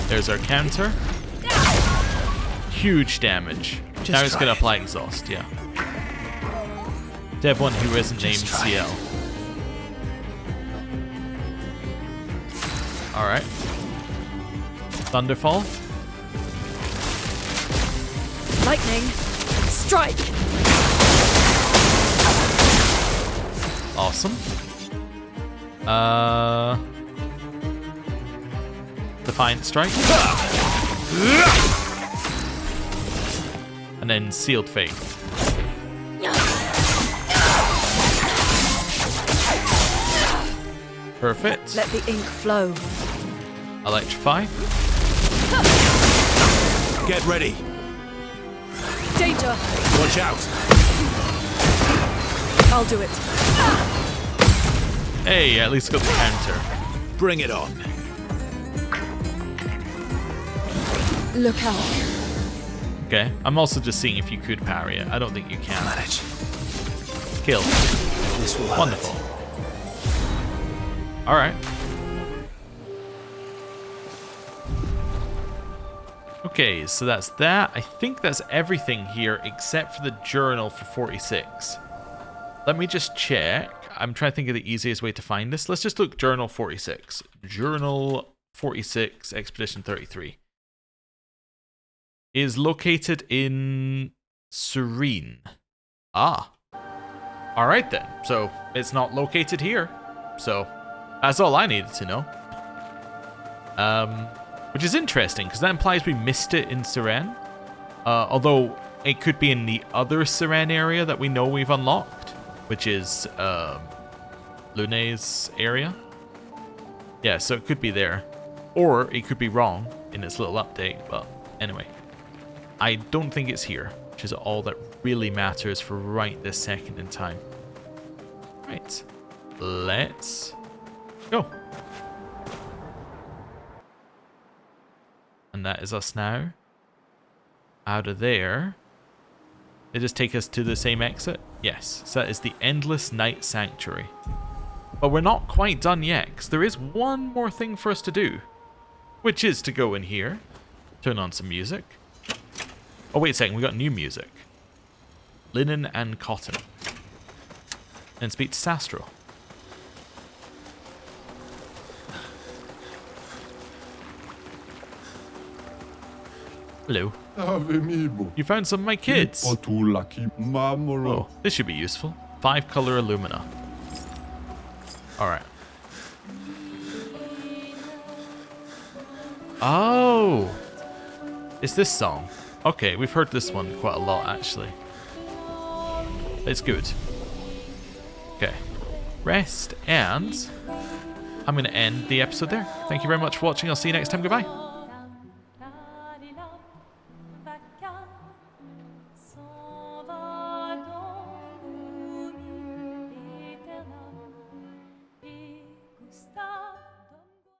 There's our counter. Huge damage. Now it's going to apply exhaust, yeah. To everyone who isn't named CL. Alright. Thunderfall. Lightning. Strike. Awesome. Defiant Strike. And then Sealed Fate. Perfect. Let the ink flow. Electrify. Get ready. Danger. Watch out. I'll do it. Hey, at least got the counter. Bring it on. Look out. Okay, I'm also just seeing if you could parry it. I don't think you can. Manage. Kill. This will Wonderful. Alright. Okay, so that's that. I think that's everything here except for the journal for 46. Let me just check. I'm trying to think of the easiest way to find this. Let's just look Journal 46. Journal 46, Expedition 33. Is located in Serene. Ah. Alright then. So it's not located here. So that's all I needed to know. Which is interesting, because that implies we missed it in Seren. Although it could be in the other Seren area that we know we've unlocked, which is Lune's area. Yeah, so it could be there. Or it could be wrong in its little update, but anyway. I don't think it's here, which is all that really matters for right this second in time. Right, let's go. And that is us now. Out of there. They just take us to the same exit? Yes, so that is the Endless Night Sanctuary. But we're not quite done yet, because there is one more thing for us to do. Which is to go in here, turn on some music. Oh, wait a second, we got new music. Linen and Cotton. And speak to Sastro. Hello. You found some of my kids. Oh, this should be useful. 5-color Illumina. Alright. Oh! It's this song. Okay, we've heard this one quite a lot, actually. It's good. Okay. Rest, and I'm going to end the episode there. Thank you very much for watching. I'll see you next time. Goodbye.